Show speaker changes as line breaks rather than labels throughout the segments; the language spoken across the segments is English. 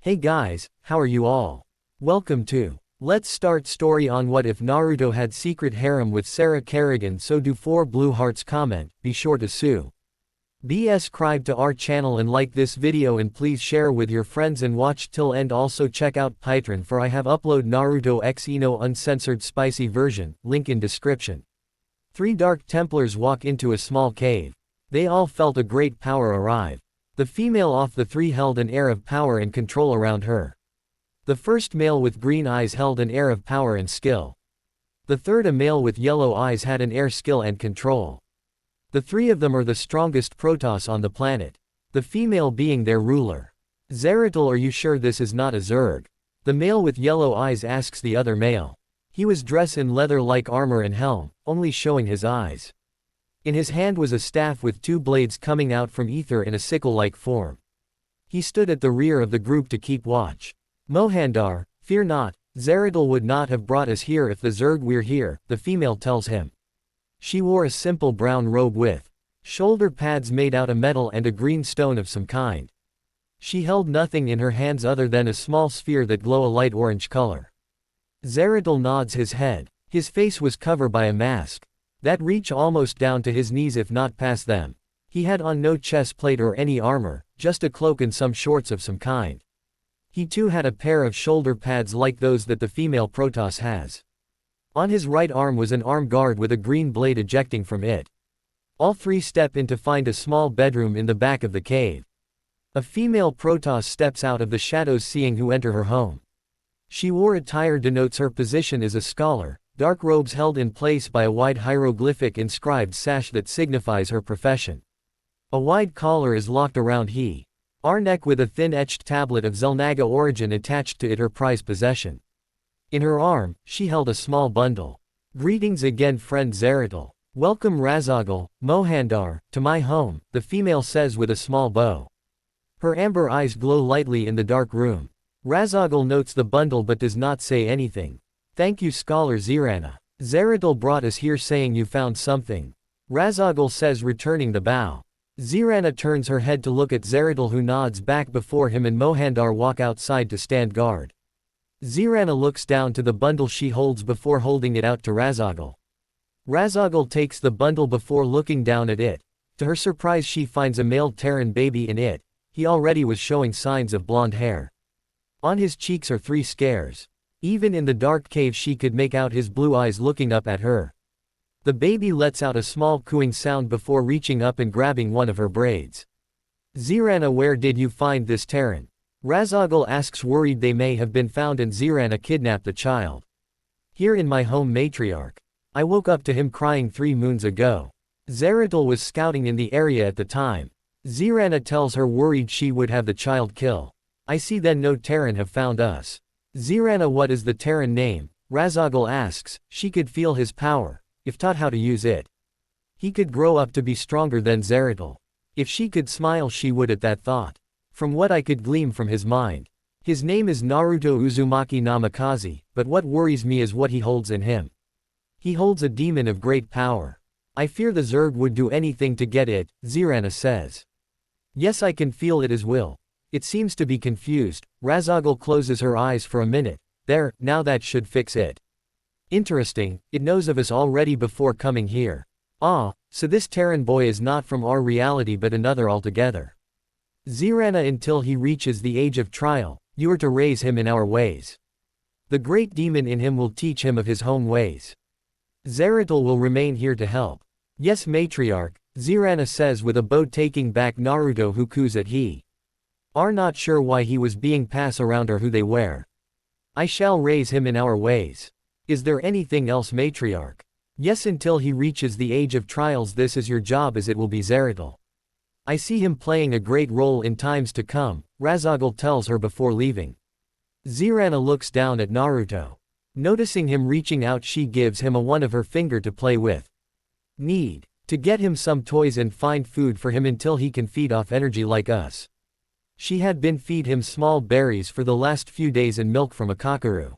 Hey guys, how are you all? Welcome to Let's Start Story on What If Naruto Had Secret Harem with Sarah Kerrigan. So do 4 blue hearts. Comment, be sure to subscribe to our channel and like this video, and please share with your friends and watch till end. Also check out Patreon for I have upload Naruto X Ino uncensored spicy version, link in description. 3 Dark Templars walk into a small cave. They all felt a great power arrive. The female of the 3 held an air of power and control around her. The first male with green eyes held an air of power and skill. The third, a male with yellow eyes, had an air skill and control. The 3 of them are the strongest Protoss on the planet, the female being their ruler. Zeratul, are you sure this is not a Zerg? The male with yellow eyes asks the other male. He was dressed in leather-like armor and helm, only showing his eyes. In his hand was a staff with 2 blades coming out from ether in a sickle-like form. He stood at the rear of the group to keep watch. Mohandar, fear not, Zeratul would not have brought us here if the Zerg were here, the female tells him. She wore a simple brown robe with shoulder pads made out of metal and a green stone of some kind. She held nothing in her hands other than a small sphere that glowed a light orange color. Zeratul nods his head. His face was covered by a mask that reached almost down to his knees, if not past them. He had on no chest plate or any armor, just a cloak and some shorts of some kind. He too had a pair of shoulder pads like those that the female Protoss has. On his right arm was an arm guard with a green blade ejecting from it. All 3 step in to find a small bedroom in the back of the cave. A female Protoss steps out of the shadows, seeing who enter her home. She wore attire denotes her position as a scholar, dark robes held in place by a wide hieroglyphic inscribed sash that signifies her profession. A wide collar is locked around her neck with a thin etched tablet of Xel'Naga origin attached to it, her prized possession. In her arm, she held a small bundle. Greetings again, friend Zeratul. Welcome Razagul, Mohandar, to my home, the female says with a small bow. Her amber eyes glow lightly in the dark room. Razagul notes the bundle but does not say anything. Thank you, Scholar Zerana. Zeratul brought us here saying you found something. Razagul says, returning the bow. Zerana turns her head to look at Zeratul, who nods back before him, and Mohandar walk outside to stand guard. Zerana looks down to the bundle she holds before holding it out to Razagul. Razagul takes the bundle before looking down at it. To her surprise, she finds a male Terran baby in it. He already was showing signs of blonde hair. On his cheeks are 3 scars. Even in the dark cave she could make out his blue eyes looking up at her. The baby lets out a small cooing sound before reaching up and grabbing one of her braids. Zerana, where did you find this Terran? Razagul asks, worried they may have been found and Zerana kidnapped the child. Here in my home, matriarch. I woke up to him crying 3 moons ago. Zeratul was scouting in the area at the time. Zerana tells her, worried she would have the child kill. I see then no Terran have found us. Zerana, what is the Terran name? Razagul asks. She could feel his power, if taught how to use it. He could grow up to be stronger than Zeratul. If she could smile she would at that thought. From what I could glean from his mind. His name is Naruto Uzumaki Namikaze, but what worries me is what he holds in him. He holds a demon of great power. I fear the Zerg would do anything to get it, Zerana says. Yes, I can feel it as well. It seems to be confused. Razagul closes her eyes for a minute. There, now that should fix it. Interesting, it knows of us already before coming here. Ah, so this Terran boy is not from our reality but another altogether. Zerana, until he reaches the age of trial, you are to raise him in our ways. The great demon in him will teach him of his home ways. Zeratul will remain here to help. Yes, matriarch, Zerana says with a bow, taking back Naruto, who coos at he. Are not sure why he was being passed around or who they were. I shall raise him in our ways. Is there anything else, matriarch? Yes, until he reaches the age of trials this is your job, as it will be Zeratul. I see him playing a great role in times to come, Razagul tells her before leaving. Zerana looks down at Naruto. Noticing him reaching out, she gives him one of her finger to play with. Need to get him some toys and find food for him until he can feed off energy like us. She had been feed him small berries for the last few days and milk from a kakaru.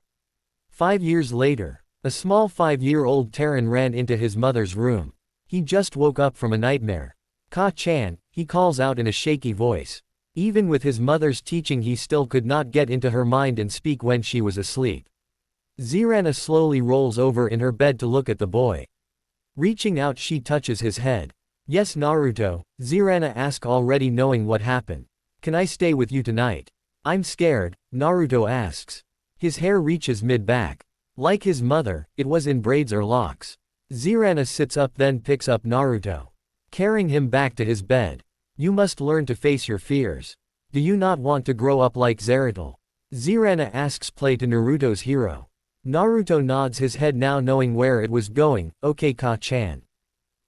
5 years later, a small 5-year-old Terran ran into his mother's room. He just woke up from a nightmare. Ka-chan, he calls out in a shaky voice. Even with his mother's teaching he still could not get into her mind and speak when she was asleep. Zirana slowly rolls over in her bed to look at the boy. Reaching out she touches his head. Yes Naruto, Zirana asks already knowing what happened. Can I stay with you tonight? I'm scared, Naruto asks. His hair reaches mid-back. Like his mother, it was in braids or locks. Zirana sits up then picks up Naruto, carrying him back to his bed. You must learn to face your fears. Do you not want to grow up like Zeratul? Zirana asks play to Naruto's hero. Naruto nods his head now knowing where it was going. Okay Ka-chan.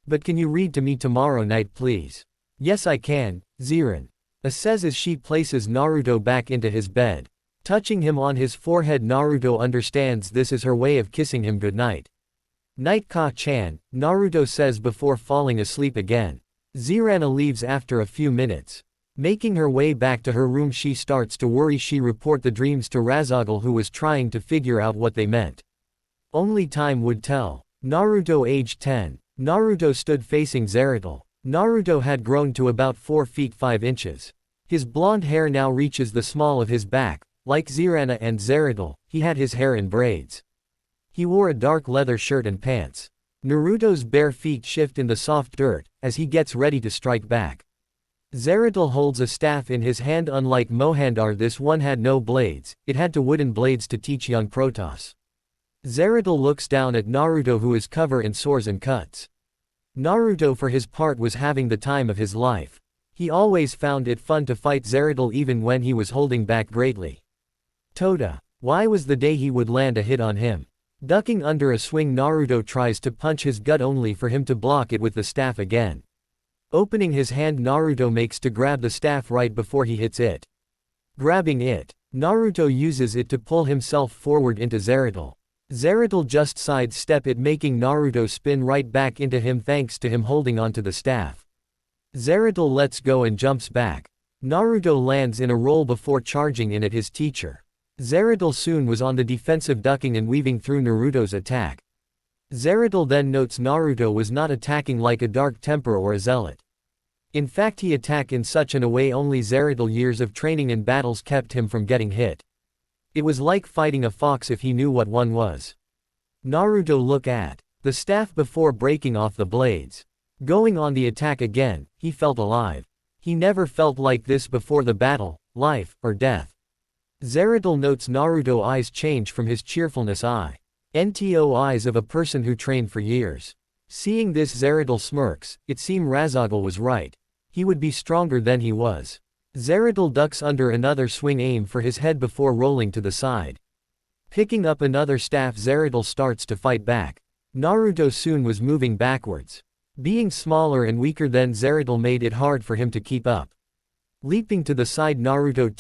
But can you read to me tomorrow night please? Yes I can, Zirana says as she places Naruto back into his bed. Touching him on his forehead Naruto understands this is her way of kissing him goodnight. Night Ka-chan, Naruto says before falling asleep again. Zirana leaves after a few minutes. Making her way back to her room she starts to worry. She report the dreams to Razagul who was trying to figure out what they meant. Only time would tell. Naruto aged 10. Naruto stood facing Zeratul. Naruto had grown to about 4 feet 5 inches. His blonde hair now reaches the small of his back. Like Zirana and Zeratul, he had his hair in braids. He wore a dark leather shirt and pants. Naruto's bare feet shift in the soft dirt, as he gets ready to strike back. Zeratul holds a staff in his hand. Unlike Mohandar, this one had no blades, it had wooden blades to teach young Protoss. Zeratul looks down at Naruto who is covered in sores and cuts. Naruto for his part was having the time of his life. He always found it fun to fight Zeratul even when he was holding back greatly. Toda. Why was the day he would land a hit on him? Ducking under a swing Naruto tries to punch his gut only for him to block it with the staff again. Opening his hand Naruto makes to grab the staff right before he hits it. Grabbing it, Naruto uses it to pull himself forward into Zeratul. Zeratul just sidestep it making Naruto spin right back into him thanks to him holding onto the staff. Zeratul lets go and jumps back. Naruto lands in a roll before charging in at his teacher. Zeratul soon was on the defensive ducking and weaving through Naruto's attack. Zeratul then notes Naruto was not attacking like a dark temper or a zealot. In fact he attacked in such a way only Zeratul years of training and battles kept him from getting hit. It was like fighting a fox if he knew what one was. Naruto looked at the staff before breaking off the blades. Going on the attack again, he felt alive. He never felt like this before the battle, life, or death. Zeratul notes Naruto's eyes change from his cheerfulness into eyes of a person who trained for years. Seeing this Zeratul smirks. It seemed Razagul was right. He would be stronger than he was. Zeratul ducks under another swing aim for his head before rolling to the side. Picking up another staff Zeratul starts to fight back. Naruto soon was moving backwards. Being smaller and weaker than Zeratul made it hard for him to keep up. Leaping to the side Naruto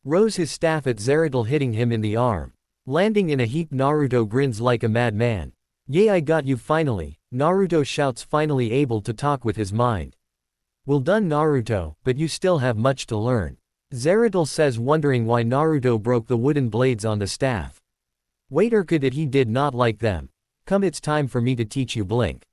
rose his staff at Zeratul hitting him in the arm. Landing in a heap Naruto grins like a madman. Yay I got you finally, Naruto shouts finally able to talk with his mind. Well done Naruto, but you still have much to learn. Zeratul says wondering why Naruto broke the wooden blades on the staff. Wait or could it he did not like them. Come it's time for me to teach you blink.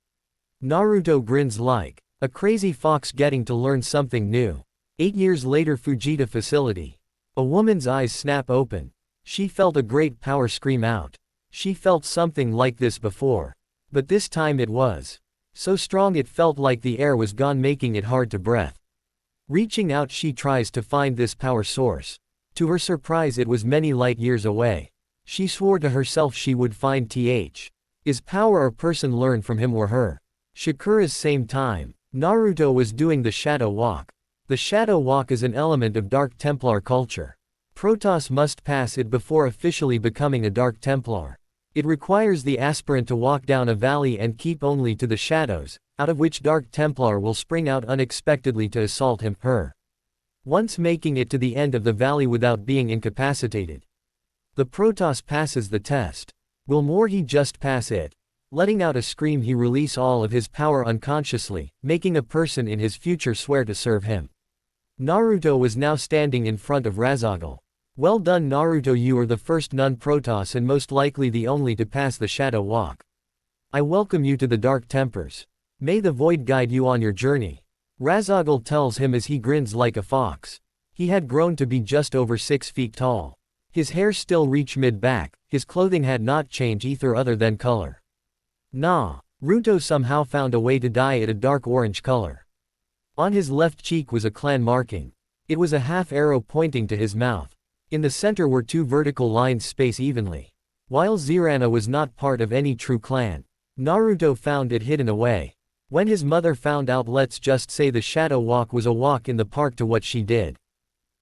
Naruto grins like a crazy fox getting to learn something new. 8 years later Fujita facility. A woman's eyes snap open. She felt a great power scream out. She felt something like this before. But this time it was so strong it felt like the air was gone making it hard to breathe. Reaching out she tries to find this power source. To her surprise it was many light years away. She swore to herself she would find is power or person learn from him or her. Shikura's same time. Naruto was doing the shadow walk. The shadow walk is an element of Dark Templar culture. Protoss must pass it before officially becoming a Dark Templar. It requires the aspirant to walk down a valley and keep only to the shadows, out of which Dark Templar will spring out unexpectedly to assault him/her. Once making it to the end of the valley without being incapacitated, the Protoss passes the test. Will more he just pass it? Letting out a scream he release all of his power unconsciously, making a person in his future swear to serve him. Naruto was now standing in front of Razagul. Well done Naruto, you are the first non-Protoss and most likely the only to pass the shadow walk. I welcome you to the Dark Tempers. May the void guide you on your journey. Razagul tells him as he grins like a fox. He had grown to be just over 6 feet tall. His hair still reached mid-back, his clothing had not changed either other than color. Naruto somehow found a way to dye it a dark orange color. On his left cheek was a clan marking. It was a half arrow pointing to his mouth. In the center were 2 vertical lines spaced evenly. While Zirana was not part of any true clan, Naruto found it hidden away. When his mother found out, let's just say the shadow walk was a walk in the park to what she did.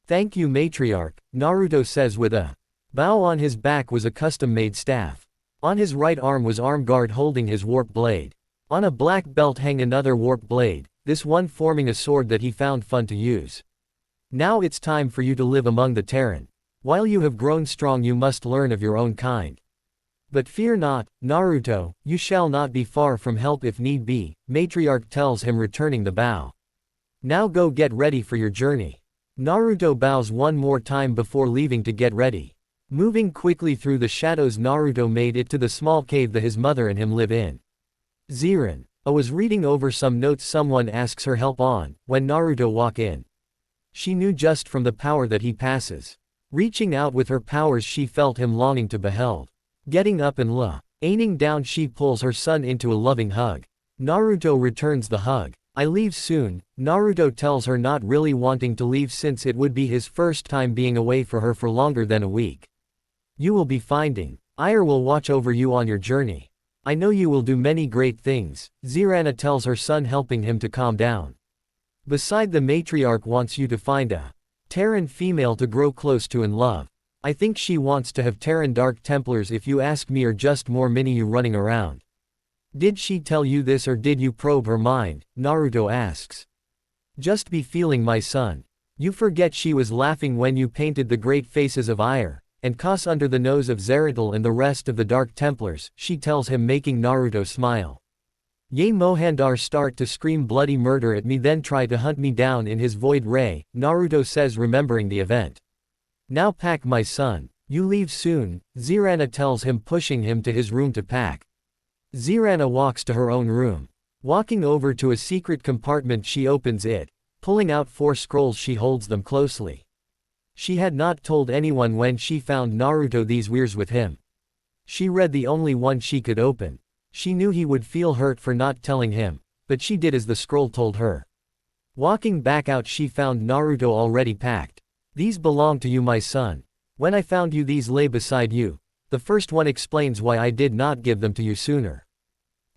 Thank you matriarch, Naruto says with a bow. On his back was a custom-made staff. On his right arm was arm guard holding his warp blade. On a black belt hang another warp blade, this one forming a sword that he found fun to use. Now it's time for you to live among the Terran. While you have grown strong you must learn of your own kind. But fear not, Naruto, you shall not be far from help if need be, matriarch tells him, returning the bow. Now go get ready for your journey. Naruto bows one more time before leaving to get ready. Moving quickly through the shadows, Naruto made it to the small cave that his mother and him live in. Zirana was reading over some notes. Someone asks her help on, when Naruto walk in. She knew just from the power that he passes. Reaching out with her powers she felt him longing to behold. Getting up and aiming down she pulls her son into a loving hug. Naruto returns the hug. I leave soon, Naruto tells her, not really wanting to leave since it would be his first time being away for her for longer than a week. You will be finding. Ire will watch over you on your journey. I know you will do many great things, Zirana tells her son, helping him to calm down. Beside, the matriarch wants you to find a Terran female to grow close to and love. I think she wants to have Terran Dark Templars, if you ask me, or just more mini you running around. Did she tell you this or did you probe her mind? Naruto asks. Just be feeling, my son. You forget she was laughing when you painted the great faces of Ire and Kas under the nose of Zeratul and the rest of the Dark Templars, she tells him, making Naruto smile. Ye Mohandar start to scream bloody murder at me, then try to hunt me down in his void ray, Naruto says, remembering the event. Now pack, my son. You leave soon, Zirana tells him, pushing him to his room to pack. Zirana walks to her own room. Walking over to a secret compartment she opens it. Pulling out 4 scrolls she holds them closely. She had not told anyone when she found Naruto these wares with him. She read the only one she could open. She knew he would feel hurt for not telling him, but she did as the scroll told her. Walking back out she found Naruto already packed. These belong to you, my son. When I found you these lay beside you. The first one explains why I did not give them to you sooner.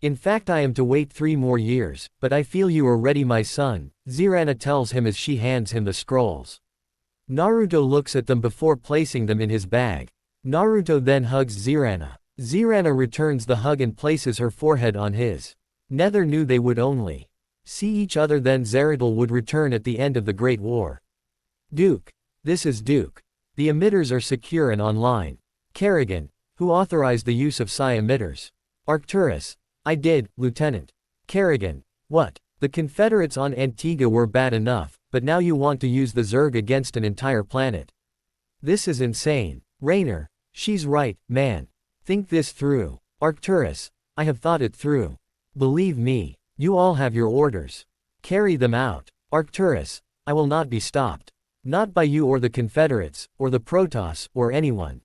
In fact I am to wait 3 more years, but I feel you are ready, my son, Zirana tells him as she hands him the scrolls. Naruto looks at them before placing them in his bag. Naruto then hugs Zirana. Zirana returns the hug and places her forehead on his. Neither knew they would only see each other, then Zeratul would return at the end of the Great War. Duke. This is Duke. The emitters are secure and online. Kerrigan, who authorized the use of psi emitters. Arcturus. I did, Lieutenant. Kerrigan. What? The Confederates on Antigua were bad enough, but now you want to use the Zerg against an entire planet. This is insane. Raynor. She's right, man. Think this through. Arcturus. I have thought it through. Believe me, you all have your orders. Carry them out. Arcturus. I will not be stopped. Not by you or the Confederates, or the Protoss, or anyone.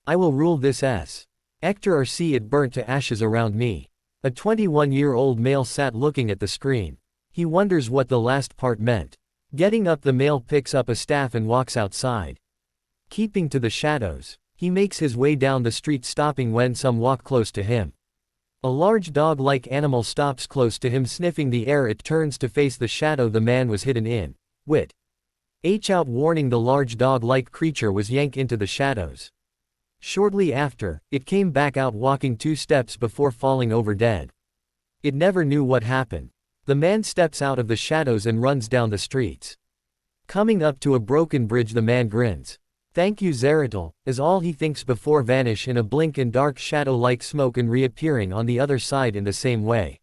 I will rule this S. Ector or see it burnt to ashes around me. A 21-year-old male sat looking at the screen. He wonders what the last part meant. Getting up, the male picks up a staff and walks outside. Keeping to the shadows, he makes his way down the street, stopping when some walk close to him. A large dog-like animal stops close to him, sniffing the air. It turns to face the shadow the man was hidden in. Wit. Out, warning the large dog-like creature was yanked into the shadows. Shortly after, it came back out, walking 2 steps before falling over dead. It never knew what happened. The man steps out of the shadows and runs down the streets. Coming up to a broken bridge, the man grins. Thank you, Zeratul, is all he thinks before vanish in a blink in dark shadow-like smoke and reappearing on the other side in the same way.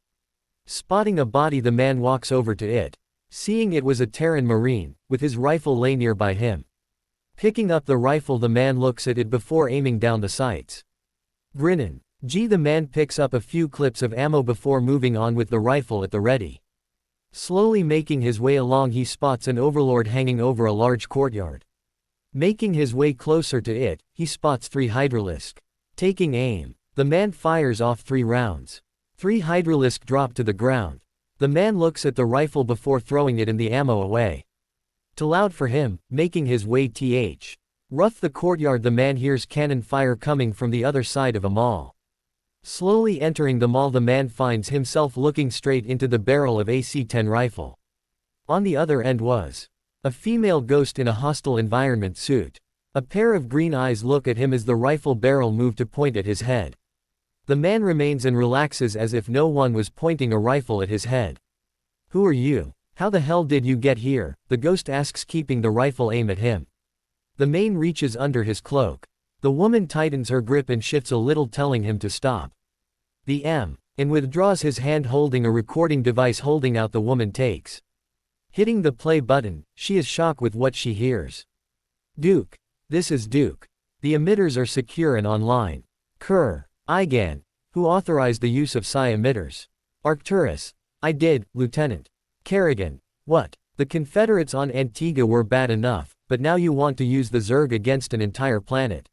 Spotting a body, the man walks over to it. Seeing it was a Terran Marine, with his rifle lay nearby him. Picking up the rifle, the man looks at it before aiming down the sights. Grinnin'. The man picks up a few clips of ammo before moving on with the rifle at the ready. Slowly making his way along, he spots an overlord hanging over a large courtyard. Making his way closer to it, he spots 3 hydralisk. Taking aim, the man fires off 3 rounds. 3 hydralisk drop to the ground. The man looks at the rifle before throwing it and the ammo away. Too loud for him, making his way rough the courtyard. The man hears cannon fire coming from the other side of a mall. Slowly entering the mall, the man finds himself looking straight into the barrel of AC-10 rifle. On the other end was a female ghost in a hostile environment suit. A pair of green eyes look at him as the rifle barrel moved to point at his head. The man remains and relaxes as if no one was pointing a rifle at his head. "Who are you? How the hell did you get here?" the ghost asks, keeping the rifle aim at him. The man reaches under his cloak. The woman tightens her grip and shifts a little, telling him to stop. The M. and withdraws his hand holding a recording device. Holding out, the woman takes. Hitting the play button, she is shocked with what she hears. "Duke. This is Duke. The emitters are secure and online. Kerr. Igan. Who authorized the use of psi emitters?" Arcturus. "I did, Lieutenant." Kerrigan. "What? The Confederates on Antigua were bad enough, but now you want to use the Zerg against an entire planet.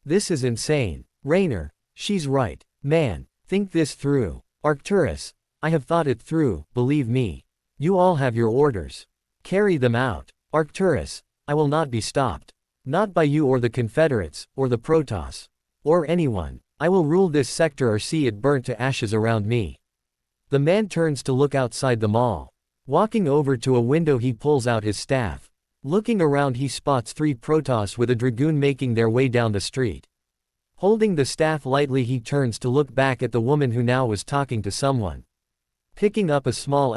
This is insane." Raynor. "She's right. Man, think this through." Arcturus. "I have thought it through, believe me. You all have your orders. Carry them out." Arcturus. "I will not be stopped. Not by you or the Confederates, or the Protoss. Or anyone. I will rule this sector or see it burnt to ashes around me." The man turns to look outside the mall. Walking over to a window, he pulls out his staff. Looking around, he spots 3 Protoss with a dragoon making their way down the street. Holding the staff lightly, he turns to look back at the woman who now was talking to someone. Picking up a small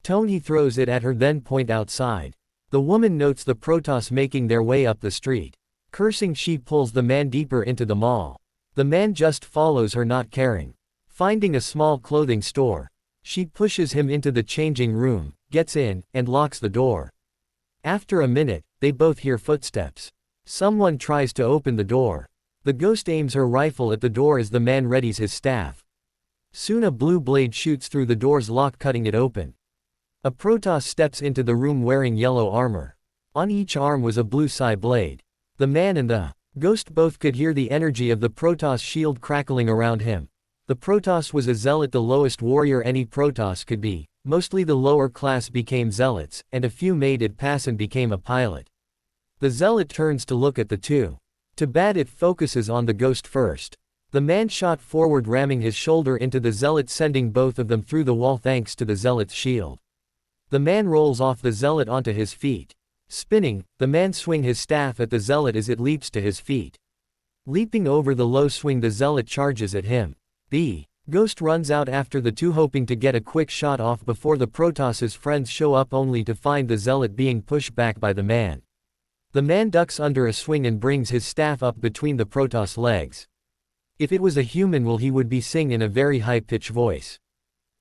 tone, he throws it at her, then point outside. The woman notes the Protoss making their way up the street. Cursing, she pulls the man deeper into the mall. The man just follows her, not caring. Finding a small clothing store, she pushes him into the changing room, gets in, and locks the door. After a minute, they both hear footsteps. Someone tries to open the door. The ghost aims her rifle at the door as the man readies his staff. Soon a blue blade shoots through the door's lock, cutting it open. A Protoss steps into the room wearing yellow armor. On each arm was a blue psi blade. The man and the ghost both could hear the energy of the Protoss shield crackling around him. The Protoss was a zealot, the lowest warrior any Protoss could be. Mostly the lower class became zealots, and a few made it pass and became a pilot. The zealot turns to look at the 2. To bat, it focuses on the ghost first. The man shot forward, ramming his shoulder into the zealot, sending both of them through the wall thanks to the zealot's shield. The man rolls off the zealot onto his feet. Spinning, the man swings his staff at the zealot as it leaps to his feet. Leaping over the low swing, the zealot charges at him. The ghost runs out after the 2, hoping to get a quick shot off before the Protoss's friends show up, only to find the zealot being pushed back by the man. The man ducks under a swing and brings his staff up between the Protoss legs. If it was a human, he would be sing in a very high-pitched voice.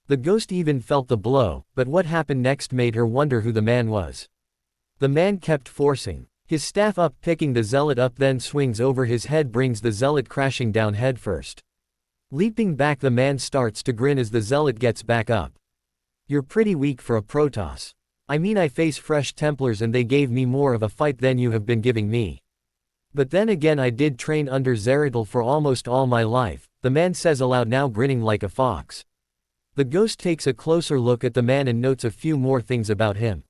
The ghost even felt the blow, but what happened next made her wonder who the man was. The man kept forcing his staff up, picking the zealot up, then swings over his head, brings the zealot crashing down headfirst. Leaping back, the man starts to grin as the zealot gets back up. "You're pretty weak for a Protoss. I mean, I face fresh Templars and they gave me more of a fight than you have been giving me. But then again, I did train under Zeratul for almost all my life," the man says aloud, now grinning like a fox. The ghost takes a closer look at the man and notes a few more things about him.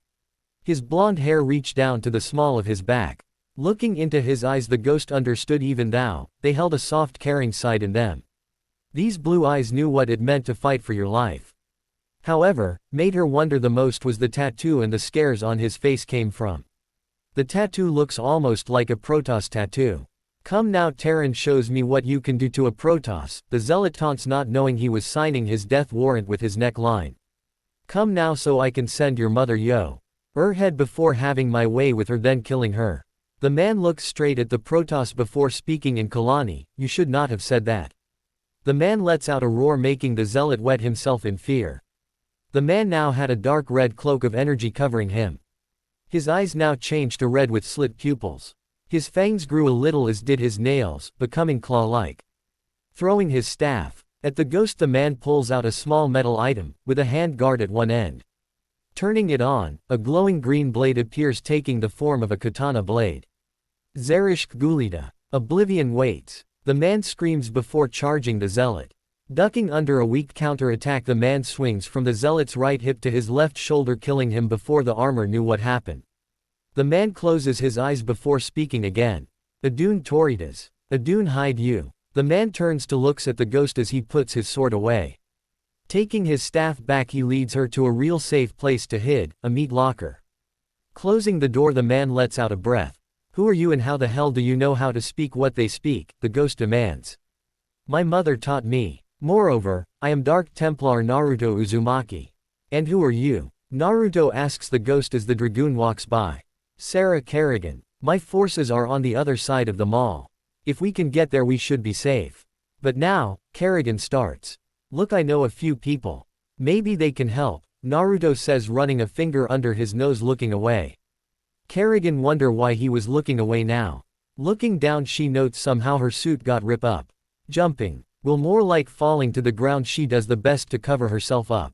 His blonde hair reached down to the small of his back. Looking into his eyes, the ghost understood even though they held a soft, caring side in them. These blue eyes knew what it meant to fight for your life. However, made her wonder the most was the tattoo and the scars on his face came from. The tattoo looks almost like a Protoss tattoo. "Come now, Terran shows me what you can do to a Protoss," the zealot taunts, not knowing he was signing his death warrant with his neckline. "Come now so I can send your mother her head before having my way with her, then killing her." The man looks straight at the Protoss before speaking in Kalani. "You should not have said that." The man lets out a roar, making the zealot wet himself in fear. The man now had a dark red cloak of energy covering him. His eyes now changed to red with slit pupils. His fangs grew a little, as did his nails, becoming claw-like. Throwing his staff at the ghost, the man pulls out a small metal item, with a hand guard at one end. Turning it on, a glowing green blade appears taking the form of a katana blade. Zarishk Gulida. Oblivion waits. The man screams before charging the zealot. Ducking under a weak counter-attack, the man swings from the zealot's right hip to his left shoulder, killing him before the armor knew what happened. The man closes his eyes before speaking again. Adun Toridas. Adun hide you. The man turns to looks at the ghost as he puts his sword away. Taking his staff back, he leads her to a real safe place to hide, a meat locker. Closing the door, the man lets out a breath. Who are you and how the hell do you know how to speak what they speak? The ghost demands. My mother taught me. Moreover, I am Dark Templar Naruto Uzumaki. And who are you? Naruto asks the ghost as the dragoon walks by. Sarah Kerrigan. My forces are on the other side of the mall. If we can get there, we should be safe. But now, Kerrigan starts. Look, I know a few people. Maybe they can help, Naruto says, running a finger under his nose, looking away. Kerrigan wonder why he was looking away now. Looking down, she notes somehow her suit got ripped up. Jumping. Will more like falling to the ground. She does the best to cover herself up.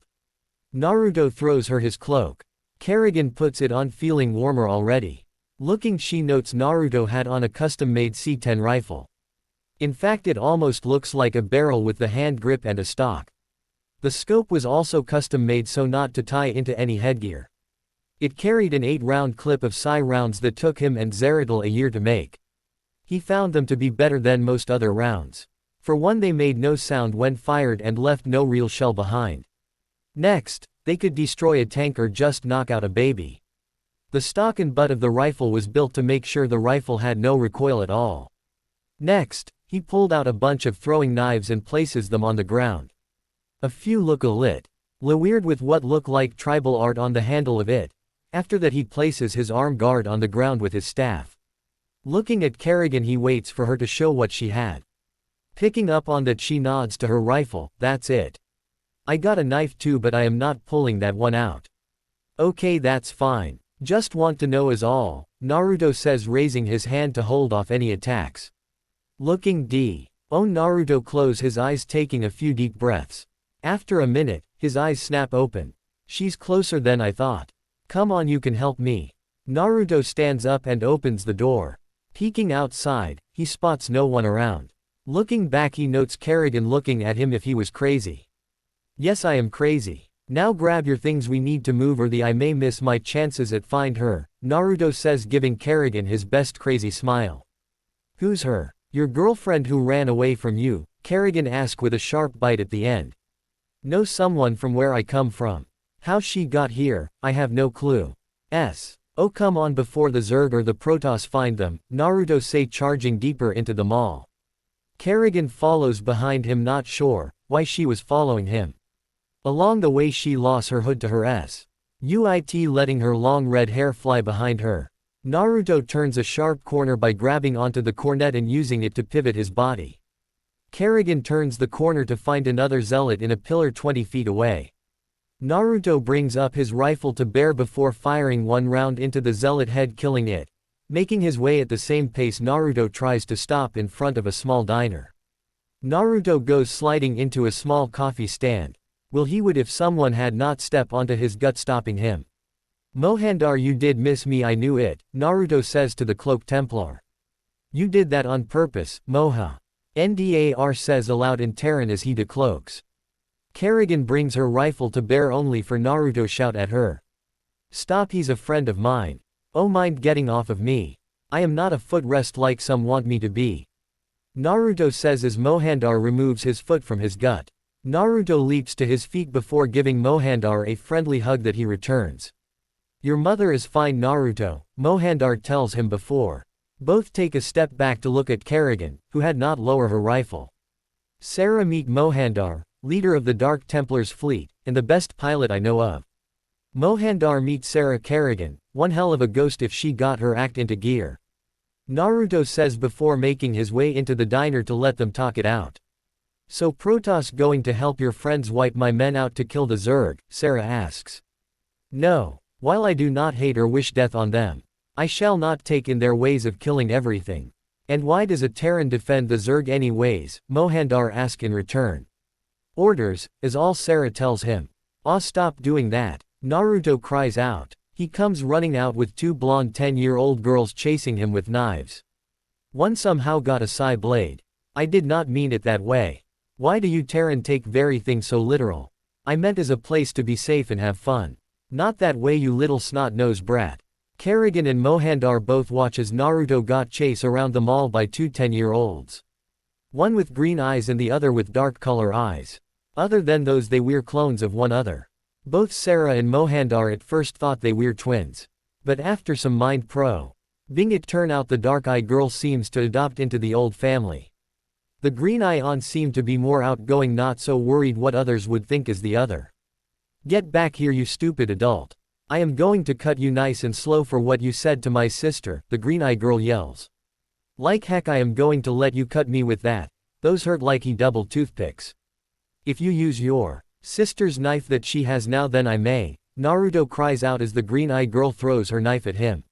Naruto throws her his cloak. Kerrigan puts it on, feeling warmer already. Looking, she notes Naruto had on a custom-made C10 rifle. In fact, it almost looks like a barrel with the hand grip and a stock. The scope was also custom-made so not to tie into any headgear. It carried an 8-round clip of Psi rounds that took him and Zeratul a year to make. He found them to be better than most other rounds. For one, they made no sound when fired and left no real shell behind. Next, they could destroy a tank or just knock out a baby. The stock and butt of the rifle was built to make sure the rifle had no recoil at all. Next, he pulled out a bunch of throwing knives and places them on the ground. A few look a lit weird with what look like tribal art on the handle of it. After that, he places his arm guard on the ground with his staff. Looking at Kerrigan, he waits for her to show what she had. Picking up on that, she nods to her rifle. That's it. I got a knife too, but I am not pulling that one out. Okay, that's fine. Just want to know is all, Naruto says, raising his hand to hold off any attacks. Looking Naruto close his eyes, taking a few deep breaths. After a minute, his eyes snap open. She's closer than I thought. Come on, you can help me. Naruto stands up and opens the door. Peeking outside, he spots no one around. Looking back, he notes Kerrigan looking at him if he was crazy. Yes, I am crazy. Now grab your things, we need to move or I may miss my chances at find her, Naruto says, giving Kerrigan his best crazy smile. Who's her? Your girlfriend who ran away from you? Kerrigan asks with a sharp bite at the end. Know someone from where I come from. How she got here, I have no clue. Oh come on before the Zerg or the Protoss find them, Naruto say, charging deeper into the mall. Kerrigan follows behind him, not sure why she was following him. Along the way, she lost her hood to her UIT, letting her long red hair fly behind her. Naruto turns a sharp corner by grabbing onto the cornet and using it to pivot his body. Kerrigan turns the corner to find another zealot in a pillar 20 feet away. Naruto brings up his rifle to bear before firing one round into the zealot head, killing it. Making his way at the same pace, Naruto tries to stop in front of a small diner. Naruto goes sliding into a small coffee stand. Will he would if someone had not stepped onto his gut, stopping him. Mohandar, you did miss me, I knew it, Naruto says to the Cloaked Templar. You did that on purpose, Moha. Ndar says aloud in Terran as he decloaks. Kerrigan brings her rifle to bear only for Naruto shout at her. Stop, he's a friend of mine. Oh, mind getting off of me. I am not a footrest like some want me to be. Naruto says as Mohandar removes his foot from his gut. Naruto leaps to his feet before giving Mohandar a friendly hug that he returns. Your mother is fine, Naruto, Mohandar tells him before. Both take a step back to look at Kerrigan, who had not lowered her rifle. Sarah meet Mohandar, leader of the Dark Templars fleet, and the best pilot I know of. Mohandar meets Sarah Kerrigan, one hell of a ghost if she got her act into gear. Naruto says before making his way into the diner to let them talk it out. So Protoss going to help your friends wipe my men out to kill the Zerg? Sarah asks. No. While I do not hate or wish death on them, I shall not take in their ways of killing everything. And why does a Terran defend the Zerg anyways? Mohandar asks in return. Orders, is all Sarah tells him. Stop doing that. Naruto cries out. He comes running out with two blonde 10-year-old girls chasing him with knives. One somehow got a sai blade. I did not mean it that way. Why do you Terran take very things so literal? I meant as a place to be safe and have fun. Not that way you little snot-nosed brat. Kerrigan and Mohandar both watch as Naruto got chase around the mall by two 10-year-olds. One with green eyes and the other with dark color eyes. Other than those they were clones of one other. Both Sarah and Mohandar at first thought they were twins. But after some mind probing it turn out the dark-eyed girl seems to adopt into the old family. The green eye seemed to be more outgoing, not so worried what others would think as the other. Get back here you stupid adult. I am going to cut you nice and slow for what you said to my sister, the green-eye girl yells. Like heck I am going to let you cut me with that. Those hurt like he double toothpicks. If you use your sister's knife that she has now then I may. Naruto cries out as the green-eye girl throws her knife at him.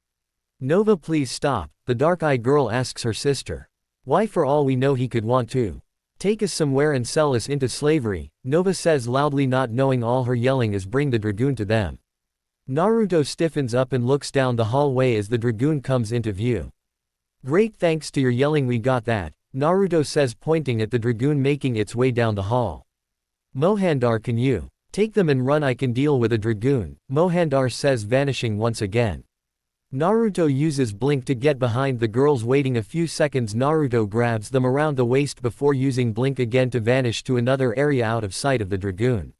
Nova please stop, the dark-eyed girl asks her sister. Why for all we know he could want to take us somewhere and sell us into slavery, Nova says loudly not knowing all her yelling is bring the dragoon to them. Naruto stiffens up and looks down the hallway as the dragoon comes into view. Great thanks to your yelling we got that, Naruto says pointing at the dragoon making its way down the hall. Mohandar can you take them and run I can deal with a dragoon, Mohandar says vanishing once again. Naruto uses blink to get behind the girls waiting a few seconds Naruto grabs them around the waist before using blink again to vanish to another area out of sight of the dragoon.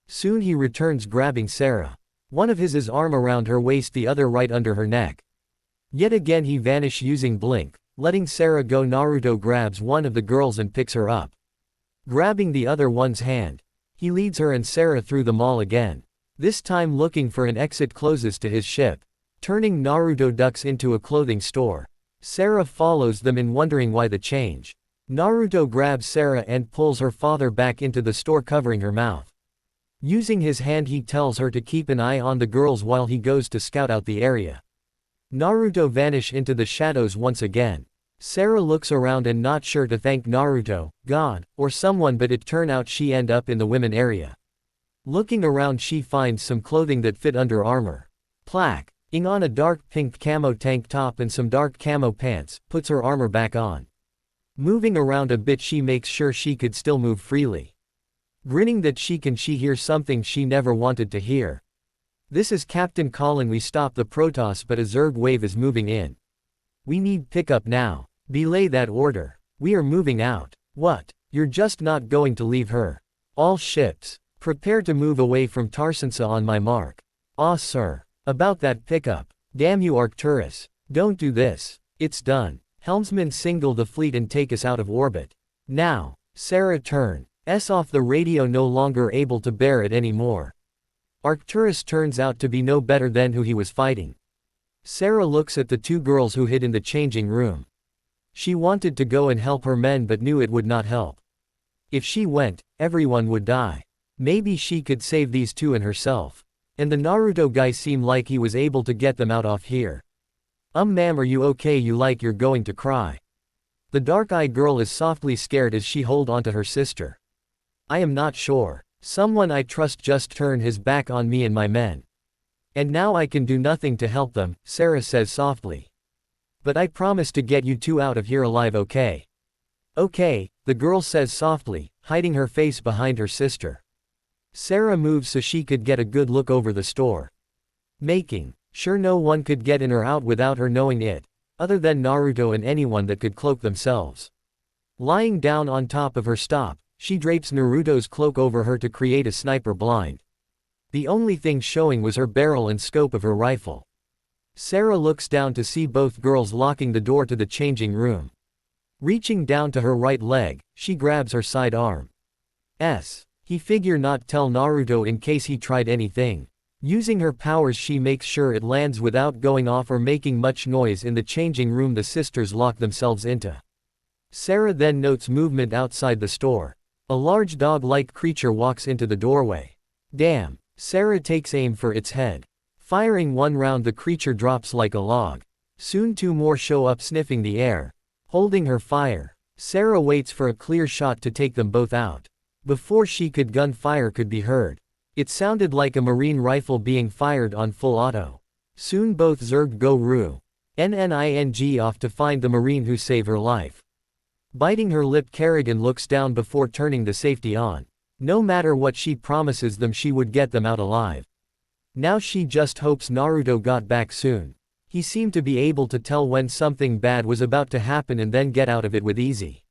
Soon he returns grabbing Sarah. One of his arm around her waist the other right under her neck. Yet again he vanish using blink, letting Sarah go Naruto grabs one of the girls and picks her up. Grabbing the other one's hand. He leads her and Sarah through the mall again. This time looking for an exit closest to his ship. Turning Naruto ducks into a clothing store. Sarah follows them in wondering why the change. Naruto grabs Sarah and pulls her father back into the store covering her mouth. Using his hand he tells her to keep an eye on the girls while he goes to scout out the area. Naruto vanish into the shadows once again. Sarah looks around and not sure to thank Naruto, God, or someone but it turn out she end up in the women area. Looking around she finds some clothing that fit under armor. Plaque. Ing on a dark pink camo tank top and some dark camo pants, puts her armor back on. Moving around a bit she makes sure she could still move freely. Grinning that she hears something she never wanted to hear. This is Captain calling we stop the Protoss but a Zerg wave is moving in. We need pickup now. Belay that order. We are moving out. What? You're just not going to leave her. All ships. Prepare to move away from Tarsensa on my mark. Ah sir. About that pickup. Damn you Arcturus. Don't do this. It's done. Helmsman signal the fleet and take us out of orbit. Now. Sarah turn. S off the radio no longer able to bear it anymore. Arcturus turns out to be no better than who he was fighting. Sarah looks at the two girls who hid in the changing room. She wanted to go and help her men but knew it would not help. If she went, everyone would die. Maybe she could save these two and herself. And the Naruto guy seemed like he was able to get them out off here. Ma'am are you okay you like you're going to cry. The dark-eyed girl is softly scared as she hold onto her sister. I am not sure. Someone I trust just turned his back on me and my men. And now I can do nothing to help them, Sarah says softly. But I promise to get you two out of here alive okay? Okay, the girl says softly, hiding her face behind her sister. Sarah moves so she could get a good look over the store. Making sure no one could get in or out without her knowing it, other than Naruto and anyone that could cloak themselves. Lying down on top of her stop, she drapes Naruto's cloak over her to create a sniper blind. The only thing showing was her barrel and scope of her rifle. Sarah looks down to see both girls locking the door to the changing room. Reaching down to her right leg, she grabs her side arm. He figure not tell Naruto in case he tried anything. Using her powers she makes sure it lands without going off or making much noise in the changing room the sisters lock themselves into. Sarah then notes movement outside the store. A large dog-like creature walks into the doorway. Damn. Sarah takes aim for its head. Firing one round the creature drops like a log. Soon two more show up sniffing the air. Holding her fire. Sarah waits for a clear shot to take them both out. Before she could gunfire could be heard. It sounded like a marine rifle being fired on full auto. Soon both Zerg go Ru. NNING off to find the marine who saved her life. Biting her lip, Kerrigan looks down before turning the safety on. No matter what she promises them, she would get them out alive. Now she just hopes Naruto got back soon. He seemed to be able to tell when something bad was about to happen and then get out of it with ease.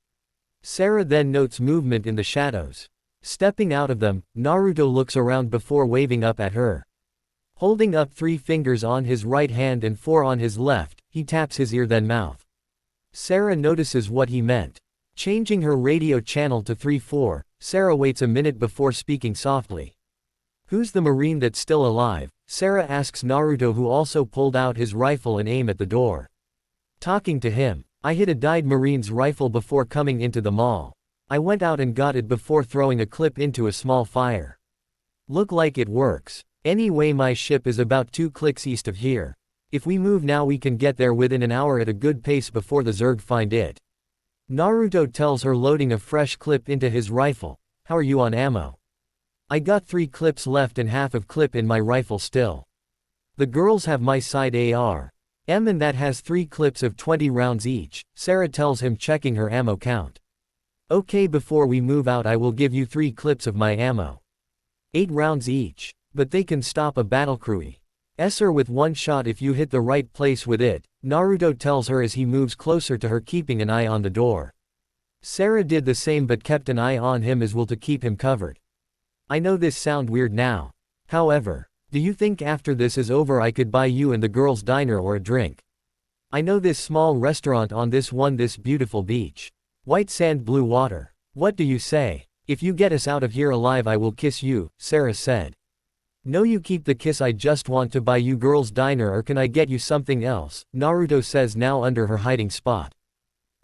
Sarah then notes movement in the shadows. Stepping out of them, Naruto looks around before waving up at her. Holding up 3 fingers on his right hand and 4 on his left, he taps his ear then mouth. Sarah notices what he meant. Changing her radio channel to 3-4, Sarah waits a minute before speaking softly. "Who's the marine that's still alive?" Sarah asks Naruto, who also pulled out his rifle and aimed at the door. Talking to him. "I hit a died marine's rifle before coming into the mall. I went out and got it before throwing a clip into a small fire. Look like it works. Anyway, my ship is about 2 clicks east of here. If we move now we can get there within an hour at a good pace before the Zerg find it." Naruto tells her, loading a fresh clip into his rifle. "How are you on ammo?" "I got 3 clips left and half of clip in my rifle still. The girls have my side AR. And that has 3 clips of 20 rounds each," Sarah tells him, checking her ammo count. "Okay, before we move out I will give you 3 clips of my ammo. 8 rounds each. But they can stop a battlecrew esser with 1 shot if you hit the right place with it," Naruto tells her as he moves closer to her, keeping an eye on the door. Sarah did the same but kept an eye on him as well to keep him covered. "I know this sound weird now. However, do you think after this is over I could buy you and the girls diner or a drink? I know this small restaurant on this beautiful beach. White sand, blue water. What do you say? If you get us out of here alive I will kiss you," Sarah said. "No, you keep the kiss, I just want to buy you girls diner, or can I get you something else?" Naruto says, now under her hiding spot.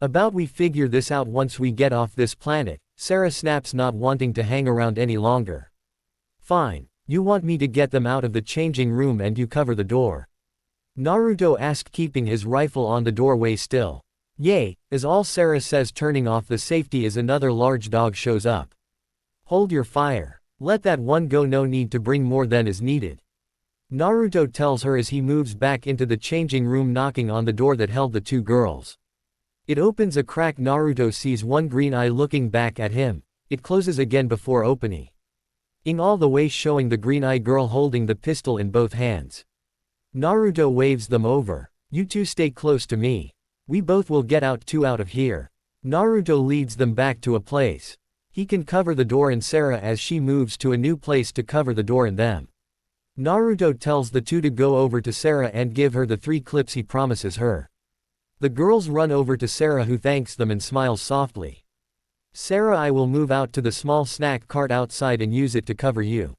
"About we figure this out once we get off this planet," Sarah snaps, not wanting to hang around any longer. "Fine. You want me to get them out of the changing room and you cover the door?" Naruto asked, keeping his rifle on the doorway still. "Yay," is all Sarah says, turning off the safety as another large dog shows up. "Hold your fire. Let that one go, no need to bring more than is needed," Naruto tells her as he moves back into the changing room, knocking on the door that held the 2 girls. It opens a crack. Naruto sees one green eye looking back at him. It closes again before opening. All the way, showing the green eye girl holding the pistol in both hands. Naruto waves them over. "You 2 stay close to me. We both will get out of here." Naruto leads them back to a place he can cover the door, and Sarah as she moves to a new place to cover the door and them. Naruto tells the 2 to go over to Sarah and give her the 3 clips he promises her. The girls run over to Sarah, who thanks them and smiles softly. "Sarah, I will move out to the small snack cart outside and use it to cover you.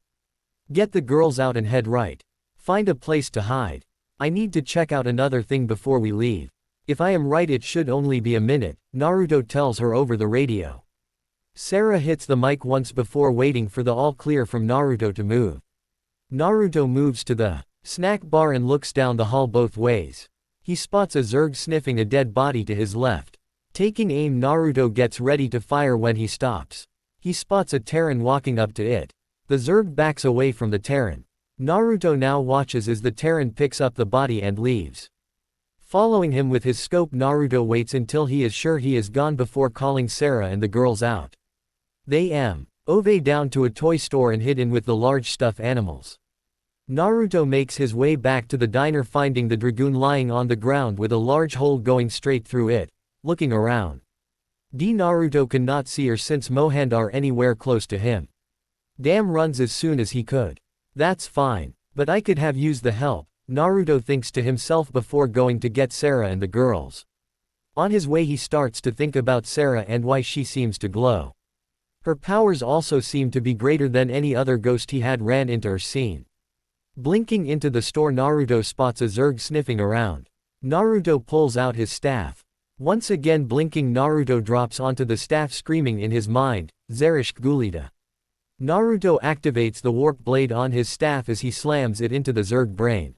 Get the girls out and head right. Find a place to hide. I need to check out another thing before we leave. If I am right it should only be a minute," Naruto tells her over the radio. Sarah hits the mic once before waiting for the all clear from Naruto to move. Naruto moves to the snack bar and looks down the hall both ways. He spots a Zerg sniffing a dead body to his left. Taking aim, Naruto gets ready to fire when he stops. He spots a Terran walking up to it. The Zerg backs away from the Terran. Naruto now watches as the Terran picks up the body and leaves. Following him with his scope, Naruto waits until he is sure he is gone before calling Sarah and the girls out. They move down to a toy store and hid in with the large stuffed animals. Naruto makes his way back to the diner, finding the Dragoon lying on the ground with a large hole going straight through it. Looking around, Naruto cannot see her since Mohand are anywhere close to him. Damn, runs as soon as he could. "That's fine, but I could have used the help," Naruto thinks to himself before going to get Sarah and the girls. On his way he starts to think about Sarah and why she seems to glow. Her powers also seem to be greater than any other ghost he had ran into or seen. Blinking into the store, Naruto spots a Zerg sniffing around. Naruto pulls out his staff. Once again blinking, Naruto drops onto the staff, screaming in his mind, "Zerish Gulita." Naruto activates the warp blade on his staff as he slams it into the Zerg brain.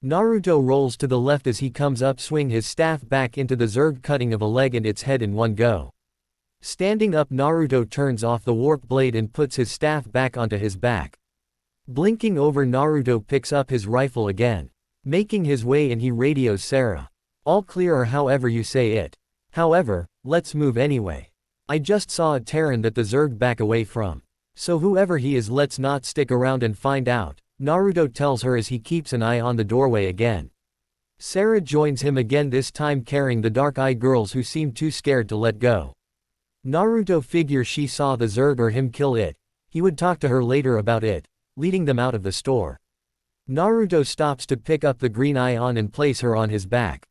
Naruto rolls to the left as he comes up, swing his staff back into the Zerg, cutting of a leg and its head in one go. Standing up, Naruto turns off the warp blade and puts his staff back onto his back. Blinking over, Naruto picks up his rifle again. Making his way, and he radios Sarah. All clear, or however you say it. However, let's move anyway. I just saw a Terran that the Zerg back away from. So whoever he is, let's not stick around and find out, Naruto tells her as he keeps an eye on the doorway again. Sarah joins him again, this time carrying the dark-eyed girls who seem too scared to let go. Naruto figures she saw the Zerg or him kill it. He would talk to her later about it, leading them out of the store. Naruto stops to pick up the green ion and place her on his back.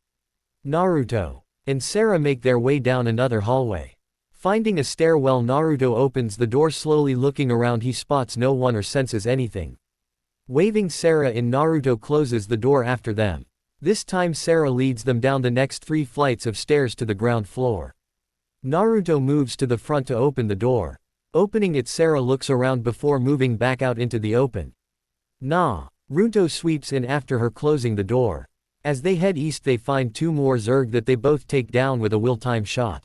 Naruto and Sarah make their way down another hallway. Finding a stairwell, Naruto opens the door slowly. Looking around, he spots no one or senses anything. Waving Sarah in, Naruto closes the door after them. This time Sarah leads them down the next 3 flights of stairs to the ground floor. Naruto moves to the front to open the door. Opening it, Sarah looks around before moving back out into the open. Naruto sweeps in after her, closing the door. As they head east, they find 2 more Zerg that they both take down with a will-time shot.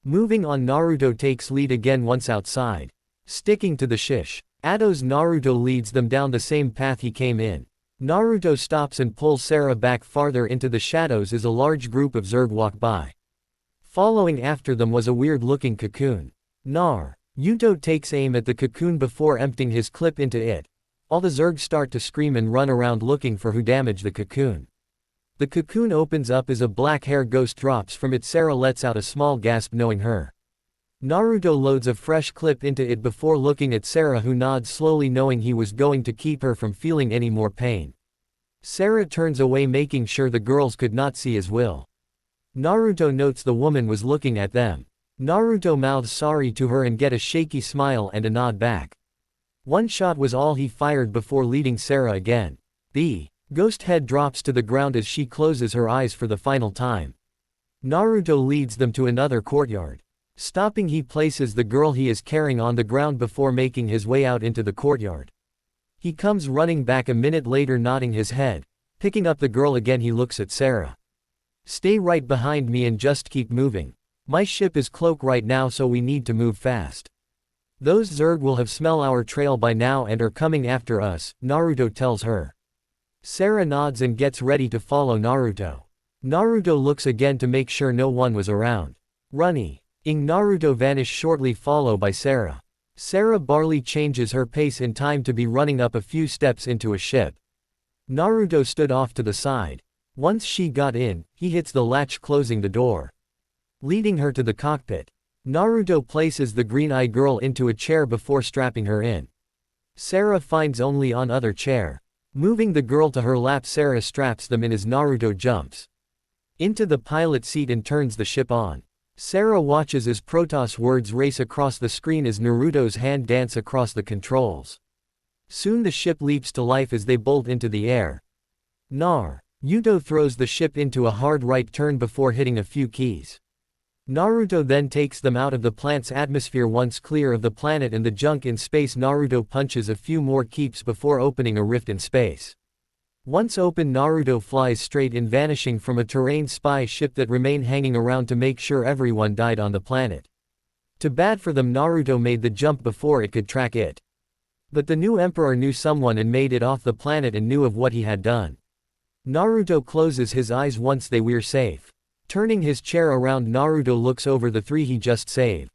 Moving on, Naruto takes lead again once outside. Sticking to the shish Ados, Naruto leads them down the same path he came in. Naruto stops and pulls Sarah back farther into the shadows as a large group of Zerg walk by. Following after them was a weird-looking cocoon. Naruto takes aim at the cocoon before emptying his clip into it. All the Zerg start to scream and run around looking for who damaged the cocoon. The cocoon opens up as a black hair ghost drops from it. Sarah lets out a small gasp, knowing her. Naruto loads a fresh clip into it before looking at Sarah, who nods slowly, knowing he was going to keep her from feeling any more pain. Sarah turns away, making sure the girls could not see his will. Naruto notes the woman was looking at them. Naruto mouths sorry to her and get a shaky smile and a nod back. One shot was all he fired before leading Sarah again. The ghost head drops to the ground as she closes her eyes for the final time. Naruto leads them to another courtyard. Stopping, he places the girl he is carrying on the ground before making his way out into the courtyard. He comes running back a minute later, nodding his head. Picking up the girl again, he looks at Sarah. Stay right behind me and just keep moving. My ship is cloaked right now, so we need to move fast. Those Zerg will have smelled our trail by now and are coming after us, Naruto tells her. Sarah nods and gets ready to follow Naruto. Naruto looks again to make sure no one was around. Running. Naruto vanished shortly, followed by Sarah. Sarah barely changes her pace in time to be running up a few steps into a ship. Naruto stood off to the side. Once she got in, he hits the latch, closing the door. Leading her to the cockpit. Naruto places the green-eyed girl into a chair before strapping her in. Sarah finds only on other chair. Moving the girl to her lap, Sarah straps them in as Naruto jumps into the pilot seat and turns the ship on. Sarah watches as Protoss words race across the screen as Naruto's hand dance across the controls. Soon the ship leaps to life as they bolt into the air. Naruto throws the ship into a hard right turn before hitting a few keys. Naruto then takes them out of the plant's atmosphere. Once clear of the planet and the junk in space, Naruto punches a few more keeps before opening a rift in space. Once open, Naruto flies straight in, vanishing from a terrain spy ship that remained hanging around to make sure everyone died on the planet. Too bad for them, Naruto made the jump before it could track it. But the new emperor knew someone and made it off the planet and knew of what he had done. Naruto closes his eyes once they were safe. Turning his chair around, Naruto looks over the 3 he just saved.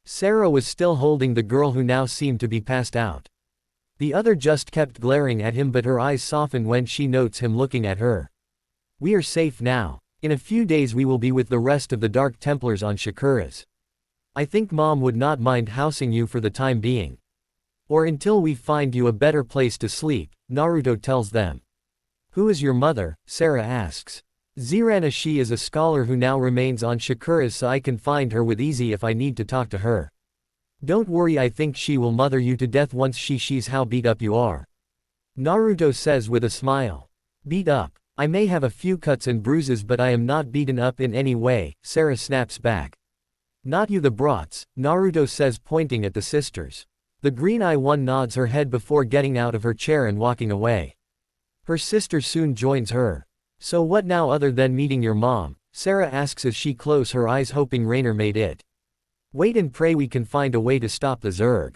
Sarah was still holding the girl, who now seemed to be passed out. The other just kept glaring at him, but her eyes soften when she notes him looking at her. We are safe now. In a few days we will be with the rest of the Dark Templars on Shikura's. I think Mom would not mind housing you for the time being. Or until we find you a better place to sleep, Naruto tells them. Who is your mother? Sarah asks. Zirana. She is a scholar who now remains on Shikura's, so I can find her with easy if I need to talk to her. Don't worry, I think she will mother you to death once she sees how beat up you are. Naruto says with a smile. Beat up? I may have a few cuts and bruises, but I am not beaten up in any way, Sarah snaps back. Not you the brats, Naruto says, pointing at the sisters. The green-eyed one nods her head before getting out of her chair and walking away. Her sister soon joins her. So what now other than meeting your mom? Sarah asks as she closes her eyes, hoping Rainer made it. Wait and pray we can find a way to stop the Zerg.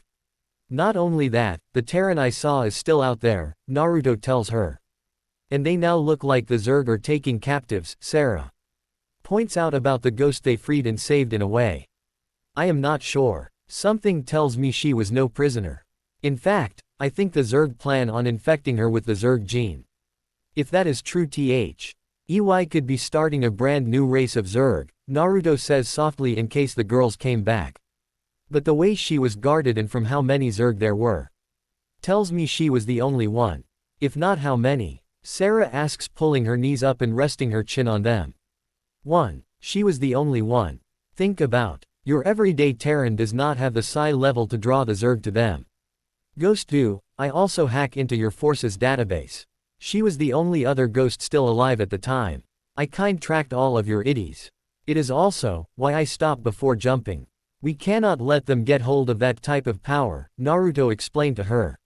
Not only that, the Terran I saw is still out there, Naruto tells her. And they now look like the Zerg are taking captives, Sarah points out about the ghost they freed and saved in a way. I am not sure. Something tells me she was no prisoner. In fact, I think the Zerg plan on infecting her with the Zerg gene. If that is true, EY could be starting a brand new race of Zerg, Naruto says softly in case the girls came back. But the way she was guarded and from how many Zerg there were, tells me she was the only one. If not, how many? Sarah asks, pulling her knees up and resting her chin on them. 1. She was the only one. Think about. Your everyday Terran does not have the psi level to draw the Zerg to them. Ghost do. I also hack into your force's database. She was the only other ghost still alive at the time. I tracked all of your iddies. It is also why I stopped before jumping. We cannot let them get hold of that type of power, Naruto explained to her.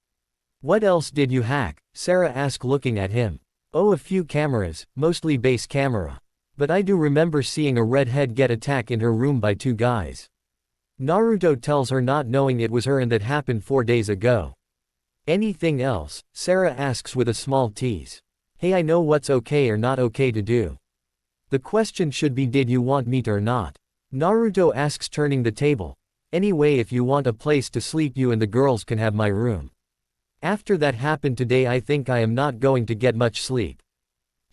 What else did you hack? Sarah asked, looking at him. Oh, a few cameras, mostly base camera. But I do remember seeing a redhead get attacked in her room by 2 guys. Naruto tells her, not knowing it was her, and that happened 4 days ago. Anything else? Sarah asks with a small tease. Hey, I know what's okay or not okay to do. The question should be, did you want me to or not? Naruto asks, turning the table. Anyway, if you want a place to sleep, you and the girls can have my room. After that happened today, I think I am not going to get much sleep.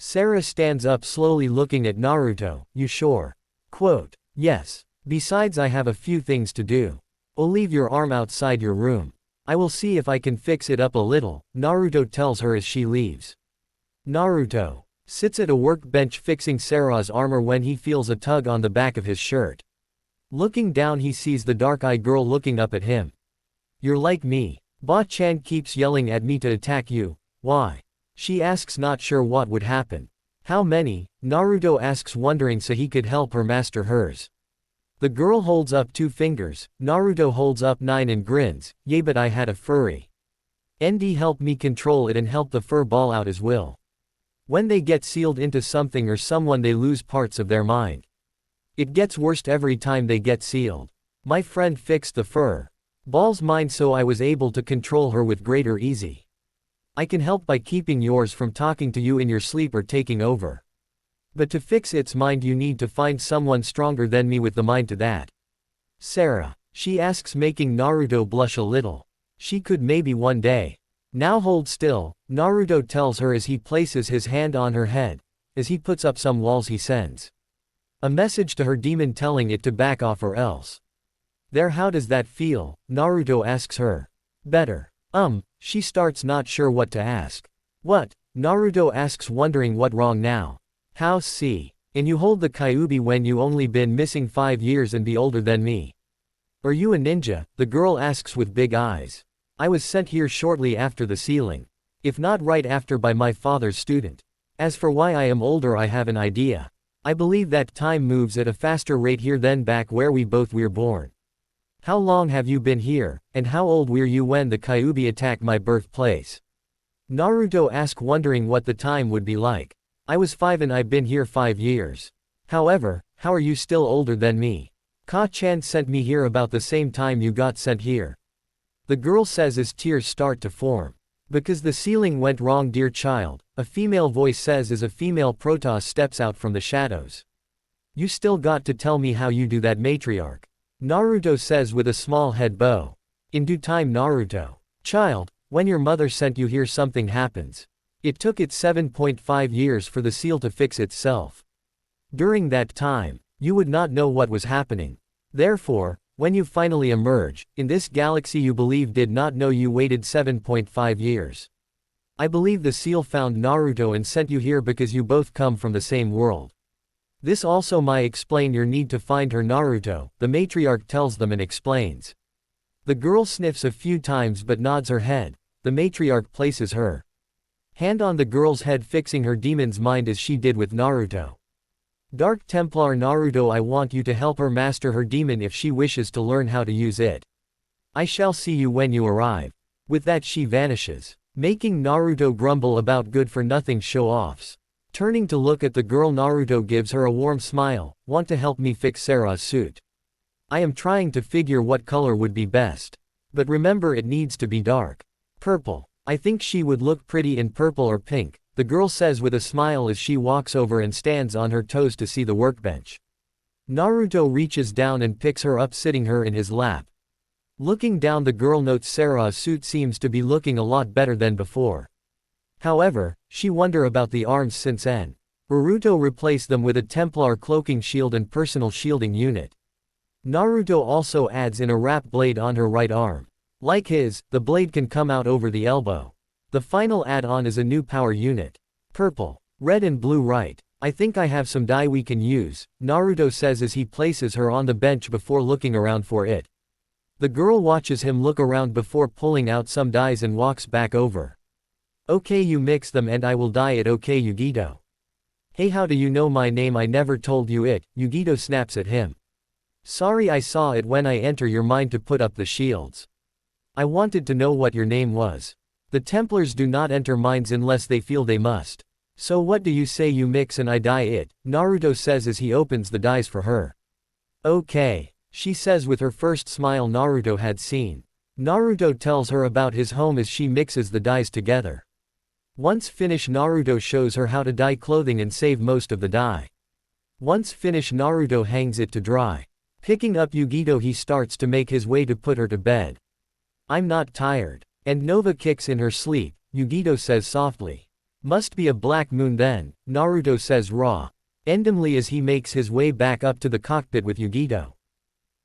Sarah stands up slowly, looking at Naruto. You sure? Quote, yes. Besides, I have a few things to do. I'll leave your arm outside your room. I will see if I can fix it up a little, Naruto tells her as she leaves. Naruto sits at a workbench fixing Sarah's armor when he feels a tug on the back of his shirt. Looking down, he sees the dark-eyed girl looking up at him. You're like me. Ba-chan keeps yelling at me to attack you. Why? She asks, not sure what would happen. How many? Naruto asks, wondering so he could help her master hers. The girl holds up 2 fingers, Naruto holds up 9 and grins. Yay, but I had a furry. ND helped me control it and help the fur ball out as well. When they get sealed into something or someone, they lose parts of their mind. It gets worse every time they get sealed. My friend fixed the fur ball's mind so I was able to control her with greater ease. I can help by keeping yours from talking to you in your sleep or taking over. But to fix its mind, you need to find someone stronger than me with the mind to that. Sarah, she asks, making Naruto blush a little. She could maybe one day. Now hold still, Naruto tells her as he places his hand on her head. As he puts up some walls, he sends a message to her demon telling it to back off or else. There, how does that feel? Naruto asks her. Better. She starts, not sure what to ask. What? Naruto asks, wondering what wrong now. How see? And you hold the Kyuubi when you only been missing 5 years and be older than me. Are you a ninja? The girl asks with big eyes. I was sent here shortly after the sealing. If not right after, by my father's student. As for why I am older, I have an idea. I believe that time moves at a faster rate here than back where we both were born. How long have you been here, and how old were you when the Kyuubi attacked my birthplace? Naruto asked, wondering what the time would be like. I was 5 and I've been here 5 years. However, how are you still older than me? Ka-chan sent me here about the same time you got sent here. The girl says as tears start to form. Because the sealing went wrong, dear child, a female voice says as a female Protoss steps out from the shadows. You still got to tell me how you do that, matriarch. Naruto says with a small head bow. In due time, Naruto. Child, when your mother sent you here, something happens. It took it 7.5 years for the seal to fix itself. During that time, you would not know what was happening. Therefore, when you finally emerge, in this galaxy you believe did not know you waited 7.5 years. I believe the seal found Naruto and sent you here because you both come from the same world. This also might explain your need to find her, Naruto, the matriarch tells them and explains. The girl sniffs a few times but nods her head. The matriarch places her hand on the girl's head, fixing her demon's mind as she did with Naruto. Dark Templar Naruto, I want you to help her master her demon if she wishes to learn how to use it. I shall see you when you arrive. With that she vanishes, making Naruto grumble about good-for-nothing show-offs. Turning to look at the girl, Naruto gives her a warm smile. Want to help me fix Sarah's suit? I am trying to figure what color would be best. But remember, it needs to be dark purple. I think she would look pretty in purple or pink, the girl says with a smile as she walks over and stands on her toes to see the workbench. Naruto reaches down and picks her up, sitting her in his lap. Looking down, the girl notes Sarah's suit seems to be looking a lot better than before. However, she wonders about the arms since Naruto replaced them with a Templar cloaking shield and personal shielding unit. Naruto also adds in a wrap blade on her right arm. Like his, the blade can come out over the elbow. The final add-on is a new power unit. Purple, red and blue. Right. I think I have some dye we can use, Naruto says as he places her on the bench before looking around for it. The girl watches him look around before pulling out some dyes and walks back over. Okay, you mix them and I will dye it, okay Yugito. Hey, how do you know my name? I never told you it, Yugito snaps at him. Sorry, I saw it when I enter your mind to put up the shields. I wanted to know what your name was. The Templars do not enter minds unless they feel they must. So what do you say you mix and I dye it, Naruto says as he opens the dyes for her. Okay, she says with her first smile Naruto had seen. Naruto tells her about his home as she mixes the dyes together. Once finished, Naruto shows her how to dye clothing and save most of the dye. Once finished, Naruto hangs it to dry. Picking up Yugito, he starts to make his way to put her to bed. I'm not tired. And Nova kicks in her sleep, Yugito says softly. Must be a black moon then, Naruto says randomly as he makes his way back up to the cockpit with Yugito.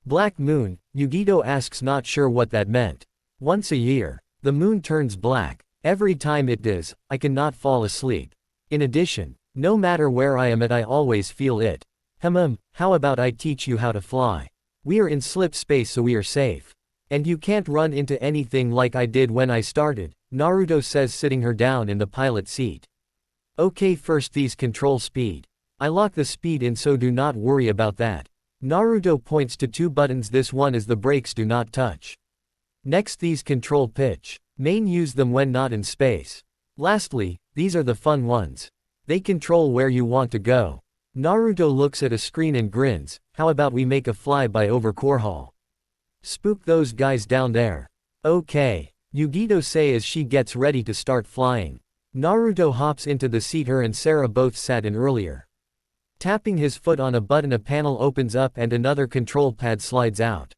Black moon, Yugito asks, not sure what that meant. Once a year, the moon turns black. Every time it does, I cannot fall asleep. In addition, no matter where I am at, I always feel it. How about I teach you how to fly? We are in slip space, so we are safe. And you can't run into anything like I did when I started, Naruto says, sitting her down in the pilot seat. Okay, first these control speed. I lock the speed in, so do not worry about that. Naruto points to two buttons, this one is the brakes, do not touch. Next, these control pitch. Main, use them when not in space. Lastly, these are the fun ones. They control where you want to go. Naruto looks at a screen and grins, how about we make a flyby over Korhal? Spook those guys down there. Okay, Yugito say as she gets ready to start flying. Naruto hops into the seat her and Sarah both sat in earlier. Tapping his foot on a button, a panel opens up and another control pad slides out.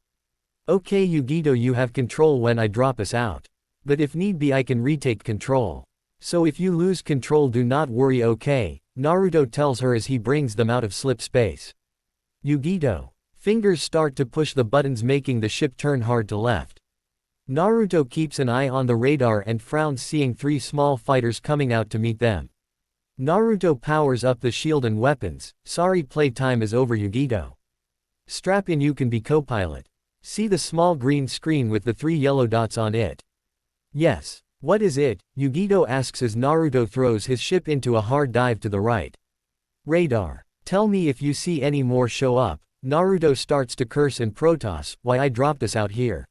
Okay Yugito, you have control when I drop us out. But if need be I can retake control. So if you lose control do not worry, okay, Naruto tells her as he brings them out of slip space. Yugito. Fingers start to push the buttons, making the ship turn hard to left. Naruto keeps an eye on the radar and frowns seeing three small fighters coming out to meet them. Naruto powers up the shield and weapons. Sorry, playtime is over Yugito. Strap in, you can be co-pilot. See the small green screen with the three yellow dots on it? Yes. What is it? Yugito asks as Naruto throws his ship into a hard dive to the right. Radar. Tell me if you see any more show up. Naruto starts to curse in Protoss, why I dropped us out here.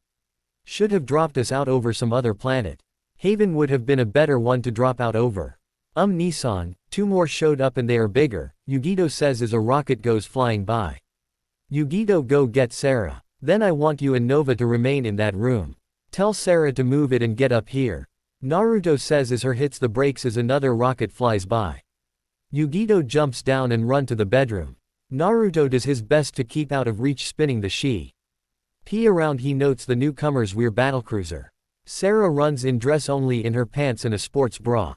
Should have dropped us out over some other planet. Haven would have been a better one to drop out over. Nissan, two more showed up and they are bigger, Yugito says as a rocket goes flying by. Yugito, go get Sarah. Then I want you and Nova to remain in that room. Tell Sarah to move it and get up here. Naruto says as her hits the brakes as another rocket flies by. Yugito jumps down and run to the bedroom. Naruto does his best to keep out of reach, spinning the P around. He notes the newcomer's rear battlecruiser. Sarah runs in dress only, in her pants and a sports bra.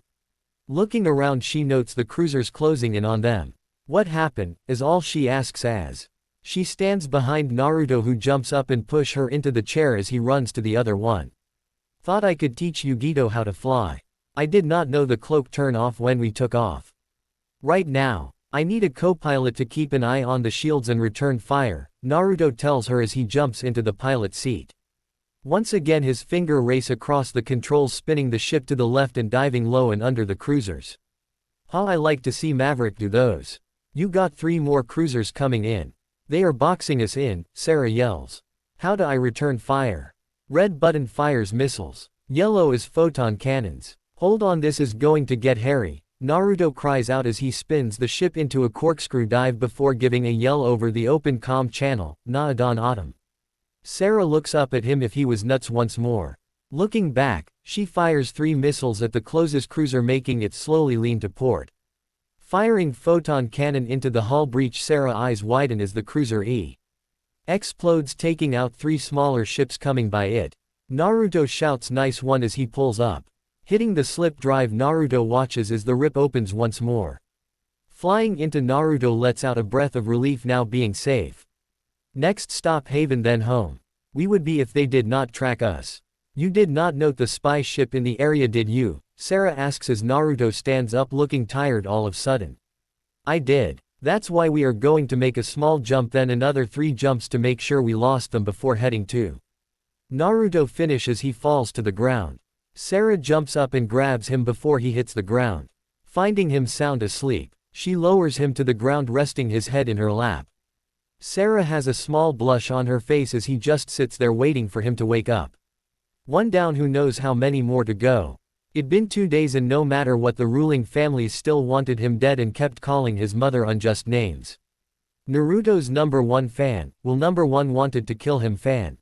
Looking around, she notes the cruisers closing in on them. What happened, is all she asks as she stands behind Naruto, who jumps up and push her into the chair as he runs to the other one. Thought I could teach Yugito how to fly. I did not know the cloak turn off when we took off. Right now, I need a co-pilot to keep an eye on the shields and return fire, Naruto tells her as he jumps into the pilot seat. Once again his finger race across the controls, spinning the ship to the left and diving low and under the cruisers. How I like to see Maverick do those. You got 3 more cruisers coming in. They are boxing us in, Sarah yells. How do I return fire? Red button fires missiles. Yellow is photon cannons. Hold on, this is going to get hairy. Naruto cries out as he spins the ship into a corkscrew dive before giving a yell over the open comm channel, Naadon Autumn. Sarah looks up at him if he was nuts once more. Looking back, she fires 3 missiles at the closest cruiser, making it slowly lean to port. Firing photon cannon into the hull breach, Sarah's eyes widen as the cruiser explodes, taking out 3 smaller ships coming by it. Naruto shouts nice one as he pulls up. Hitting the slip drive, Naruto watches as the rip opens once more. Flying into, Naruto lets out a breath of relief, now being safe. Next stop Haven, then home. We would be if they did not track us. You did not note the spy ship in the area, did you? Sarah asks as Naruto stands up, looking tired all of a sudden. I did. That's why we are going to make a small jump, then another 3 jumps to make sure we lost them before heading to. Naruto finishes, he falls to the ground. Sarah jumps up and grabs him before he hits the ground. Finding him sound asleep, she lowers him to the ground, resting his head in her lap. Sarah has a small blush on her face as he just sits there waiting for him to wake up. One down, who knows how many more to go. It'd been 2 days and no matter what, the ruling families still wanted him dead and kept calling his mother unjust names. Naruto's #1 fan, will #1 wanted to kill him fan.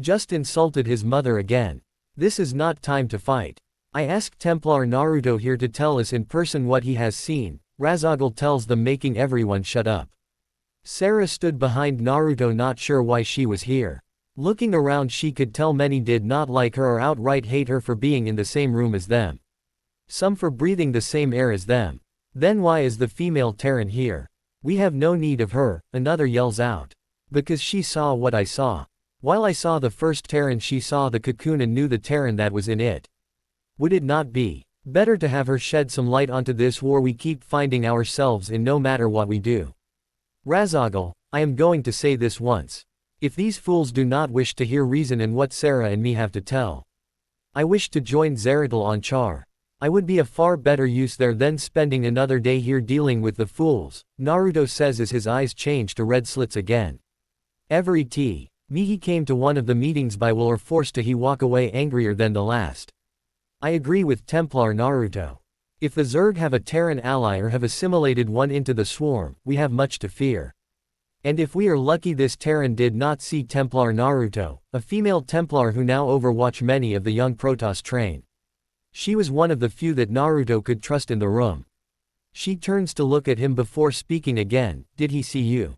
Just insulted his mother again. This is not time to fight. I asked Templar Naruto here to tell us in person what he has seen. Razagal tells them, making everyone shut up. Sarah stood behind Naruto, not sure why she was here. Looking around, she could tell many did not like her or outright hate her for being in the same room as them. Some for breathing the same air as them. Then why is the female Terran here? We have no need of her, another yells out. Because she saw what I saw. While I saw the first Terran, she saw the cocoon and knew the Terran that was in it. Would it not be better to have her shed some light onto this war we keep finding ourselves in no matter what we do? Razagal, I am going to say this once. If these fools do not wish to hear reason and what Sarah and me have to tell, I wish to join Zeratul on Char. I would be a far better use there than spending another day here dealing with the fools, Naruto says as his eyes change to red slits again. Every Mihi came to one of the meetings by will or force to he walk away angrier than the last. I agree with Templar Naruto. If the Zerg have a Terran ally or have assimilated one into the swarm, we have much to fear. And if we are lucky, this Terran did not see Templar Naruto, a female Templar who now overwatch many of the young Protoss train. She was one of the few that Naruto could trust in the room. She turns to look at him before speaking again. Did he see you?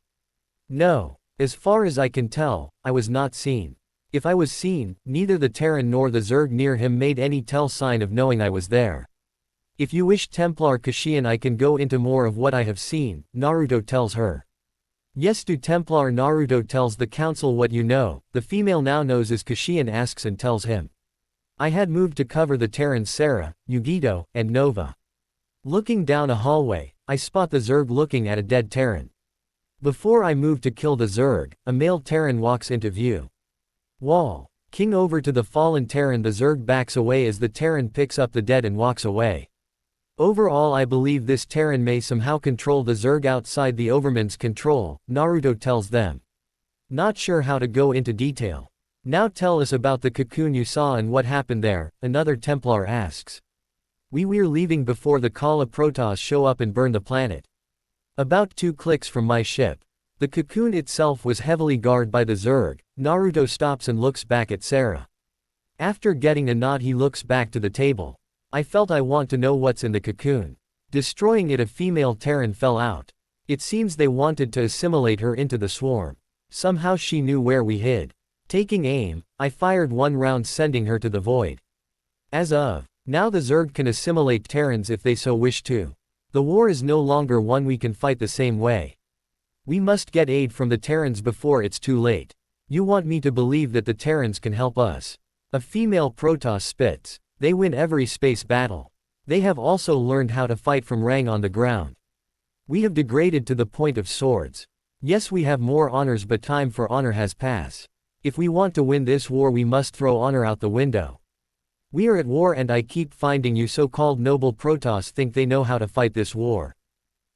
No. As far as I can tell, I was not seen. If I was seen, neither the Terran nor the Zerg near him made any tell sign of knowing I was there. If you wish, Templar Kashian, I can go into more of what I have seen, Naruto tells her. Yes, do. Templar Naruto tells the council what you know. The female now knows as Kashian asks and tells him. I had moved to cover the Terrans Sarah, Yugito, and Nova. Looking down a hallway, I spot the Zerg looking at a dead Terran. Before I move to kill the Zerg, a male Terran walks into view. Wall. King over to the fallen Terran. The Zerg backs away as the Terran picks up the dead and walks away. Overall, I believe this Terran may somehow control the Zerg outside the Overman's control, Naruto tells them. Not sure how to go into detail. Now tell us about the cocoon you saw and what happened there, another Templar asks. We're leaving before the Kala Protoss show up and burn the planet. About 2 clicks from my ship. The cocoon itself was heavily guarded by the Zerg. Naruto stops and looks back at Sarah. After getting a nod, he looks back to the table. I felt I want to know what's in the cocoon. Destroying it, a female Terran fell out. It seems they wanted to assimilate her into the swarm. Somehow she knew where we hid. Taking aim, I fired 1 round, sending her to the void. As of now, the Zerg can assimilate Terrans if they so wish to. The war is no longer one we can fight the same way. We must get aid from the Terrans before it's too late. You want me to believe that the Terrans can help us? A female Protoss spits. They win every space battle. They have also learned how to fight from Rang on the ground. We have degraded to the point of swords. Yes, we have more honors, but time for honor has passed. If we want to win this war, we must throw honor out the window. We are at war and I keep finding you so-called noble Protoss think they know how to fight this war.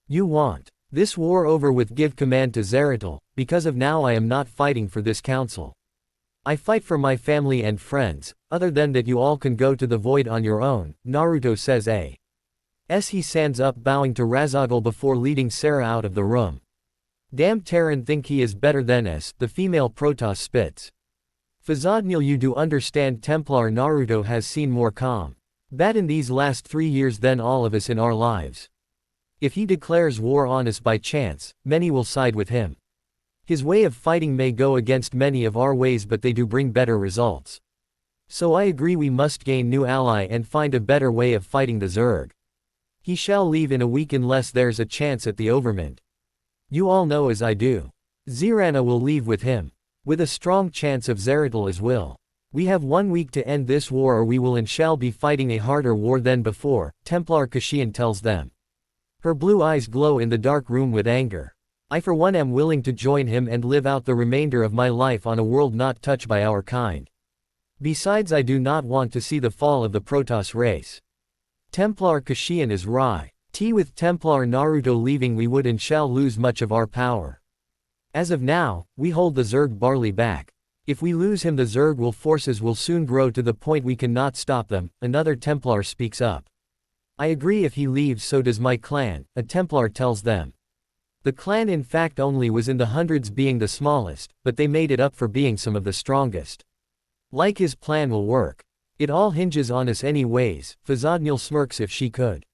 You want this war over with, give command to Zeratul, because of now I am not fighting for this council. I fight for my family and friends, other than that you all can go to the void on your own, Naruto says as he stands up bowing to Razagal before leading Sarah out of the room. Damn Terran think he is better than us, the female Protoss spits. Fazadnil, you do understand Templar Naruto has seen more calm. Bad in these last 3 years than all of us in our lives. If he declares war on us by chance, many will side with him. His way of fighting may go against many of our ways, but they do bring better results. So I agree we must gain new ally and find a better way of fighting the Zerg. He shall leave in a week unless there's a chance at the overmind. You all know as I do. Zirana will leave with him. With a strong chance of Zeratul as well. We have 1 week to end this war or we will and shall be fighting a harder war than before, Templar Kashian tells them. Her blue eyes glow in the dark room with anger. I for one am willing to join him and live out the remainder of my life on a world not touched by our kind. Besides, I do not want to see the fall of the Protoss race. Templar Kashian is right. With Templar Naruto leaving we would and shall lose much of our power. As of now, we hold the Zerg barely back. If we lose him the Zerg forces will soon grow to the point we cannot stop them, another Templar speaks up. I agree, if he leaves so does my clan, a Templar tells them. The clan in fact only was in the hundreds, being the smallest, but they made it up for being some of the strongest. Like his plan will work. It all hinges on us anyways, Fazadnil smirks. If she could.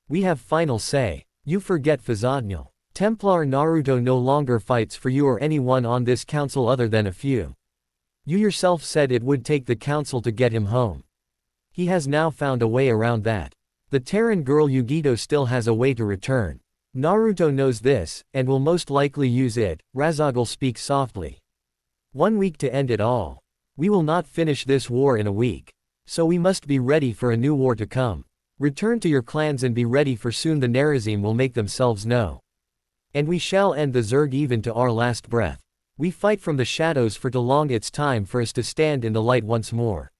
We have final say. You forget, Fazadnil. Templar Naruto no longer fights for you or anyone on this council other than a few. You yourself said it would take the council to get him home. He has now found a way around that. The Terran girl Yugito still has a way to return. Naruto knows this, and will most likely use it, Razagul speaks softly. 1 week to end it all. We will not finish this war in a week. So we must be ready for a new war to come. Return to your clans and be ready, for soon the Nerazim will make themselves know. And we shall end the Zerg even to our last breath. We fight from the shadows for too long, it's time for us to stand in the light once more.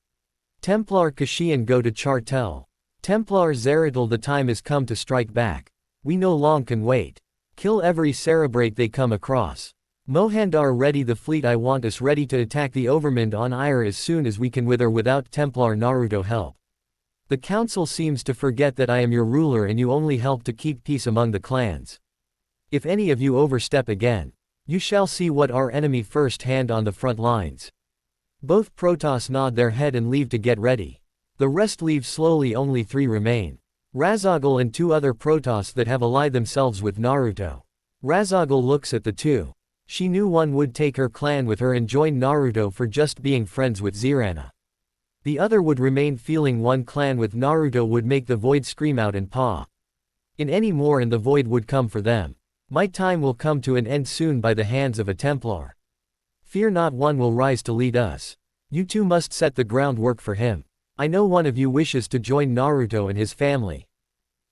Templar Kashian go to Chartel. Templar Zeratul, the time has come to strike back. We no long can wait. Kill every Cerebrate they come across. Mohandar ready the fleet, I want us ready to attack the overmind on Ire as soon as we can, with or without Templar Naruto help. The council seems to forget that I am your ruler and you only help to keep peace among the clans. If any of you overstep again, you shall see what our enemy first hand on the front lines. Both Protoss nod their head and leave to get ready. The rest leave slowly, only 3 remain. Razagul and 2 other Protoss that have allied themselves with Naruto. Razagul looks at the 2. She knew one would take her clan with her and join Naruto for just being friends with Zirana. The other would remain, feeling one clan with Naruto would make the Void scream out and paw. In any more and the Void would come for them. My time will come to an end soon by the hands of a Templar. Fear not, one will rise to lead us. You two must set the groundwork for him. I know one of you wishes to join Naruto and his family.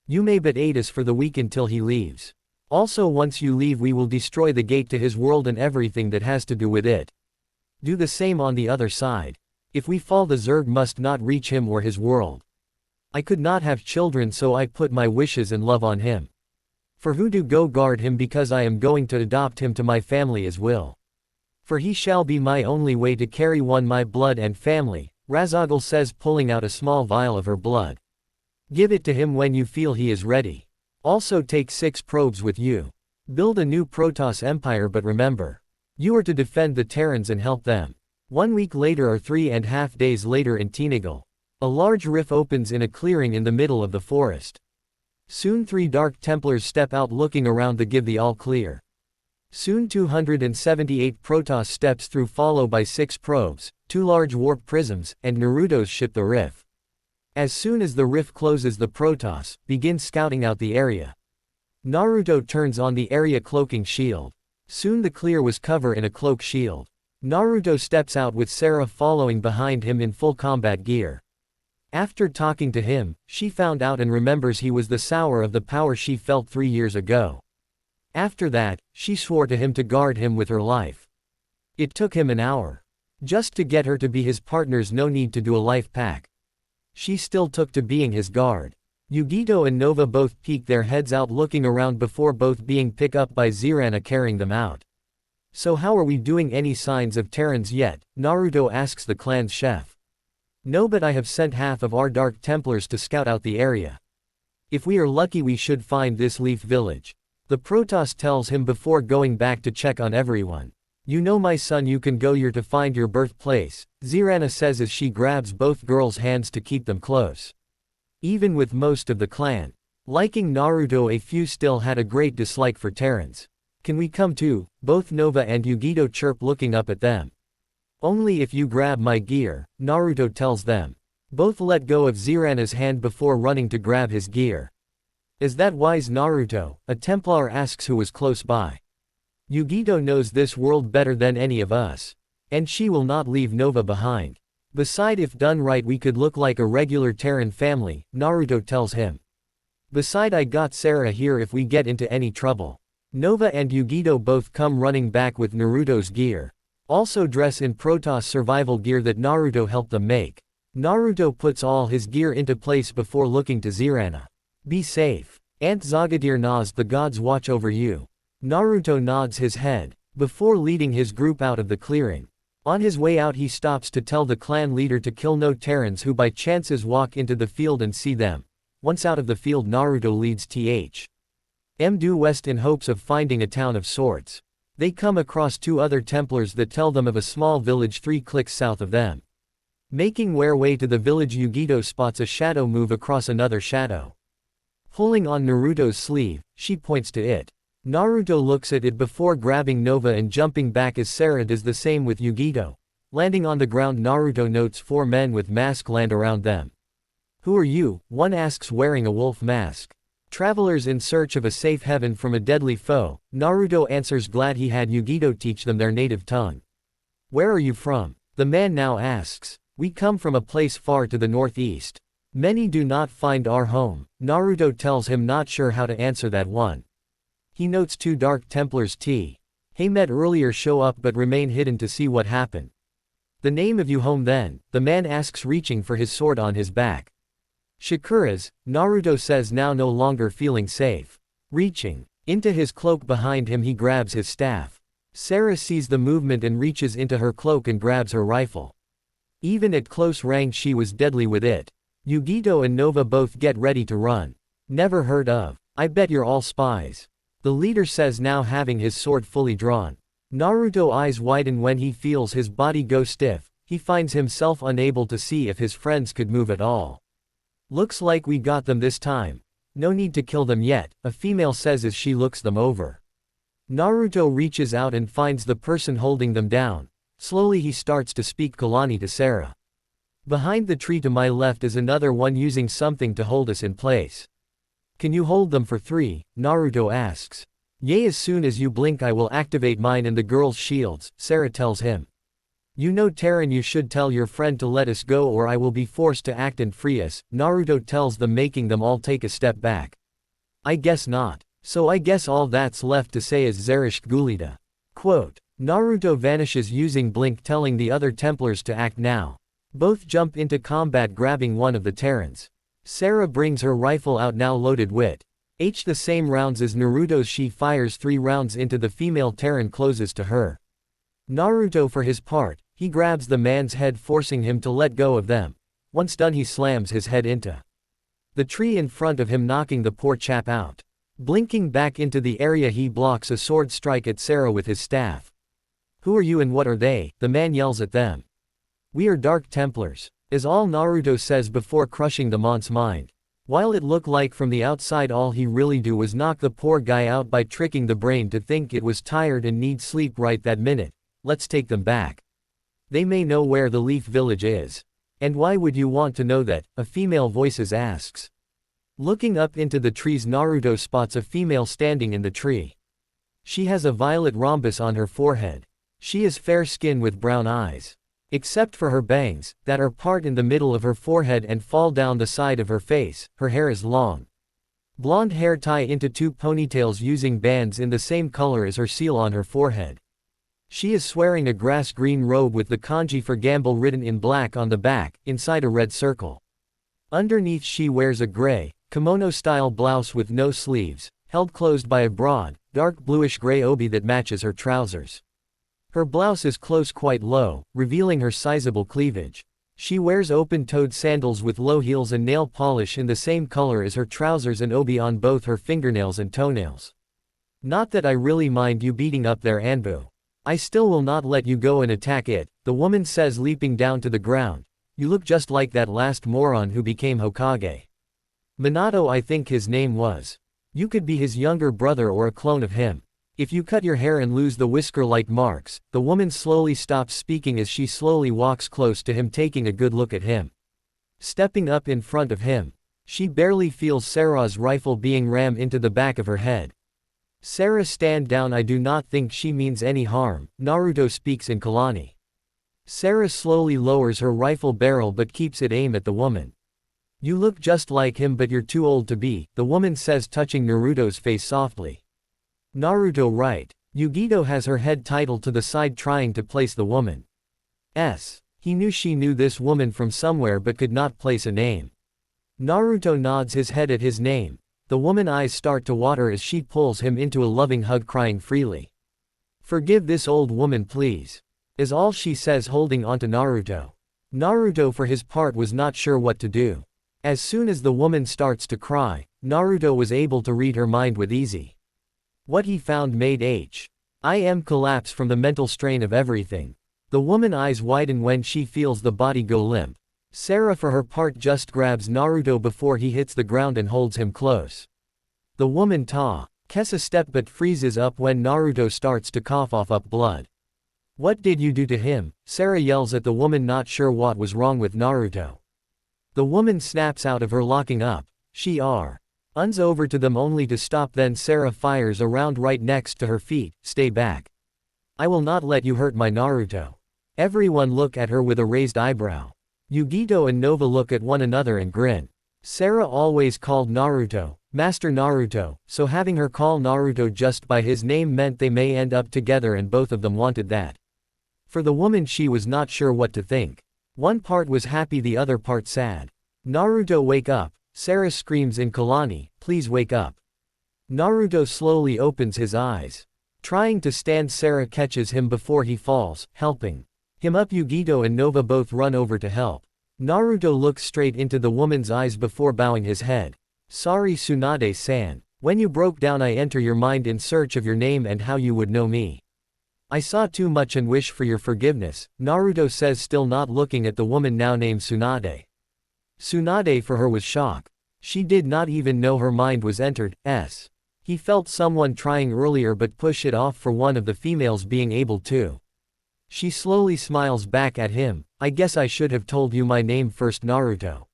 You may but aid us for the week until he leaves. Also, once you leave we will destroy the gate to his world and everything that has to do with it. Do the same on the other side. If we fall the Zerg must not reach him or his world. I could not have children, so I put my wishes and love on him. For who do go guard him, because I am going to adopt him to my family as will. For he shall be my only way to carry one my blood and family, Razagul says, pulling out a small vial of her blood. Give it to him when you feel he is ready. Also take 6 probes with you. Build a new Protoss empire, but remember. You are to defend the Terrans and help them. 1 week later or 3.5 days later in Tinagal. A large rift opens in a clearing in the middle of the forest. Soon 3 Dark Templars step out, looking around to give the all clear. Soon 278 Protoss steps through, followed by 6 probes, 2 large warp prisms, and Naruto's ship the rift. As soon as the rift closes, the Protoss begin scouting out the area. Naruto turns on the area cloaking shield. Soon the clear was covered in a cloak shield. Naruto steps out with Sarah following behind him in full combat gear. After talking to him, she found out and remembers he was the sour of the power she felt 3 years ago. After that, she swore to him to guard him with her life. It took him an hour. Just to get her to be his partners, no need to do a life pack. She still took to being his guard. Yugito and Nova both peeked their heads out, looking around before both being picked up by Zirana carrying them out. So how are we doing? Any signs of Terrans yet? Naruto asks the clan's chef. No, but I have sent half of our Dark Templars to scout out the area. If we are lucky we should find this leaf village. The Protoss tells him before going back to check on everyone. You know my son, you can go here to find your birthplace, Zirana says as she grabs both girls' hands to keep them close. Even with most of the clan liking Naruto, a few still had a great dislike for Terrans. Can we come too? Both Nova and Yugito chirp looking up at them. Only if you grab my gear, Naruto tells them. Both let go of Zirana's hand before running to grab his gear. Is that wise, Naruto? A Templar asks who was close by. Yugito knows this world better than any of us. And she will not leave Nova behind. Beside, if done right we could look like a regular Terran family, Naruto tells him. Beside, I got Sarah here if we get into any trouble. Nova and Yugito both come running back with Naruto's gear. Also dress in Protoss survival gear that Naruto helped them make. Naruto puts all his gear into place before looking to Zirana. Be safe. Aunt Zagadir nods, the gods watch over you. Naruto nods his head, before leading his group out of the clearing. On his way out he stops to tell the clan leader to kill no Terrans who by chances walk into the field and see them. Once out of the field Naruto leads THM due west in hopes of finding a town of sorts. They come across two other Templars that tell them of a small village 3 clicks south of them. Making their way to the village, Yugito spots a shadow move across another shadow. Pulling on Naruto's sleeve, she points to it. Naruto looks at it before grabbing Nova and jumping back as Sarah does the same with Yugito. Landing on the ground, Naruto notes 4 men with masks land around them. Who are you? One asks, wearing a wolf mask. Travelers in search of a safe haven from a deadly foe, Naruto answers, glad he had Yugito teach them their native tongue. Where are you from? The man now asks. We come from a place far to the northeast. Many do not find our home. Naruto tells him, not sure how to answer that one. He notes 2 Dark Templars he met earlier show up but remain hidden to see what happened. The name of you home then? The man asks, reaching for his sword on his back. Shikura's, Naruto says, now no longer feeling safe. Reaching into his cloak behind him he grabs his staff. Sarah sees the movement and reaches into her cloak and grabs her rifle. Even at close range she was deadly with it. Yugito and Nova both get ready to run. Never heard of. I bet you're all spies. The leader says, now having his sword fully drawn. Naruto eyes widen when he feels his body go stiff. He finds himself unable to see if his friends could move at all. Looks like we got them this time. No need to kill them yet, a female says as she looks them over. Naruto reaches out and finds the person holding them down. Slowly he starts to speak Kalani to Sarah. Behind the tree to my left is another one using something to hold us in place. Can you hold them for 3? Naruto asks. Yea, as soon as you blink I will activate mine and the girls' shields, Sarah tells him. You know Terran, you should tell your friend to let us go or I will be forced to act and free us, Naruto tells them, making them all take a step back. I guess not. So I guess all that's left to say is Zerishk Gulida. Quote. Naruto vanishes using blink, telling the other Templars to act now. Both jump into combat, grabbing one of the Terrans. Sarah brings her rifle out, now loaded with the same rounds as Naruto's. She fires 3 rounds into the female Terran closest to her. Naruto, for his part, he grabs the man's head, forcing him to let go of them. Once done he slams his head into the tree in front of him, knocking the poor chap out. Blinking back into the area he blocks a sword strike at Sarah with his staff. Who are you and what are they? The man yells at them. We are Dark Templars, is all Naruto says before crushing the man's mind. While it looked like from the outside all he really do was knock the poor guy out by tricking the brain to think it was tired and need sleep right that minute. Let's take them back. They may know where the Leaf Village is. And why would you want to know that? A female voices asks. Looking up into the trees, Naruto spots a female standing in the tree. She has a violet rhombus on her forehead. She is fair skinned with brown eyes. Except for her bangs, that are part in the middle of her forehead and fall down the side of her face, her hair is long. Blonde hair tie into 2 ponytails using bands in the same color as her seal on her forehead. She is wearing a grass green robe with the kanji for gamble written in black on the back, inside a red circle. Underneath she wears a gray, kimono-style blouse with no sleeves, held closed by a broad, dark bluish-gray obi that matches her trousers. Her blouse is close quite low, revealing her sizable cleavage. She wears open-toed sandals with low heels and nail polish in the same color as her trousers and obi on both her fingernails and toenails. Not that I really mind you beating up their Anbu. I still will not let you go and attack it, the woman says, leaping down to the ground. You look just like that last moron who became Hokage. Minato, I think his name was. You could be his younger brother or a clone of him. If you cut your hair and lose the whisker-like marks. The woman slowly stops speaking as she slowly walks close to him, taking a good look at him. Stepping up in front of him. She barely feels Sarah's rifle being rammed into the back of her head. Sarah, stand down, I do not think she means any harm, Naruto speaks in Kalani. Sarah slowly lowers her rifle barrel but keeps it aimed at the woman. You look just like him but you're too old to be, the woman says, touching Naruto's face softly. Naruto, right. Yugito has her head titled to the side, trying to place the woman's. He knew she knew this woman from somewhere but could not place a name. Naruto nods his head at his name. The woman's eyes start to water as she pulls him into a loving hug, crying freely. Forgive this old woman, please, is all she says, holding onto Naruto. Naruto for his part was not sure what to do. As soon as the woman starts to cry, Naruto was able to read her mind with ease. What he found made him collapse from the mental strain of everything. The woman's eyes widen when she feels the body go limp. Sarah for her part just grabs Naruto before he hits the ground and holds him close. The woman takes a step but freezes up when Naruto starts to cough up blood. What did you do to him? Sarah yells at the woman, not sure what was wrong with Naruto. The woman snaps out of her locking up. She runs over to them only to stop, then Sarah fires a round right next to her feet. Stay back. I will not let you hurt my Naruto. Everyone look at her with a raised eyebrow. Yugito and Nova look at one another and grin. Sarah always called Naruto Master Naruto, so having her call Naruto just by his name meant they may end up together, and both of them wanted that. For the woman, she was not sure what to think. One part was happy, the other part sad. Naruto, wake up. Sarah screams in Kalani, please wake up. Naruto slowly opens his eyes. Trying to stand, Sarah catches him before he falls, helping him up. Yugito and Nova both run over to help. Naruto looks straight into the woman's eyes before bowing his head. Sorry Tsunade-san. When you broke down I enter your mind in search of your name and how you would know me. I saw too much and wish for your forgiveness, Naruto says, still not looking at the woman now named Tsunade. Tsunade for her was shock. She did not even know her mind was entered. He felt someone trying earlier but push it off for one of the females being able to. She slowly smiles back at him. I guess I should have told you my name first, Naruto.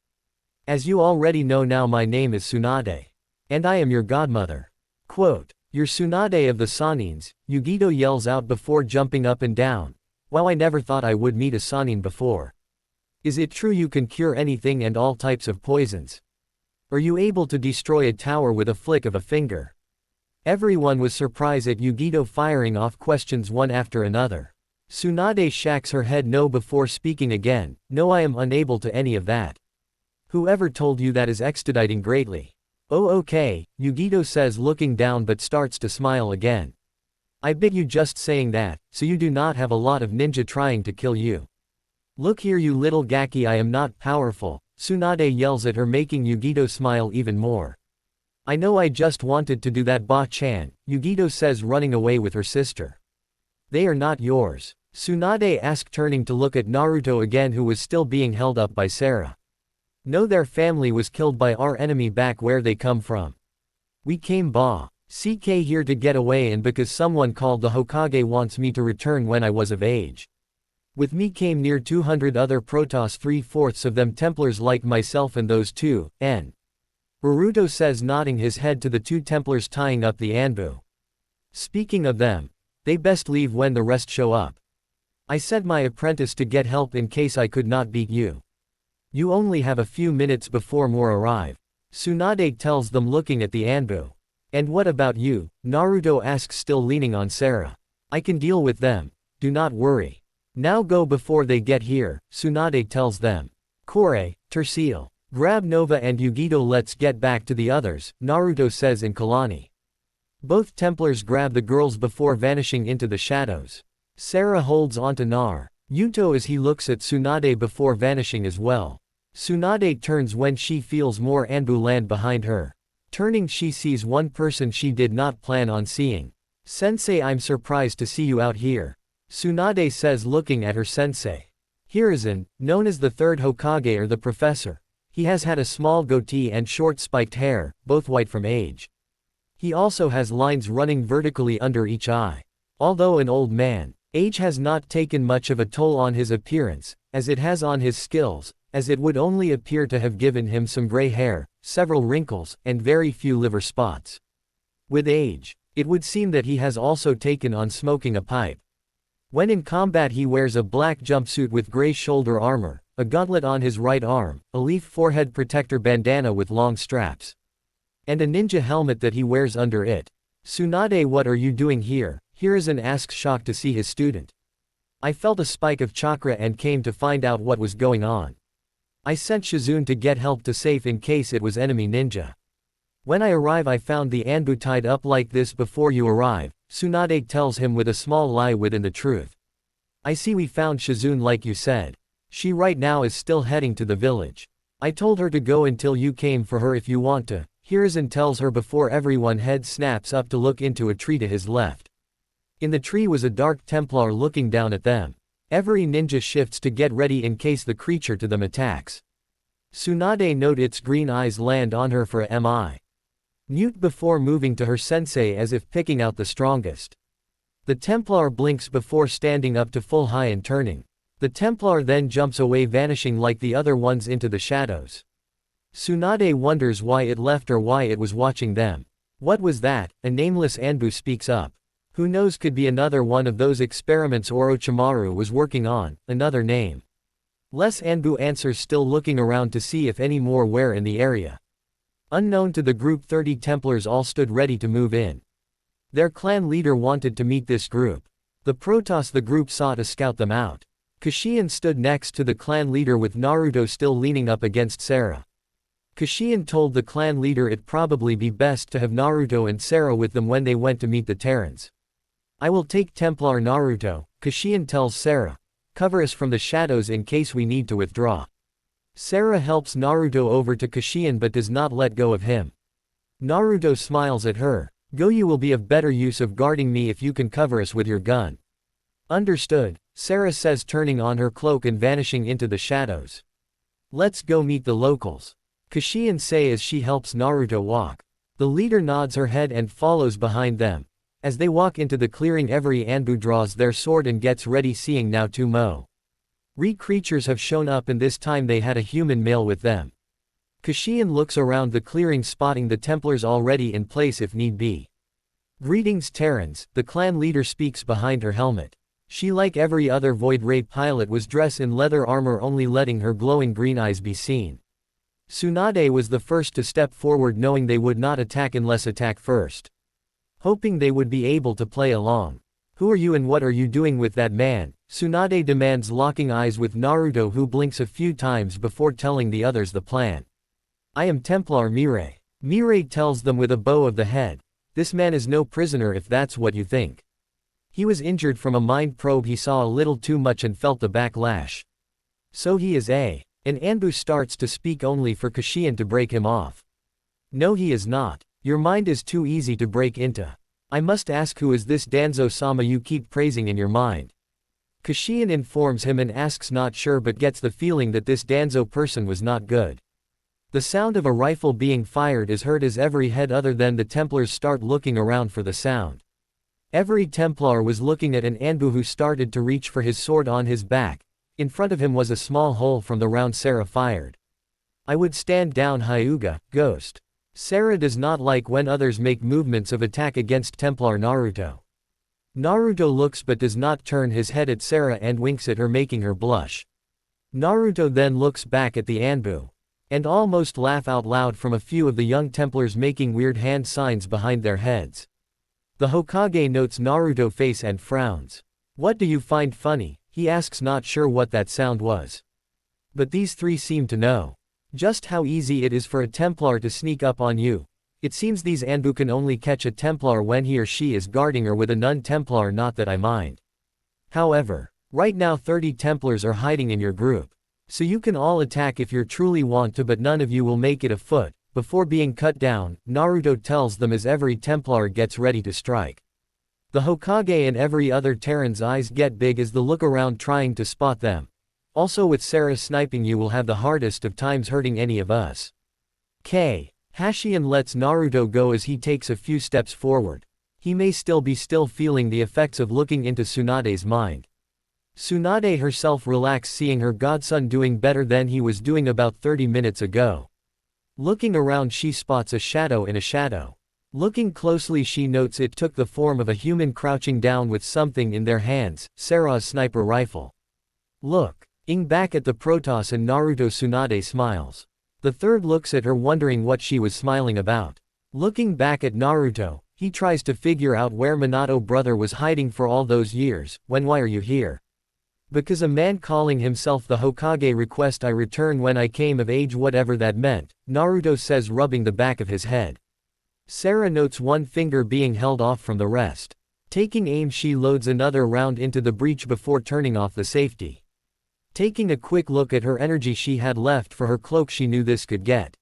As you already know now, my name is Tsunade. And I am your godmother. Quote, you're Tsunade of the Sanins, Yugito yells out before jumping up and down. Wow, I never thought I would meet a Sanin before. Is it true you can cure anything and all types of poisons? Are you able to destroy a tower with a flick of a finger? Everyone was surprised at Yugito firing off questions one after another. Tsunade shakes her head no before speaking again. No, I am unable to any of that. Whoever told you that is expediting greatly. Oh okay, Yugito says, looking down but starts to smile again. I bet you just saying that, so you do not have a lot of ninja trying to kill you. Look here you little gaki, I am not powerful, Tsunade yells at her, making Yugito smile even more. I know, I just wanted to do that, Ba-chan, Yugito says, running away with her sister. They are not yours, Tsunade asked, turning to look at Naruto again, who was still being held up by Sarah. No, their family was killed by our enemy back where they come from. We came CK here to get away, and because someone called the Hokage wants me to return when I was of age. With me came near 200 other Protoss, 3/4 of them Templars like myself, and those two, Naruto says, nodding his head to the two Templars tying up the Anbu. Speaking of them, they best leave when the rest show up. I sent my apprentice to get help in case I could not beat you. You only have a few minutes before more arrive. Tsunade tells them, looking at the Anbu. And what about you? Naruto asks, still leaning on Sarah. I can deal with them. Do not worry. Now go before they get here, Tsunade tells them. Kore, Terseal. Grab Nova and Yugito, let's get back to the others, Naruto says in Kalani. Both Templars grab the girls before vanishing into the shadows. Sarah holds onto Naruto as he looks at Tsunade before vanishing as well. Tsunade turns when she feels more Anbu land behind her. Turning, she sees one person she did not plan on seeing. "Sensei, I'm surprised to see you out here," Tsunade says, looking at her sensei. Hiruzen, known as the third Hokage or the professor. He has had a small goatee and short spiked hair, both white from age. He also has lines running vertically under each eye. Although an old man, age has not taken much of a toll on his appearance, as it has on his skills, as it would only appear to have given him some gray hair, several wrinkles, and very few liver spots. With age, it would seem that he has also taken on smoking a pipe. When in combat, he wears a black jumpsuit with gray shoulder armor, a gauntlet on his right arm, a leaf forehead protector bandana with long straps, and a ninja helmet that he wears under it. "Tsunade, what are you doing here?" Hiruzen asks, shocked to see his student. "I felt a spike of chakra and came to find out what was going on. I sent Shizune to get help to save in case it was enemy ninja. When I arrive, I found the Anbu tied up like this before you arrive," Tsunade tells him with a small lie within the truth. "I see, we found Shizune like you said. She right now is still heading to the village. I told her to go until you came for her if you want to," Hiruzen tells her before everyone head snaps up to look into a tree to his left. In the tree was a dark Templar looking down at them. Every ninja shifts to get ready in case the creature to them attacks. Tsunade note its green eyes land on her for a minute before moving to her sensei as if picking out the strongest. The Templar blinks before standing up to full high and turning. The Templar then jumps away, vanishing like the other ones into the shadows. Tsunade wonders why it left or why it was watching them. "What was that?" A nameless Anbu speaks up. "Who knows, could be another one of those experiments Orochimaru was working on, another name." Les Anbu answers, still looking around to see if any more were in the area. Unknown to the group, 30 Templars all stood ready to move in. Their clan leader wanted to meet this group. The Protoss the group saw to scout them out. Kashian stood next to the clan leader with Naruto still leaning up against Sarah. Kashian told the clan leader it'd probably be best to have Naruto and Sarah with them when they went to meet the Terrans. "I will take Templar Naruto," Kashian tells Sarah. "Cover us from the shadows in case we need to withdraw." Sarah helps Naruto over to Kashian but does not let go of him. Naruto smiles at her. "Go, you will be of better use of guarding me if you can cover us with your gun." "Understood," Sarah says, turning on her cloak and vanishing into the shadows. "Let's go meet the locals," Kashian says as she helps Naruto walk. The leader nods her head and follows behind them. As they walk into the clearing, every Anbu draws their sword and gets ready, seeing now 2 creatures have shown up, and this time they had a human male with them. Kashian looks around the clearing, spotting the Templars already in place if need be. "Greetings, Terrans," the clan leader speaks behind her helmet. She, like every other Void Ray pilot, was dressed in leather armor, only letting her glowing green eyes be seen. Tsunade was the first to step forward, knowing they would not attack unless attack first. Hoping they would be able to play along. "Who are you and what are you doing with that man?" Tsunade demands, locking eyes with Naruto, who blinks a few times before telling the others the plan. "I am Templar Mirai." Mirai tells them with a bow of the head. "This man is no prisoner if that's what you think. He was injured from a mind probe. He saw a little too much and felt the backlash. So he is an Anbu starts to speak, only for Kashian to break him off. "No, he is not. Your mind is too easy to break into. I must ask, who is this Danzo-sama you keep praising in your mind?" Kashian informs him and asks, not sure but gets the feeling that this Danzo person was not good. The sound of a rifle being fired is heard as every head other than the Templars start looking around for the sound. Every Templar was looking at an Anbu who started to reach for his sword on his back. In front of him was a small hole from the round Sarah fired. "I would stand down, Hyuga, ghost." Sarah does not like when others make movements of attack against Templar Naruto. Naruto looks but does not turn his head at Sarah and winks at her, making her blush. Naruto then looks back at the Anbu and almost laugh out loud from a few of the young Templars making weird hand signs behind their heads. The Hokage notes Naruto's face and frowns. "What do you find funny?" he asks, not sure what that sound was. But these 3 seem to know just how easy it is for a Templar to sneak up on you. It seems these Anbu can only catch a Templar when he or she is guarding or with a non-Templar, not that I mind. However, right now 30 Templars are hiding in your group. So you can all attack if you truly want to, but none of you will make it afoot. before being cut down, Naruto tells them as every Templar gets ready to strike. The Hokage and every other Terran's eyes get big as they look around trying to spot them. Also with Sarah sniping, you will have the hardest of times hurting any of us. Hashian lets Naruto go as he takes a few steps forward. He may still be feeling the effects of looking into Tsunade's mind. Tsunade herself relaxed seeing her godson doing better than he was doing about 30 minutes ago. Looking around, she spots a shadow in a shadow. Looking closely, she notes it took the form of a human crouching down with something in their hands, Sarah's sniper rifle. Looking back at the Protoss and Naruto, Tsunade smiles. The third looks at her wondering what she was smiling about. Looking back at Naruto, he tries to figure out where Minato brother was hiding for all those years. Why are you here? Because a man calling himself the Hokage request I return when I came of age, whatever that meant, Naruto says, rubbing the back of his head. Sarah notes one finger being held off from the rest. Taking aim, she loads another round into the breech before turning off the safety. Taking a quick look at her energy she had left for her cloak, she knew this could get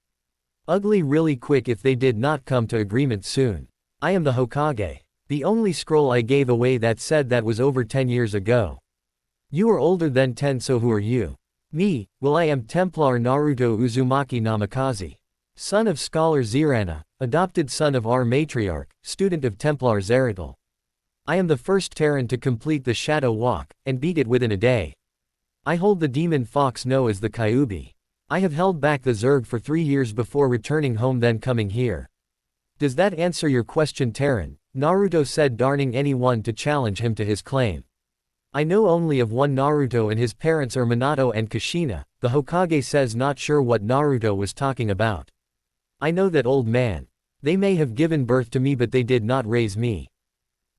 ugly really quick if they did not come to agreement soon. I am the Hokage. The only scroll I gave away that said that was over 10 years ago. You are older than 10, so who are you? Me, well, I am Templar Naruto Uzumaki Namikaze. Son of Scholar Zirana, adopted son of our matriarch, student of Templar Zeratul. I am the first Terran to complete the Shadow Walk, and beat it within a day. I hold the Demon Fox know as the Kyuubi. I have held back the Zerg for 3 years before returning home, then coming here. Does that answer your question, Terran? Naruto said, darning anyone to challenge him to his claim. I know only of one Naruto, and his parents are Minato and Kushina, the Hokage says, not sure what Naruto was talking about. I know that, old man. They may have given birth to me, but they did not raise me.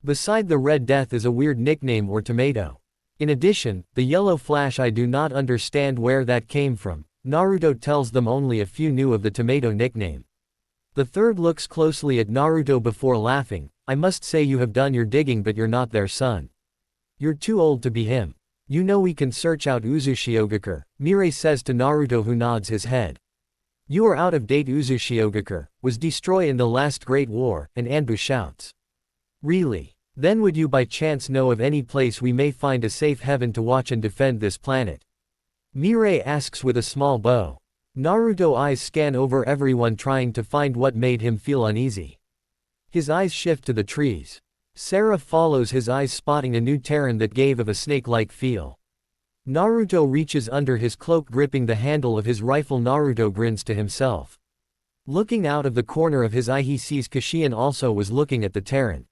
Beside, the Red Death is a weird nickname, or tomato. In addition, the Yellow Flash, I do not understand where that came from. Naruto tells them only a few knew of the tomato nickname. The third looks closely at Naruto before laughing. I must say you have done your digging, but you're not their son. You're too old to be him. You know we can search out Uzushiogakure, Mirai says to Naruto, who nods his head. You are out of date. Uzushiogakure was destroyed in the last Great War, and Anbu shouts. Really? Then would you by chance know of any place we may find a safe haven to watch and defend this planet? Mirai asks with a small bow. Naruto's eyes scan over everyone, trying to find what made him feel uneasy. His eyes shift to the trees. Sarah follows his eyes, spotting a new Terran that gave of a snake-like feel. Naruto reaches under his cloak, gripping the handle of his rifle. Naruto grins to himself. Looking out of the corner of his eye, he sees Kashian also was looking at the Terran.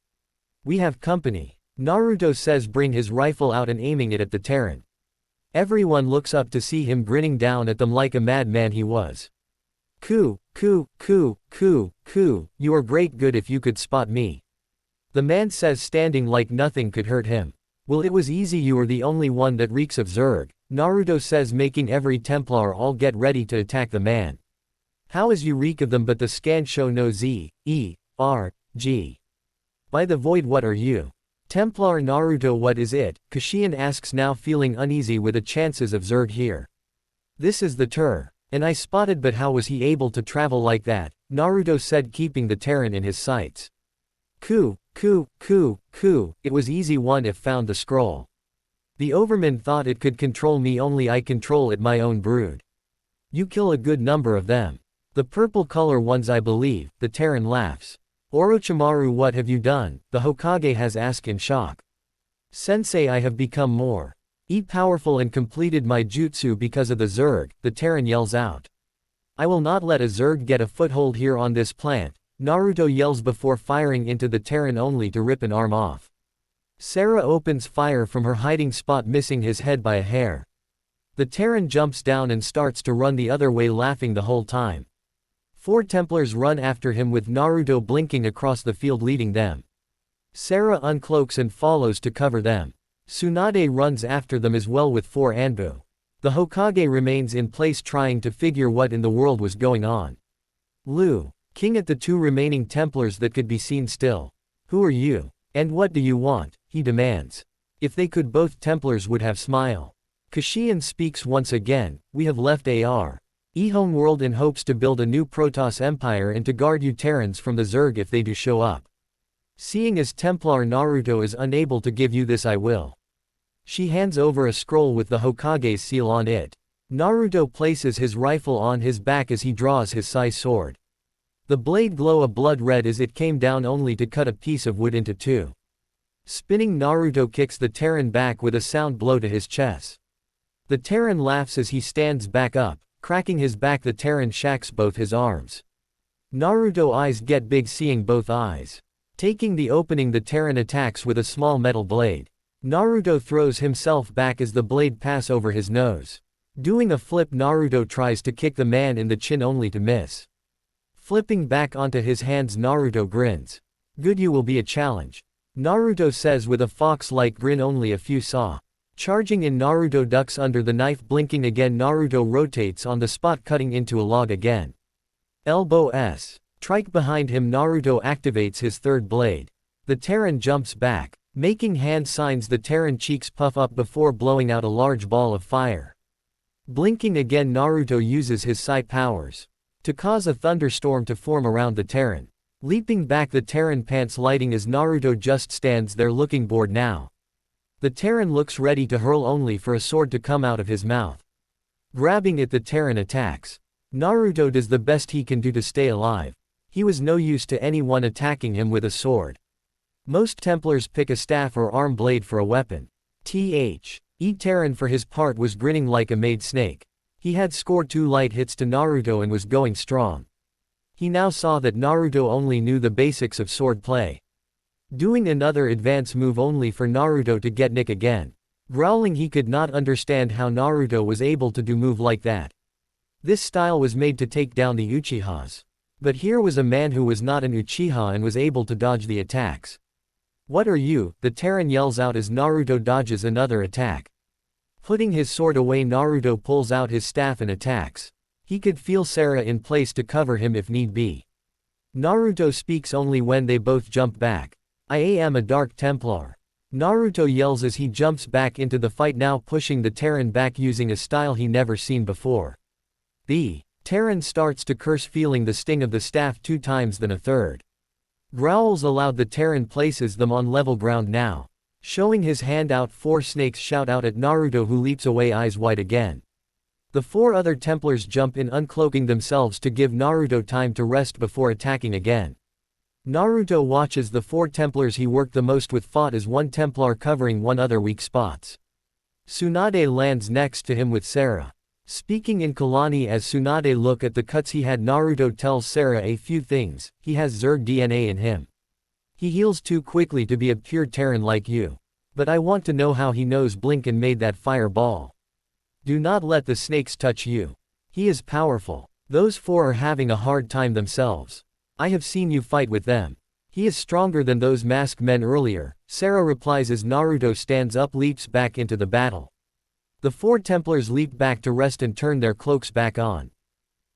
We have company. Naruto says, bring his rifle out and aiming it at the Terran. Everyone looks up to see him grinning down at them like a madman he was. You are great, good if you could spot me. The man says, standing like nothing could hurt him. Well, it was easy, you are the only one that reeks of Zerg, Naruto says, making every Templar all get ready to attack the man. How is you reek of them, but the scan show no Z-E-R-G. By the void, what are you? Templar Naruto, what is it? Kashian asks, now feeling uneasy with the chances of Zerg here. This is the Tur. And I spotted, but how was he able to travel like that? Naruto said, keeping the Terran in his sights. It was easy one if found the scroll. The Overman thought it could control me, only I control it my own brood. You kill a good number of them. The purple color ones, I believe, the Terran laughs. Orochimaru, what have you done? The Hokage has asked in shock. Sensei, I have become more powerful and completed my jutsu because of the Zerg, the Terran yells out. I will not let a Zerg get a foothold here on this plant, Naruto yells before firing into the Terran only to rip an arm off. Sarah opens fire from her hiding spot, missing his head by a hair. The Terran jumps down and starts to run the other way, laughing the whole time. 4 Templars run after him with Naruto blinking across the field leading them. Sarah uncloaks and follows to cover them. Tsunade runs after them as well with 4 Anbu. The Hokage remains in place trying to figure what in the world was going on. Lu, king at the 2 remaining Templars that could be seen still. Who are you? And what do you want? He demands. If they could, both Templars would have smile. Kashian speaks once again, we have left AR. Homeworld in hopes to build a new Protoss empire and to guard you Terrans from the Zerg if they do show up. Seeing as Templar Naruto is unable to give you this, I will. She hands over a scroll with the Hokage's seal on it. Naruto places his rifle on his back as he draws his sai sword. The blade glow a blood red as it came down only to cut a piece of wood into two. Spinning, Naruto kicks the Terran back with a sound blow to his chest. The Terran laughs as he stands back up. Cracking his back, the Terran shacks both his arms. Naruto eyes get big seeing both eyes. Taking the opening, the Terran attacks with a small metal blade. Naruto throws himself back as the blade pass over his nose. Doing a flip, Naruto tries to kick the man in the chin only to miss. Flipping back onto his hands, Naruto grins. Good, you will be a challenge. Naruto says with a fox-like grin only a few saw. Charging in, Naruto ducks under the knife. Blinking again, Naruto rotates on the spot, cutting into a log again. Elbow S. Trike behind him, Naruto activates his third blade. The Terran jumps back. Making hand signs, the Terran cheeks puff up before blowing out a large ball of fire. Blinking again, Naruto uses his sai powers to cause a thunderstorm to form around the Terran. Leaping back, the Terran pants lighting as Naruto just stands there looking bored now. The Terran looks ready to hurl only for a sword to come out of his mouth. Grabbing it, the Terran attacks. Naruto does the best he can do to stay alive. He was no use to anyone attacking him with a sword. Most Templars pick a staff or arm blade for a weapon. Terran for his part was grinning like a made snake. He had scored 2 light hits to Naruto and was going strong. He now saw that Naruto only knew the basics of sword play. Doing another advance move only for Naruto to get nick again. Growling, he could not understand how Naruto was able to do move like that. This style was made to take down the Uchihas. But here was a man who was not an Uchiha and was able to dodge the attacks. What are you? The Terran yells out as Naruto dodges another attack. Putting his sword away, Naruto pulls out his staff and attacks. He could feel Sarah in place to cover him if need be. Naruto speaks only when they both jump back. I am a Dark Templar. Naruto yells as he jumps back into the fight, now pushing the Terran back using a style he never seen before. The Terran starts to curse, feeling the sting of the staff 2 times than a third. Growls aloud, the Terran places them on level ground now. Showing his hand out, 4 snakes shout out at Naruto, who leaps away eyes wide again. The 4 other Templars jump in, uncloaking themselves to give Naruto time to rest before attacking again. Naruto watches the 4 Templars he worked the most with fought as one Templar covering 1 other weak spots. Tsunade lands next to him with Sarah. Speaking in Kalani as Tsunade look at the cuts he had, Naruto tells Sarah a few things. He has Zerg DNA in him. He heals too quickly to be a pure Terran like you. But I want to know how he knows Blink and made that fireball. Do not let the snakes touch you. He is powerful. Those 4 are having a hard time themselves. I have seen you fight with them. He is stronger than those masked men earlier, Sarah replies as Naruto stands up, leaps back into the battle. The 4 Templars leap back to rest and turn their cloaks back on.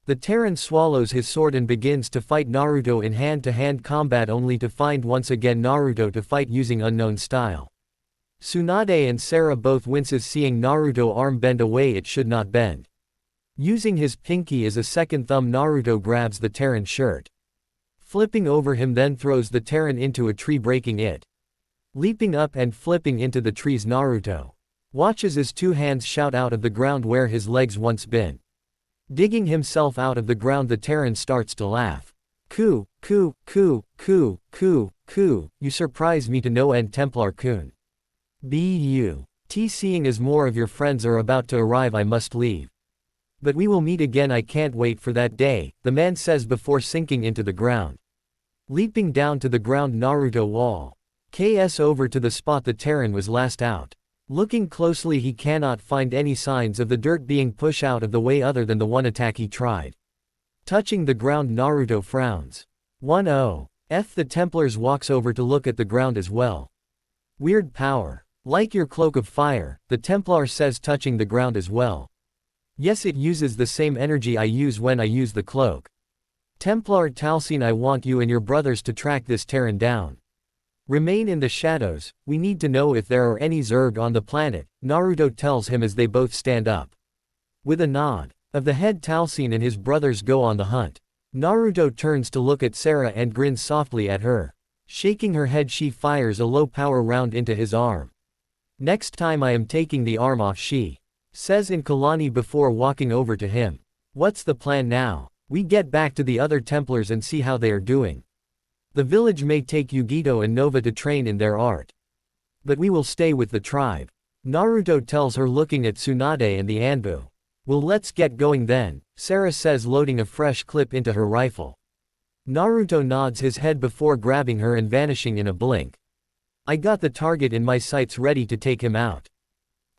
The Terran swallows his sword and begins to fight Naruto in hand-to-hand combat, only to find once again Naruto to fight using unknown style. Tsunade and Sarah both winces seeing Naruto arm bend a way it should not bend. Using his pinky as a second thumb, Naruto grabs the Terran shirt. Flipping over him, then throws the Terran into a tree, breaking it. Leaping up and flipping into the trees, Naruto watches as 2 hands shout out of the ground where his legs once been. Digging himself out of the ground, the Terran starts to laugh. Ku, ku, ku, ku, ku, ku, you surprise me to no end, Templar-kun. Seeing as more of your friends are about to arrive, I must leave. But we will meet again, I can't wait for that day, the man says before sinking into the ground. Leaping down to the ground, Naruto wall KS over to the spot the Terran was last out. Looking closely, he cannot find any signs of the dirt being pushed out of the way other than the one attack he tried. Touching the ground, Naruto frowns. 1-0. The Templars walks over to look at the ground as well. Weird power. Like your cloak of fire, the Templar says, touching the ground as well. Yes, it uses the same energy I use when I use the cloak. Templar Talcine, I want you and your brothers to track this Terran down. Remain in the shadows, we need to know if there are any Zerg on the planet, Naruto tells him as they both stand up. With a nod. Of the head Talcine and his brothers go on the hunt. Naruto turns to look at Sarah and grins softly at her. Shaking her head, she fires a low-power round into his arm. Next time I am taking the arm off, she says in Kalani before walking over to him. What's the plan now? We get back to the other Templars and see how they are doing. The village may take Yugito and Nova to train in their art. But we will stay with the tribe. Naruto tells her, looking at Tsunade and the Anbu. Well, let's get going then, Sarah says, loading a fresh clip into her rifle. Naruto nods his head before grabbing her and vanishing in a blink. I got the target in my sights, ready to take him out.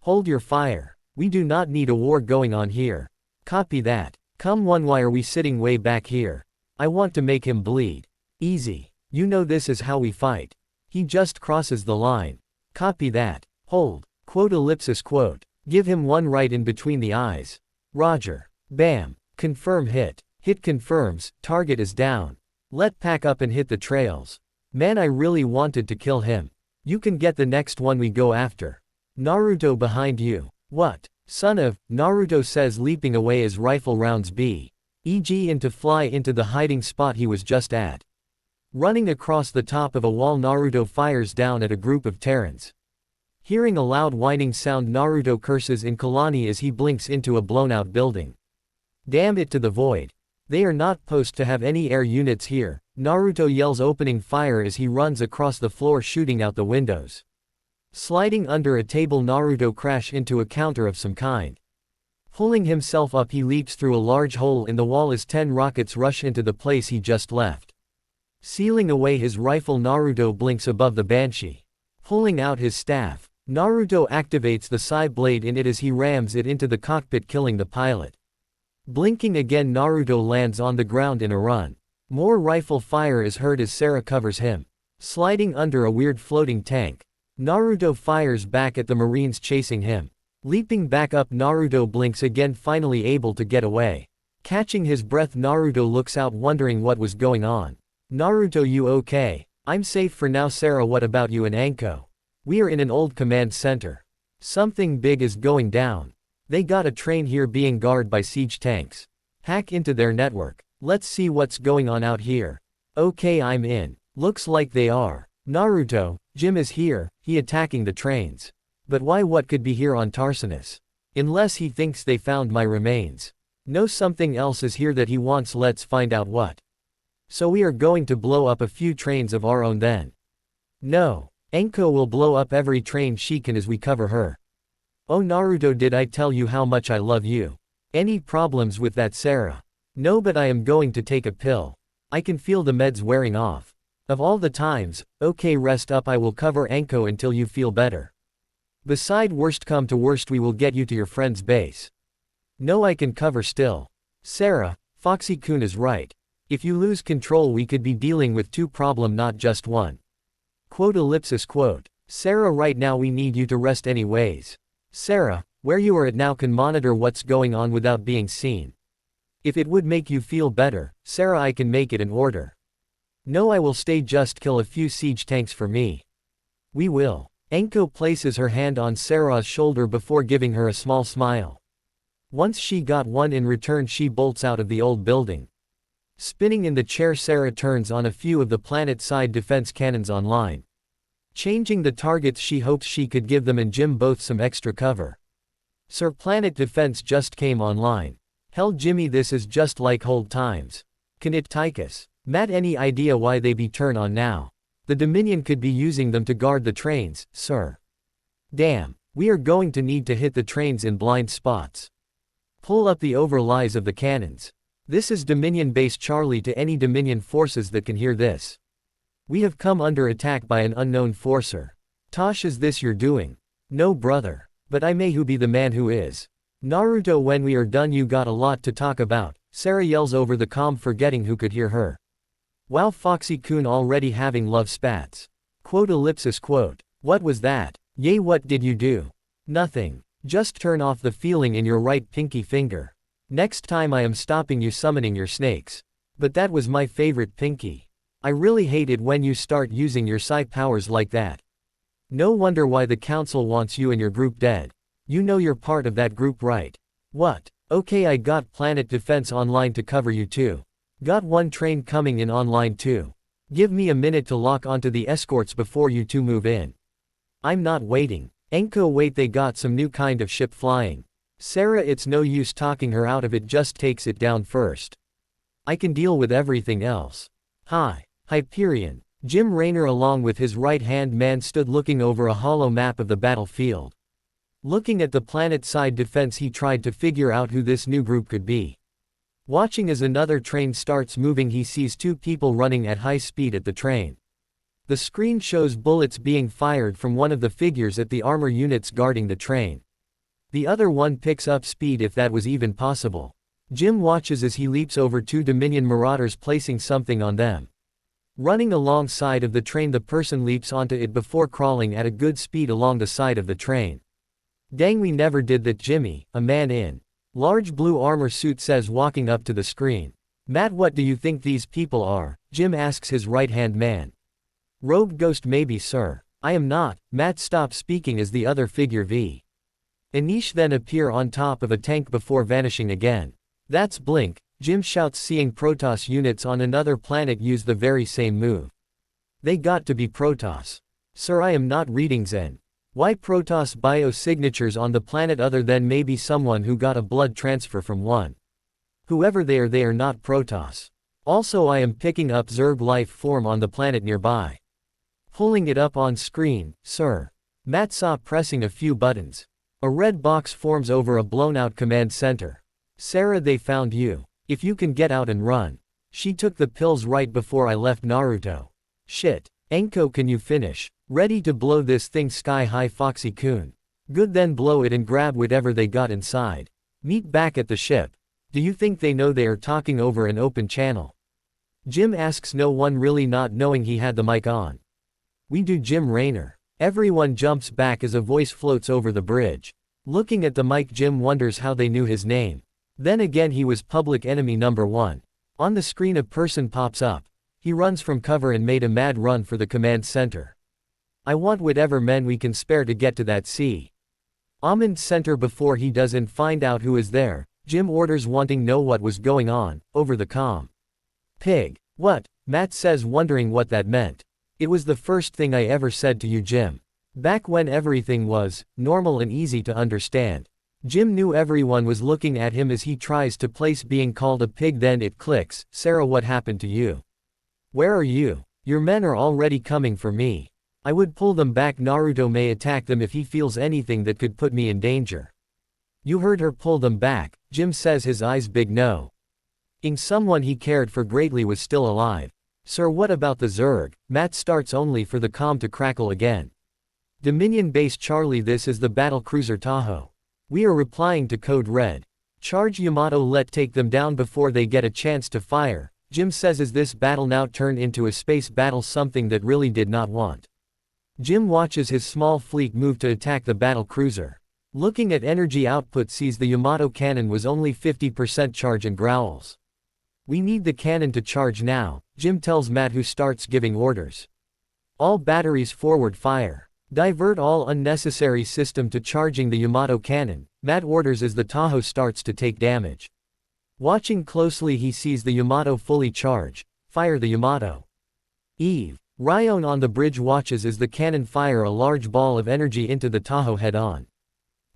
Hold your fire. We do not need a war going on here. Copy that. Come on, why are we sitting way back here? I want to make him bleed. Easy. You know this is how we fight. He just crosses the line. Copy that. Hold. Quote ellipsis quote. Give him one right in between the eyes. Roger. Bam. Confirm hit. Hit confirms, target is down. Let pack up and hit the trails. Man, I really wanted to kill him. You can get the next one we go after. Naruto behind you. What? Son of, Naruto says, leaping away as rifle rounds e.g. into fly into the hiding spot he was just at. Running across the top of a wall, Naruto fires down at a group of Terrans. Hearing a loud whining sound, Naruto curses in Kalani as he blinks into a blown-out building. Damn it to the void. They are not supposed to have any air units here, Naruto yells, opening fire as he runs across the floor, shooting out the windows. Sliding under a table, Naruto crash into a counter of some kind. Pulling himself up, he leaps through a large hole in the wall as 10 rockets rush into the place he just left. Sealing away his rifle, Naruto blinks above the Banshee. Pulling out his staff, Naruto activates the side blade in it as he rams it into the cockpit, killing the pilot. Blinking again, Naruto lands on the ground in a run. More rifle fire is heard as Sarah covers him. Sliding under a weird floating tank, Naruto fires back at the Marines chasing him. Leaping back up, Naruto blinks again, finally able to get away. Catching his breath, Naruto looks out, wondering what was going on. Naruto, you okay? I'm safe for now. Sarah, what about you and Anko? We are in an old command center. Something big is going down. They got a train here being guarded by siege tanks. Hack into their network. Let's see what's going on out here. Okay, I'm in. Looks like they are. Naruto, Jim is here, he attacking the trains. But why? What could be here on Tarsinus? Unless he thinks they found my remains. No, something else is here that he wants. Let's find out what. So we are going to blow up a few trains of our own then? No. Anko will blow up every train she can as we cover her. Oh Naruto, did I tell you how much I love you? Any problems with that, Sarah? No, but I am going to take a pill. I can feel the meds wearing off. Of all the times, okay, rest up, I will cover Anko until you feel better. Beside, worst come to worst, we will get you to your friend's base. No, I can cover still. Sarah, Foxy-kun is right. If you lose control, we could be dealing with 2 problems, not just 1. Quote ellipsis quote. Sarah, right now we need you to rest anyways. Sarah, where you are at now can monitor what's going on without being seen. If it would make you feel better, Sarah, I can make it an order. No, I will stay, just kill a few siege tanks for me. We will. Anko places her hand on Sarah's shoulder before giving her a small smile. Once she got one in return, she bolts out of the old building. Spinning in the chair, Sarah turns on a few of the planet-side defense cannons online. Changing the targets, she hopes she could give them and Jim both some extra cover. Sir, planet defense just came online. Hell Jimmy, this is just like old times. Can it Tychus? Matt, any idea why they be turned on now? The Dominion could be using them to guard the trains, sir. Damn, we are going to need to hit the trains in blind spots. Pull up the overlies of the cannons. This is Dominion base Charlie to any Dominion forces that can hear this. We have come under attack by an unknown forcer. Tosh, is this you're doing? No brother. But I may who be the man who is. Naruto, when we are done you got a lot to talk about, Sarah yells over the comm, forgetting who could hear her. Wow, Foxy-kun already having love spats. Quote ellipsis quote. What was that? Yay, what did you do? Nothing. Just turn off the feeling in your right pinky finger. Next time I am stopping you summoning your snakes. But that was my favorite pinky. I really hate it when you start using your psi powers like that. No wonder why the council wants you and your group dead. You know you're part of that group, right? What? Okay, I got Planet Defense online to cover you too. Got one train coming in online too. Give me a minute to lock onto the escorts before you two move in. I'm not waiting. Enko, wait, they got some new kind of ship flying. Sarah, it's no use talking her out of it, just takes it down first. I can deal with everything else. Hi. Hyperion. Jim Raynor along with his right-hand man stood looking over a hollow map of the battlefield. Looking at the planet-side defense, he tried to figure out who this new group could be. Watching as another train starts moving, he sees two people running at high speed at the train. The screen shows bullets being fired from one of the figures at the armor units guarding the train. The other one picks up speed, if that was even possible. Jim watches as he leaps over two Dominion marauders, placing something on them. Running alongside of the train, the person leaps onto it before crawling at a good speed along the side of the train. Dang, we never did that. Jimmy, a man in large blue armor suit, says, walking up to the screen. Matt, what do you think these people are? Jim asks his right-hand man. Rogue Ghost maybe, sir. I am not. Matt stops speaking as the other figure V. Anish then appear on top of a tank before vanishing again. That's Blink, Jim shouts, seeing Protoss units on another planet use the very same move. They got to be Protoss. Sir, I am not reading Zen. Why Protoss biosignatures on the planet other than maybe someone who got a blood transfer from one? Whoever they are not Protoss. Also, I am picking up Zerg life form on the planet nearby. Pulling it up on screen, sir. Matt saw pressing a few buttons. A red box forms over a blown-out command center. Sarah, they found you. If you can get out and run. She took the pills right before I left Naruto. Shit. Enko, can you finish? Ready to blow this thing sky high, Foxy-kun. Good, then blow it and grab whatever they got inside. Meet back at the ship. Do you think they know they are talking over an open channel? Jim asks, no one really, not knowing he had the mic on. We do, Jim Raynor. Everyone jumps back as a voice floats over the bridge. Looking at the mic, Jim wonders how they knew his name. Then again, he was public enemy number 1. On the screen a person pops up. He runs from cover and made a mad run for the command center. I want whatever men we can spare to get to that command center before he does and find out who is there. Jim orders, wanting know what was going on, over the comm. Pig. What? Matt says, wondering what that meant. It was the first thing I ever said to you, Jim. Back when everything was normal and easy to understand. Jim knew everyone was looking at him as he tries to place being called a pig. Then it clicks. Sarah, what happened to you? Where are you? Your men are already coming for me. I would pull them back. Naruto may attack them if he feels anything that could put me in danger. You heard her, pull them back. Jim says, his eyes big. No. Someone he cared for greatly was still alive. Sir, what about the Zerg? Matt starts, only for the comm to crackle again. Dominion base Charlie, this is the battle cruiser Tahoe. We are replying to code red. Charge Yamato, let take them down before they get a chance to fire. Jim says, is this battle now turned into a space battle, something that really did not want. Jim watches his small fleet move to attack the battle cruiser. Looking at energy output, sees the Yamato cannon was only 50% charge and growls. We need the cannon to charge now, Jim tells Matt, who starts giving orders. All batteries forward fire. Divert all unnecessary system to charging the Yamato cannon, Matt orders as the Tahoe starts to take damage. Watching closely, he sees the Yamato fully charge. Fire the Yamato. Eve. Ryan on the bridge watches as the cannon fire a large ball of energy into the Tahoe head-on.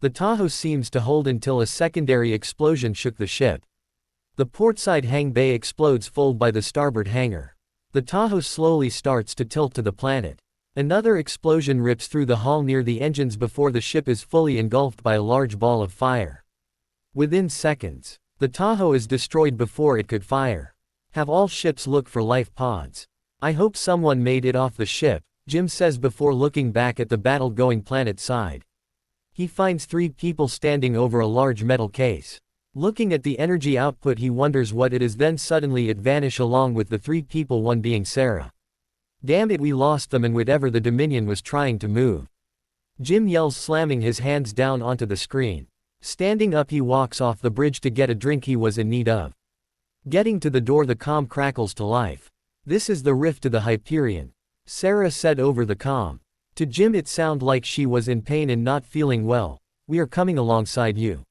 The Tahoe seems to hold until a secondary explosion shook the ship. The portside hang bay explodes full by the starboard hangar. The Tahoe slowly starts to tilt to the planet. Another explosion rips through the hull near the engines before the ship is fully engulfed by a large ball of fire. Within seconds, the Tahoe is destroyed before it could fire. Have all ships look for life pods. I hope someone made it off the ship, Jim says before looking back at the battle-going planet side. He finds 3 people standing over a large metal case. Looking at the energy output, he wonders what it is, then suddenly it vanishes along with the 3 people, one being Sarah. Damn it, we lost them and whatever the Dominion was trying to move. Jim yells, slamming his hands down onto the screen. Standing up, he walks off the bridge to get a drink he was in need of. Getting to the door, the comm crackles to life. This is the rift to the Hyperion, Sarah said over the comm. To Jim it sounded like she was in pain and not feeling well. We are coming alongside you.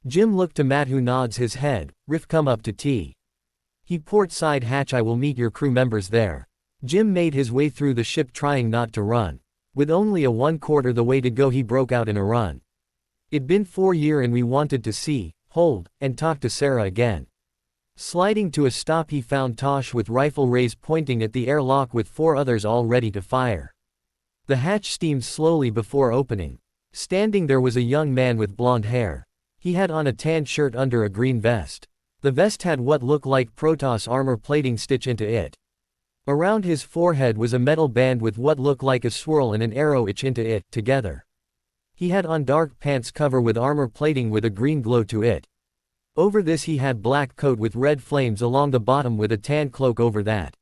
Jim looked to Matt, who nods his head. Riff, come up to tea. He port side hatch, I will meet your crew members there. Jim made his way through the ship, trying not to run. With only a 1/4 the way to go, he broke out in a run. It'd been 4 years and we wanted to see, hold, and talk to Sarah again. Sliding to a stop, he found Tosh with rifle raised pointing at the airlock with 4 others all ready to fire. The hatch steamed slowly before opening. Standing there was a young man with blonde hair. He had on a tan shirt under a green vest. The vest had what looked like Protoss armor plating stitched into it. Around his forehead was a metal band with what looked like a swirl and an arrow etched into it, together. He had on dark pants cover with armor plating with a green glow to it. Over this he had black coat with red flames along the bottom with a tan cloak over that.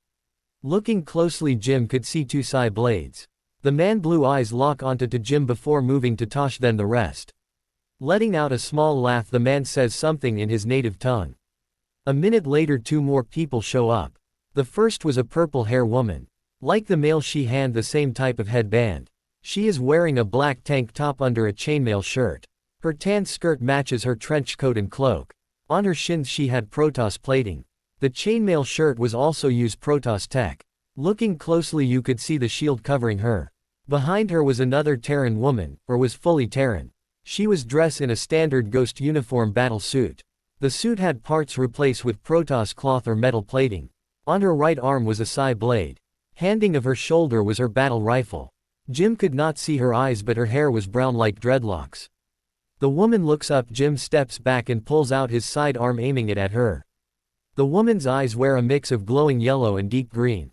Looking closely, Jim could see 2 psi blades. The man blue eyes lock onto Jim before moving to Tosh, then the rest. Letting out a small laugh, the man says something in his native tongue. A minute later 2 more people show up. The first was a purple hair woman. Like the male, she had the same type of headband. She is wearing a black tank top under a chainmail shirt. Her tan skirt matches her trench coat and cloak. On her shins she had Protoss plating. The chainmail shirt was also used Protoss tech. Looking closely you could see the shield covering her. Behind her was another Terran woman, or was fully Terran. She was dressed in a standard Ghost uniform battle suit. The suit had parts replaced with Protoss cloth or metal plating. On her right arm was a psi blade. Handing of her shoulder was her battle rifle. Jim could not see her eyes, but her hair was brown like dreadlocks. The woman looks up, Jim steps back and pulls out his sidearm, aiming it at her. The woman's eyes were a mix of glowing yellow and deep green.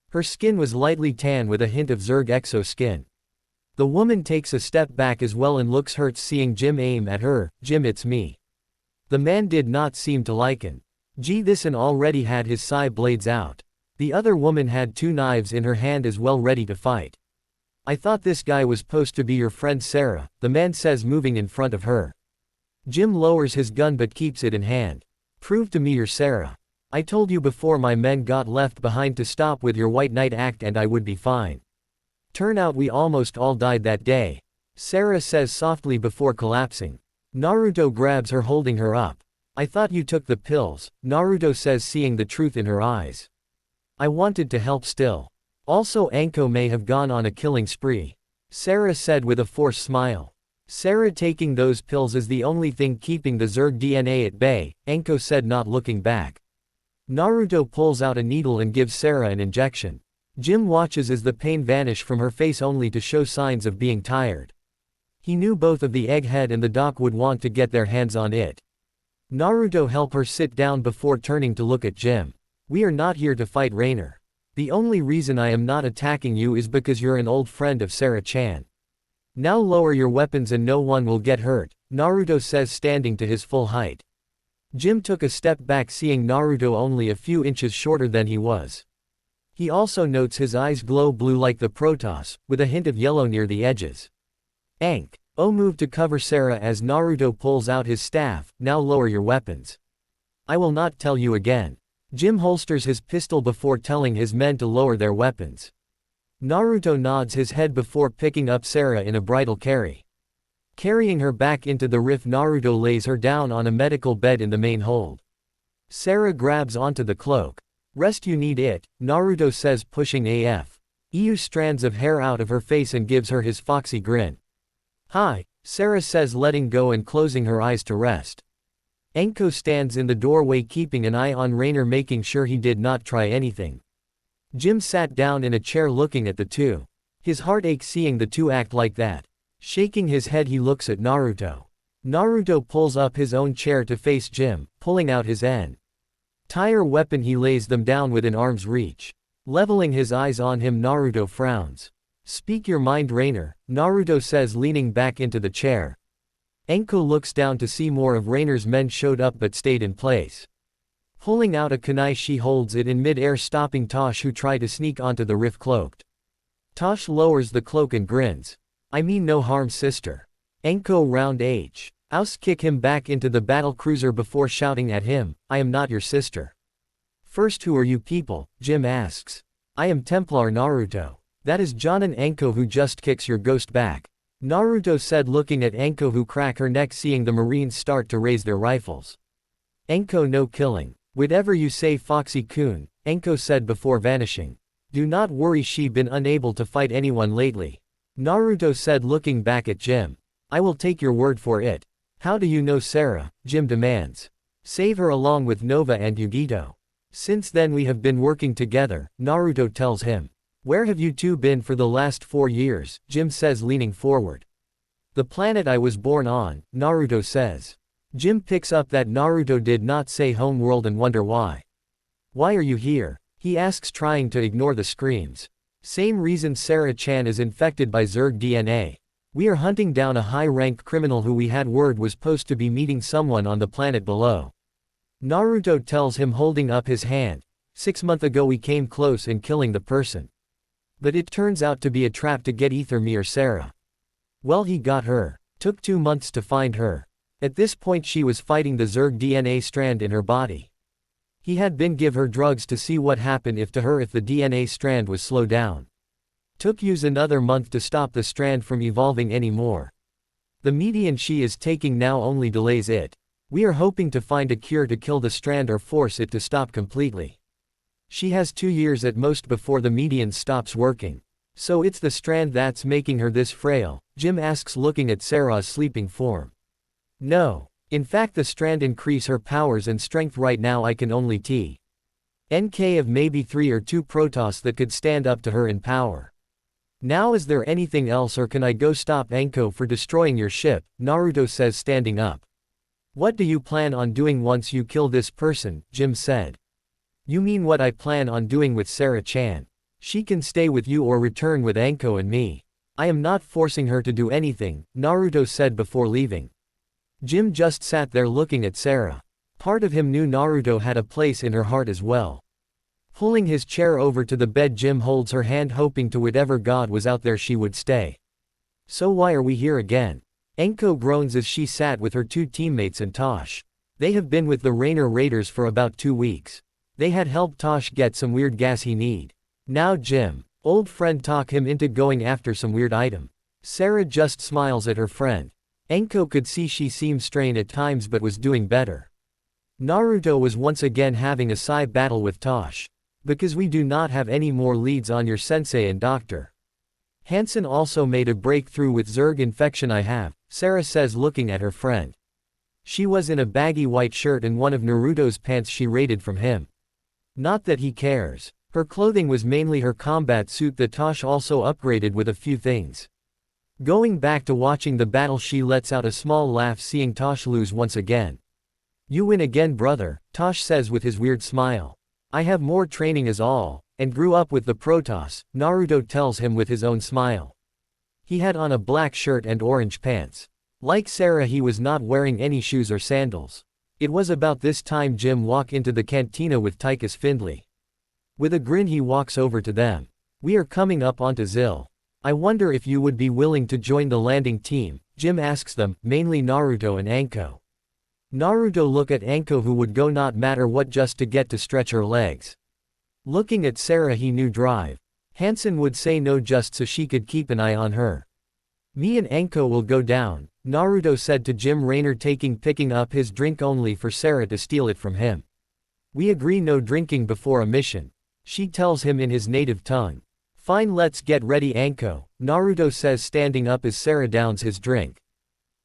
Her skin was lightly tan with a hint of Zerg exo skin. The woman takes a step back as well and looks hurt seeing Jim aim at her. Jim, it's me. The man did not seem to liken. This and already had his psi blades out. The other woman had 2 knives in her hand as well, ready to fight. I thought this guy was supposed to be your friend Sarah, the man says, moving in front of her. Jim lowers his gun but keeps it in hand. Prove to me you're Sarah. I told you before my men got left behind to stop with your White Knight act and I would be fine. Turn out we almost all died that day. Sarah says softly before collapsing. Naruto grabs her, holding her up. I thought you took the pills, Naruto says, seeing the truth in her eyes. I wanted to help still. Also, Anko may have gone on a killing spree. Sarah said with a forced smile. Sarah, taking those pills is the only thing keeping the Zerg DNA at bay, Anko said, not looking back. Naruto pulls out a needle and gives Sarah an injection. Jim watches as the pain vanish from her face only to show signs of being tired. He knew both of the egghead and the doc would want to get their hands on it. Naruto helped her sit down before turning to look at Jim. We are not here to fight Raynor. The only reason I am not attacking you is because you're an old friend of Sarah-chan. Now lower your weapons and no one will get hurt, Naruto says, standing to his full height. Jim took a step back, seeing Naruto only a few inches shorter than he was. He also notes his eyes glow blue like the Protoss, with a hint of yellow near the edges. Anko moved to cover Sarah as Naruto pulls out his staff. Now lower your weapons. I will not tell you again. Jim holsters his pistol before telling his men to lower their weapons. Naruto nods his head before picking up Sarah in a bridal carry. Carrying her back into the rift, Naruto lays her down on a medical bed in the main hold. Sarah grabs onto the cloak. Rest, you need it, Naruto says, pushing EU strands of hair out of her face and gives her his foxy grin. Hi, Sarah says, letting go and closing her eyes to rest. Anko stands in the doorway, keeping an eye on Raynor, making sure he did not try anything. Jim sat down in a chair looking at the two. His heart aches seeing the two act like that. Shaking his head, he looks at Naruto. Naruto pulls up his own chair to face Jim, pulling out his entire weapon. He lays them down within arm's reach. Leveling his eyes on him, Naruto frowns. Speak your mind, Raynor, Naruto says, leaning back into the chair. Anko looks down to see more of Raynor's men showed up but stayed in place. Pulling out a kunai, she holds it in mid-air, stopping Tosh, who tried to sneak onto the rift cloaked. Tosh lowers the cloak and grins. I mean no harm, sister. Anko round H. Ouse kick him back into the battle cruiser before shouting at him, I am not your sister. First, who are you people? Jim asks. I am Templar Naruto. That is Jonin Anko, who just kicks your ghost back. Naruto said, looking at Enko, who crack her neck seeing the Marines start to raise their rifles. Enko, no killing. Whatever you say, Foxy-kun, Enko said before vanishing. Do not worry, she been unable to fight anyone lately. Naruto said, looking back at Jim. I will take your word for it. How do you know Sarah? Jim demands. Save her along with Nova and Yugito. Since then we have been working together, Naruto tells him. Where have you two been for the last 4 years? Jim says, leaning forward. The planet I was born on, Naruto says. Jim picks up that Naruto did not say home world and wonder why. Why are you here? He asks, trying to ignore the screams. Same reason Sarah-chan is infected by Zerg DNA. We are hunting down a high-rank criminal who we had word was supposed to be meeting someone on the planet below. Naruto tells him, holding up his hand. 6 months ago we came close in killing the person. But it turns out to be a trap to get either me or Sarah. Well, he got her. Took 2 months to find her. At this point she was fighting the Zerg DNA strand in her body. He had been give her drugs to see what happened if the DNA strand was slowed down. Took use another month to stop the strand from evolving anymore. The median she is taking now only delays it. We are hoping to find a cure to kill the strand or force it to stop completely. She has 2 years at most before the median stops working. So it's the strand that's making her this frail, Jim asks, looking at Sarah's sleeping form. No. In fact, the strand increase her powers and strength right now. I can only NK of maybe 3 or 2 Protoss that could stand up to her in power. Now is there anything else, or can I go stop Enko for destroying your ship? Naruto says, standing up. What do you plan on doing once you kill this person? Jim said. You mean what I plan on doing with Sarah-chan? She can stay with you or return with Enko and me. I am not forcing her to do anything, Naruto said before leaving. Jim just sat there looking at Sarah. Part of him knew Naruto had a place in her heart as well. Pulling his chair over to the bed, Jim holds her hand, hoping to whatever god was out there she would stay. So why are we here again? Enko groans as she sat with her 2 teammates and Tosh. They have been with the Rainer Raiders for about 2 weeks. They had helped Tosh get some weird gas he need. Now Jim, old friend, talk him into going after some weird item. Sarah just smiles at her friend. Enko could see she seemed strained at times but was doing better. Naruto was once again having a side battle with Tosh. Because we do not have any more leads on your sensei and doctor. Hansen also made a breakthrough with Zerg infection. I have, Sarah says, looking at her friend. She was in a baggy white shirt and one of Naruto's pants she raided from him. Not that he cares. Her clothing was mainly her combat suit that Tosh also upgraded with a few things. Going back to watching the battle, she lets out a small laugh seeing Tosh lose once again. You win again, brother, Tosh says with his weird smile. I have more training as all, and grew up with the Protoss, Naruto tells him with his own smile. He had on a black shirt and orange pants. Like Sarah, he was not wearing any shoes or sandals. It was about this time Jim walked into the cantina with Tychus Findley. With a grin he walks over to them. We are coming up onto Zil. I wonder if you would be willing to join the landing team, Jim asks them, mainly Naruto and Enko. Naruto look at Enko, who would go not matter what just to get to stretch her legs. Looking at Sarah, he knew drive. Hansen would say no just so she could keep an eye on her. Me and Enko will go down, Naruto said to Jim Raynor, picking up his drink only for Sarah to steal it from him. We agree no drinking before a mission, she tells him in his native tongue. Fine, let's get ready, Enko, Naruto says, standing up as Sarah downs his drink.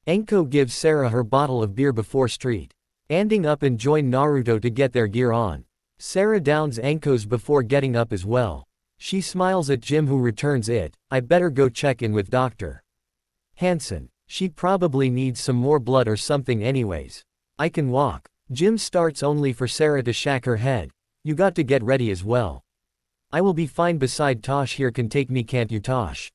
Enko gives Sarah her bottle of beer before standing up and join Naruto to get their gear on. Sarah downs Enko's before getting up as well. She smiles at Jim, who returns it. I better go check in with Dr. Hansen. She probably needs some more blood or something anyways. I can walk. Jim starts only for Sarah to shake her head. You got to get ready as well. I will be fine beside Tosh here, can take me, can't you, Tosh?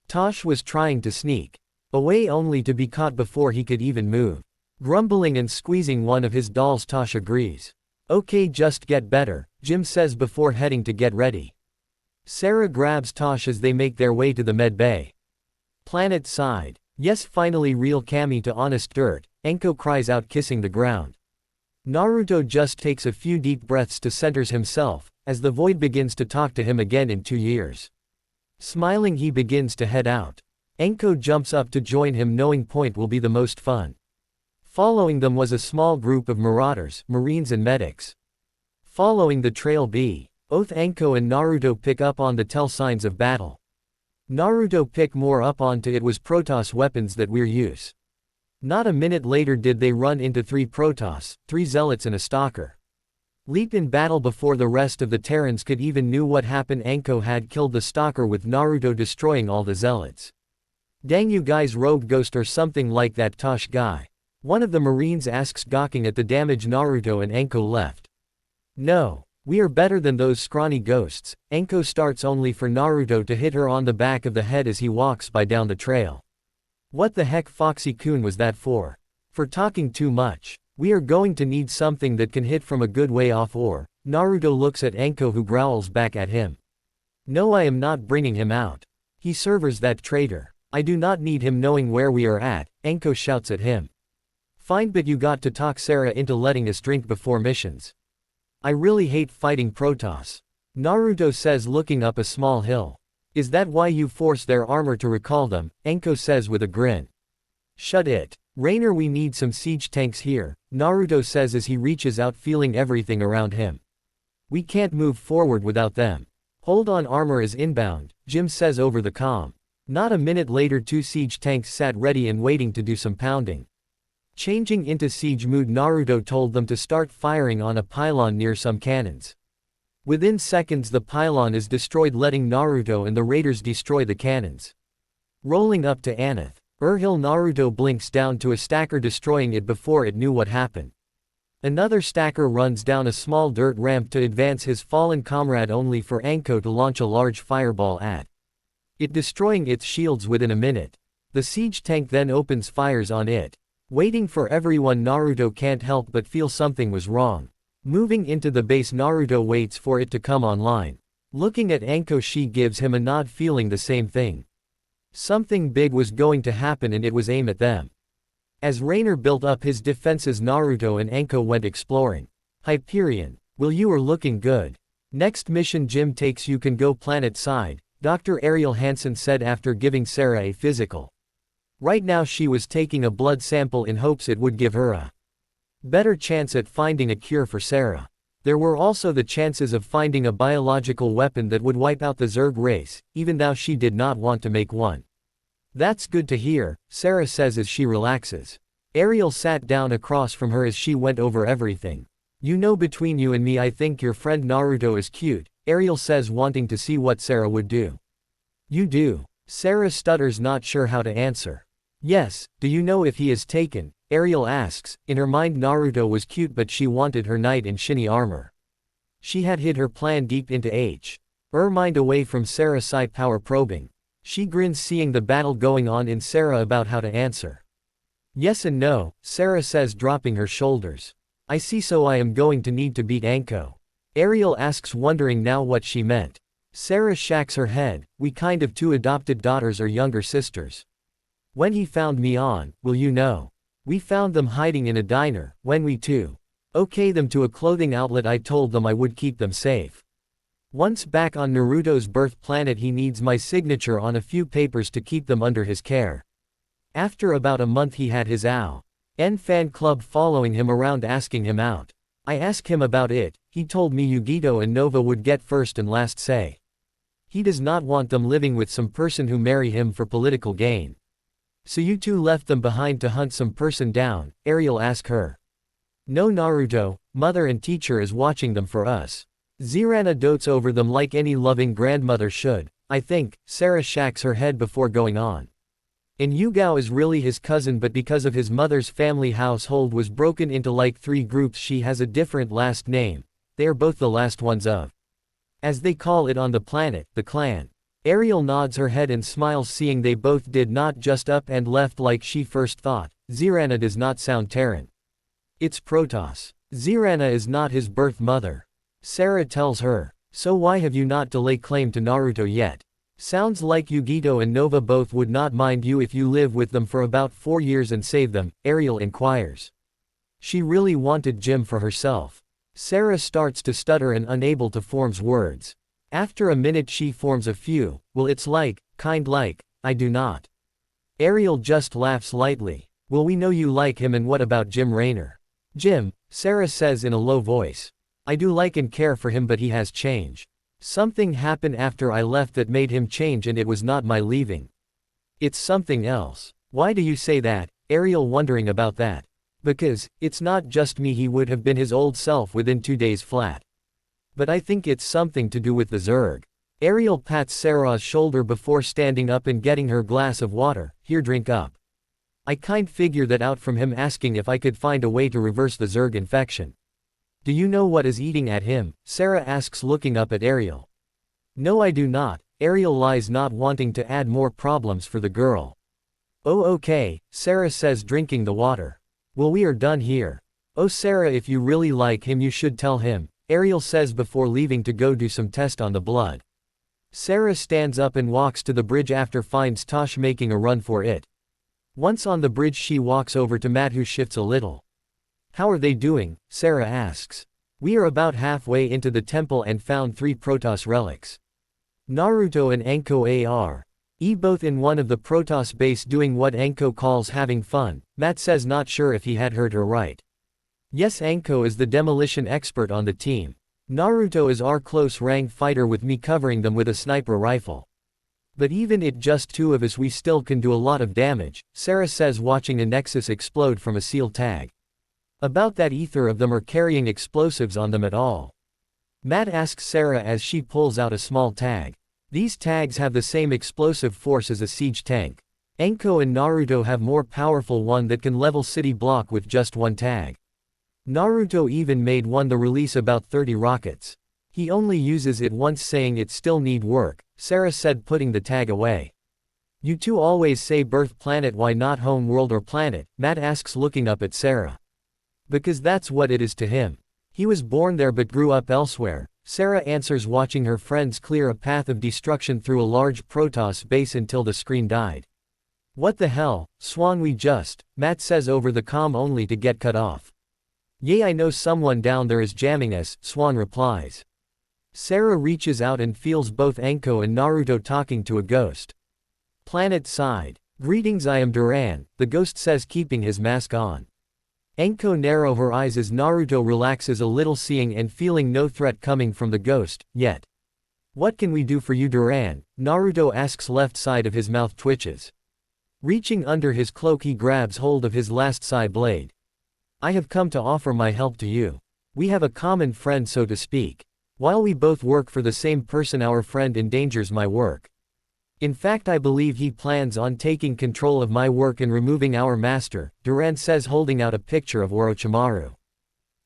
Tosh was trying to sneak away only to be caught before he could even move. Grumbling and squeezing one of his dolls, Tosh agrees. Okay, just get better, Jim says before heading to get ready. Sarah grabs Tosh as they make their way to the med bay. Planet side. Yes, finally real Kami to honest dirt, Enko cries out, kissing the ground. Naruto just takes a few deep breaths to centers himself, as the void begins to talk to him again in 2 years. Smiling, he begins to head out. Enko jumps up to join him knowing point will be the most fun. Following them was a small group of marauders, marines and medics. Following the trail B, both Enko and Naruto pick up on the tell signs of battle. Naruto pick more up onto it was Protoss weapons that we're use. Not a minute later did they run into 3 Protoss, 3 zealots and a stalker. Leap in battle before the rest of the Terrans could even knew what happened. Enko had killed the stalker with Naruto destroying all the zealots. Dang you guys, rogue ghost or something like that Tosh guy. One of the marines asks gawking at the damage Naruto and Enko left. No. We are better than those scrawny ghosts. Enko starts only for Naruto to hit her on the back of the head as he walks by down the trail. What the heck Foxy-kun was that for? For talking too much. We are going to need something that can hit from a good way off or. Naruto looks at Enko who growls back at him. No, I am not bringing him out. He servers that traitor. I do not need him knowing where we are at, Enko shouts at him. Fine, but you got to talk Sarah into letting us drink before missions. I really hate fighting Protoss. Naruto says looking up a small hill. Is that why you force their armor to recall them? Enko says with a grin. Shut it. Rainer, we need some siege tanks here, Naruto says as he reaches out feeling everything around him. We can't move forward without them. Hold on, armor is inbound, Jim says over the comm. Not a minute later 2 siege tanks sat ready and waiting to do some pounding. Changing into siege mood, Naruto told them to start firing on a pylon near some cannons. Within seconds the pylon is destroyed, letting Naruto and the raiders destroy the cannons. Rolling up to Anath. Hill, Naruto blinks down to a stacker destroying it before it knew what happened. Another stacker runs down a small dirt ramp to advance his fallen comrade only for Enko to launch a large fireball at it, destroying its shields within a minute. The siege tank then opens fires on it. Waiting for everyone, Naruto can't help but feel something was wrong. Moving into the base, Naruto waits for it to come online. Looking at Enko, she gives him a nod, feeling the same thing. Something big was going to happen and it was aimed at them. As Rainer built up his defenses, Naruto and Enko went exploring. Hyperion, will you are looking good. Next mission Jim takes you can go planet side, Dr. Ariel Hansen said after giving Sarah a physical. Right now she was taking a blood sample in hopes it would give her a better chance at finding a cure for Sarah. There were also the chances of finding a biological weapon that would wipe out the Zerg race, even though she did not want to make one. That's good to hear, Sarah says as she relaxes. Ariel sat down across from her as she went over everything. You know, between you and me, I think your friend Naruto is cute, Ariel says, wanting to see what Sarah would do. You do? Sarah stutters, not sure how to answer. Yes, do you know if he is taken? Ariel asks. In her mind Naruto was cute, but she wanted her knight in shiny armor. She had hid her plan deep into her mind away from Sarah's side power probing. She grins seeing the battle going on in Sarah about how to answer. Yes and no, Sarah says, dropping her shoulders. I see, so I am going to need to beat Enko. Ariel asks, wondering now what she meant. Sarah shakes her head. We kind of 2 adopted daughters or younger sisters. When he found me on, will you know? We found them hiding in a diner, when we okay them to a clothing outlet. I told them I would keep them safe. Once back on Naruto's birth planet he needs my signature on a few papers to keep them under his care. After about a month he had his AO.N fan club following him around asking him out. I asked him about it, he told me Yugito and Nova would get first and last say. He does not want them living with some person who marry him for political gain. So you 2 left them behind to hunt some person down, Ariel asked her. No, Naruto, mother and teacher is watching them for us. Zirana dotes over them like any loving grandmother should, I think, Sarah shakes her head before going on. And Yugao is really his cousin, but because of his mother's family household was broken into like 3 groups, she has a different last name. They are both the last ones of, as they call it on the planet, the clan. Ariel nods her head and smiles, seeing they both did not just up and left like she first thought. Zirana does not sound Terran. It's Protoss. Zirana is not his birth mother. Sarah tells her. So why have you not laid claim to Naruto yet? Sounds like Yugito and Nova both would not mind you if you live with them for about 4 years and save them, Ariel inquires. She really wanted Jim for herself. Sarah starts to stutter and unable to form words. After a minute she forms a few. Well, it's like, kind like, I do not Ariel just laughs lightly. Well, we know you like him, and what about Jim Raynor? Jim, Sarah says in a low voice. I do like and care for him, but he has changed. Something happened after I left that made him change, and it was not my leaving. It's something else. Why do you say that? Ariel wondering about that. Because, it's not just me, he would have been his old self within 2 days flat. But I think it's something to do with the Zerg. Ariel pats Sarah's shoulder before standing up and getting her glass of water. Here, drink up. I kind figure that out from him asking if I could find a way to reverse the Zerg infection. Do you know what is eating at him? Sarah asks, looking up at Ariel. No, I do not. Ariel lies, not wanting to add more problems for the girl. Oh, okay, Sarah says, drinking the water. Well, we are done here. Oh, Sarah, if you really like him, you should tell him, Ariel says before leaving to go do some test on the blood. Sarah stands up and walks to the bridge after finds Tosh making a run for it. Once on the bridge, she walks over to Matt, who shifts a little. How are they doing? Sarah asks. We are about halfway into the temple and found 3 Protoss relics. Naruto and Anko are both in one of the Protoss base doing what Anko calls having fun, Matt says, not sure if he had heard her right. Yes, Anko is the demolition expert on the team. Naruto is our close rank fighter, with me covering them with a sniper rifle. But even it just 2 of us, we still can do a lot of damage, Sarah says, watching a Nexus explode from a SEAL tag. About that, either of them are carrying explosives on them at all? Matt asks Sarah as she pulls out a small tag. These tags have the same explosive force as a siege tank. Anko and Naruto have more powerful one that can level city block with just 1 tag. Naruto even made one to release about 30 rockets. He only uses it once, saying it still need work, Sarah said, putting the tag away. You two always say birth planet, why not home world or planet? Matt asks, looking up at Sarah. Because that's what it is to him. He was born there but grew up elsewhere, Sarah answers, watching her friends clear a path of destruction through a large Protoss base until the screen died. What the hell, Swan, we just, Matt says over the comm, only to get cut off. Yeah, I know someone down there is jamming us, Swan replies. Sarah reaches out and feels both Anko and Naruto talking to a ghost. Planet side. Greetings, I am Duran, the ghost says, keeping his mask on. Anko narrow her eyes as Naruto relaxes a little, seeing and feeling no threat coming from the ghost, yet. What can we do for you, Duran? Naruto asks, left side of his mouth twitches. Reaching under his cloak, he grabs hold of his last side blade. I have come to offer my help to you. We have a common friend, so to speak. While we both work for the same person, our friend endangers my work. In fact, I believe he plans on taking control of my work and removing our master, Duran says, holding out a picture of Orochimaru.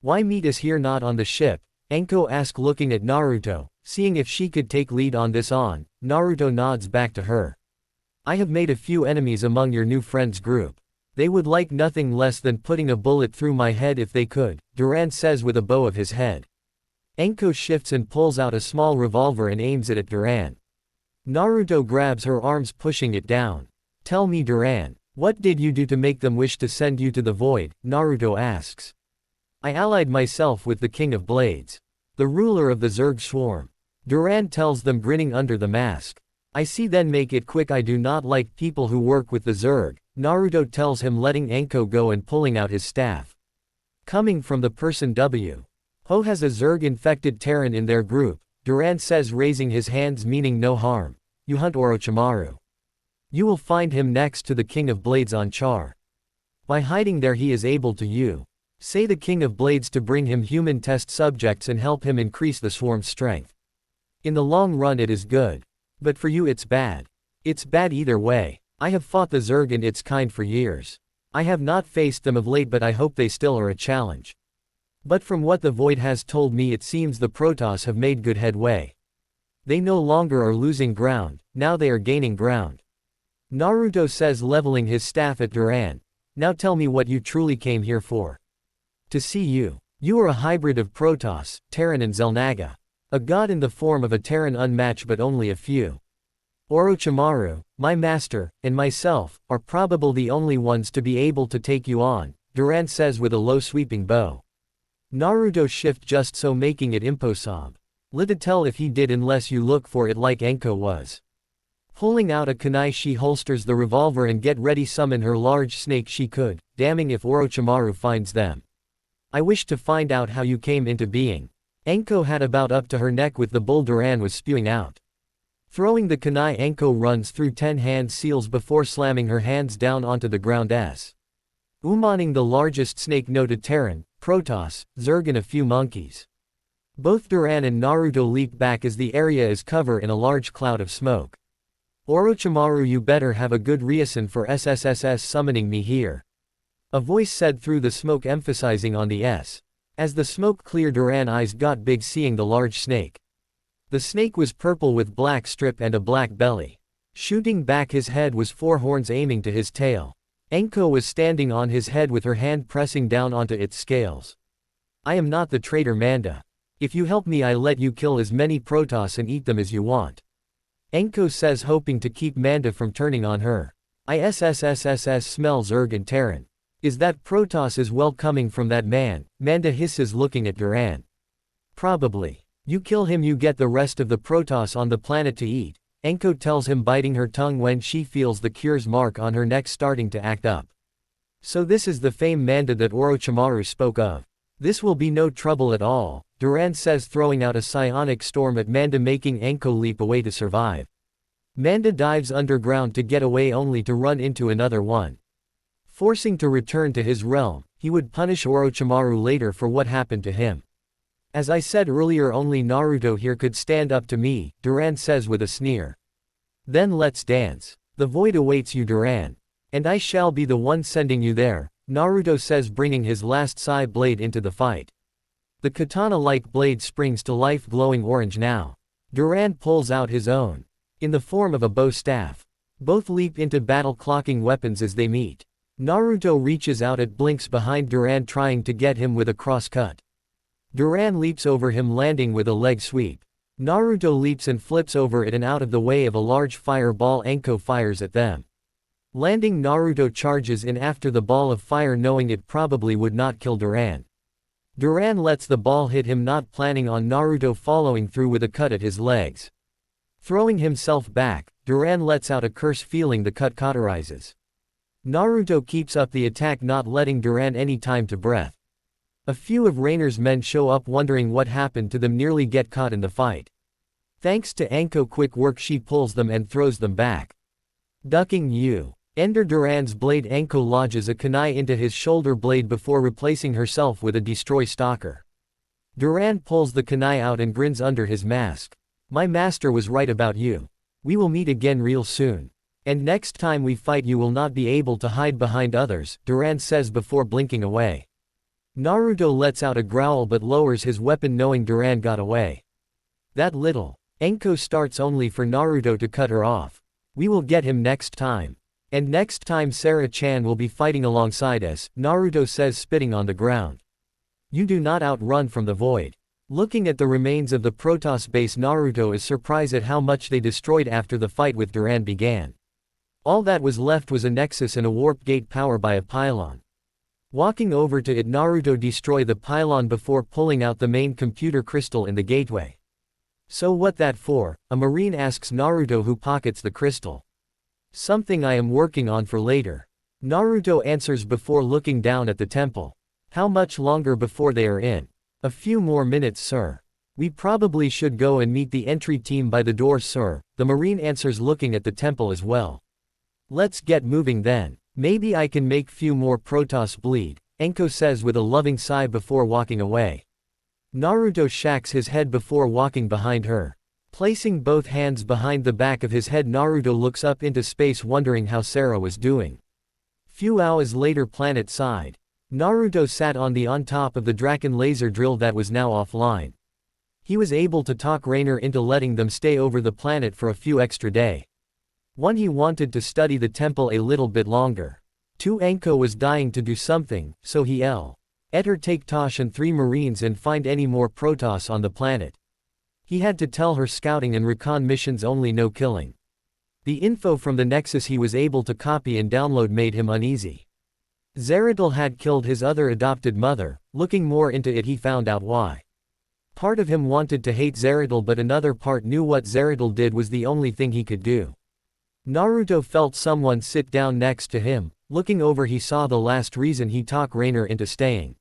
Why meet us here, not on the ship? Anko asks, looking at Naruto, seeing if she could take lead on this. Naruto nods back to her. I have made a few enemies among your new friends group. They would like nothing less than putting a bullet through my head if they could, Duran says with a bow of his head. Anko shifts and pulls out a small revolver and aims it at Duran. Naruto grabs her arms, pushing it down. Tell me, Duran, what did you do to make them wish to send you to the void? Naruto asks. I allied myself with the King of Blades, the ruler of the Zerg swarm. Duran tells them, grinning under the mask. I see, then make it quick, I do not like people who work with the Zerg, Naruto tells him, letting Anko go and pulling out his staff. Coming from the person W. Ho has a Zerg-infected Terran in their group, Duran says, raising his hands, meaning no harm. You hunt Orochimaru. You will find him next to the King of Blades on Char. By hiding there, he is able to say the King of Blades to bring him human test subjects and help him increase the swarm's strength. In the long run it is good. But for you it's bad. It's bad either way. I have fought the Zerg and its kind for years. I have not faced them of late, but I hope they still are a challenge. But from what the Void has told me, it seems the Protoss have made good headway. They no longer are losing ground, now they are gaining ground. Naruto says, leveling his staff at Duran. Now tell me what you truly came here for. To see you. You are a hybrid of Protoss, Terran and Xel'Naga. A god in the form of a Terran, unmatched, but only a few. Orochimaru, my master, and myself, are probably the only ones to be able to take you on, Duran says with a low sweeping bow. Naruto shift just so, making it impossible. Little tell if he did unless you look for it like Anko was. Pulling out a kunai, she holsters the revolver and get ready summon her large snake she could, damning if Orochimaru finds them. I wish to find out how you came into being. Anko had about up to her neck with the bull Duran was spewing out. Throwing the kunai, Anko runs through 10 hand seals before slamming her hands down onto the ground. Umaning the largest snake noted Terran, Protoss, Zerg and a few monkeys. Both Duran and Naruto leap back as the area is covered in a large cloud of smoke. Orochimaru, you better have a good reason for SSSS summoning me here. A voice said through the smoke, emphasizing on the S. As the smoke cleared, Duran eyes got big seeing the large snake. The snake was purple with black strip and a black belly. Shooting back his head was 4 horns aiming to his tail. Anko was standing on his head with her hand pressing down onto its scales. I am not the traitor Manda. If you help me, I let you kill as many Protoss and eat them as you want. Anko says, hoping to keep Manda from turning on her. ISSSSS smells Zerg and Terran. Is that Protoss as well coming from that man? Manda hisses looking at Duran. Probably. You kill him, you get the rest of the Protoss on the planet to eat. Anko tells him, biting her tongue when she feels the cure's mark on her neck starting to act up. So this is the famed Manda that Orochimaru spoke of. This will be no trouble at all, Duran says, throwing out a psionic storm at Manda, making Anko leap away to survive. Manda dives underground to get away only to run into another one. Forcing to return to his realm, he would punish Orochimaru later for what happened to him. As I said earlier, only Naruto here could stand up to me, Duran says with a sneer. Then let's dance. The void awaits you, Duran. And I shall be the one sending you there, Naruto says, bringing his last Sai blade into the fight. The katana-like blade springs to life, glowing orange now. Duran pulls out his own. In the form of a bow staff. Both leap into battle, clocking weapons as they meet. Naruto reaches out at blinks behind Duran, trying to get him with a cross cut. Duran leaps over him, landing with a leg sweep. Naruto leaps and flips over it and out of the way of a large fireball. Anko fires at them. Landing, Naruto charges in after the ball of fire, knowing it probably would not kill Duran. Duran lets the ball hit him, not planning on Naruto following through with a cut at his legs. Throwing himself back, Duran lets out a curse, feeling the cut cauterizes. Naruto keeps up the attack, not letting Duran any time to breath. A few of Rainer's men show up, wondering what happened to them, nearly get caught in the fight. Thanks to Anko quick work, she pulls them and throws them back. Ducking you. Ender Duran's blade, Anko lodges a kunai into his shoulder blade before replacing herself with a destroy stalker. Duran pulls the kunai out and grins under his mask. My master was right about you. We will meet again real soon. And next time we fight, you will not be able to hide behind others, Duran says before blinking away. Naruto lets out a growl but lowers his weapon, knowing Duran got away. That little. Anko starts only for Naruto to cut her off. We will get him next time. And next time Sarah-chan will be fighting alongside us, Naruto says, spitting on the ground. You do not outrun from the void. Looking at the remains of the Protoss base, Naruto is surprised at how much they destroyed after the fight with Duran began. All that was left was a nexus and a warp gate powered by a pylon. Walking over to it, Naruto destroy the pylon before pulling out the main computer crystal in the gateway. So what that for? A marine asks Naruto, who pockets the crystal. Something I am working on for later. Naruto answers before looking down at the temple. How much longer before they are in? A few more minutes, sir. We probably should go and meet the entry team by the door, sir, the marine answers, looking at the temple as well. Let's get moving then. Maybe I can make few more Protoss bleed, Anko says with a loving sigh before walking away. Naruto shakes his head before walking behind her. Placing both hands behind the back of his head, Naruto looks up into space, wondering how Sarah was doing. Few hours later, planet side. Naruto sat on top of the Draken laser drill that was now offline. He was able to talk Rainer into letting them stay over the planet for a few extra days. One, he wanted to study the temple a little bit longer. 2, Anko was dying to do something, so he let her take Tosh and 3 marines and find any more Protoss on the planet. He had to tell her scouting and recon missions only, no killing. The info from the Nexus he was able to copy and download made him uneasy. Zeradal had killed his other adopted mother. Looking more into it, he found out why. Part of him wanted to hate Zeradal, but another part knew what Zeradal did was the only thing he could do. Naruto felt someone sit down next to him. Looking over he saw the last reason he talked Rainer into staying.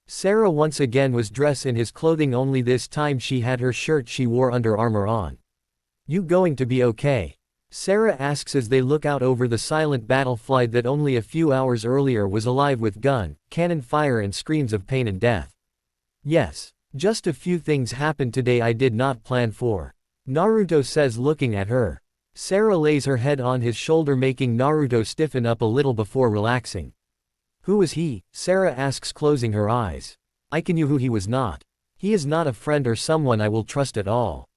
Sarah once again was dressed in his clothing, only this time she had her shirt she wore under armor on. "You going to be okay?" Sarah asks as they look out over the silent battlefield that only a few hours earlier was alive with gun, cannon fire and screams of pain and death. "Yes. Just a few things happened today I did not plan for," Naruto says looking at her. Sarah lays her head on his shoulder making Naruto stiffen up a little before relaxing. "Who is he?" Sarah asks closing her eyes. "I knew who he was not. He is not a friend or someone I will trust at all.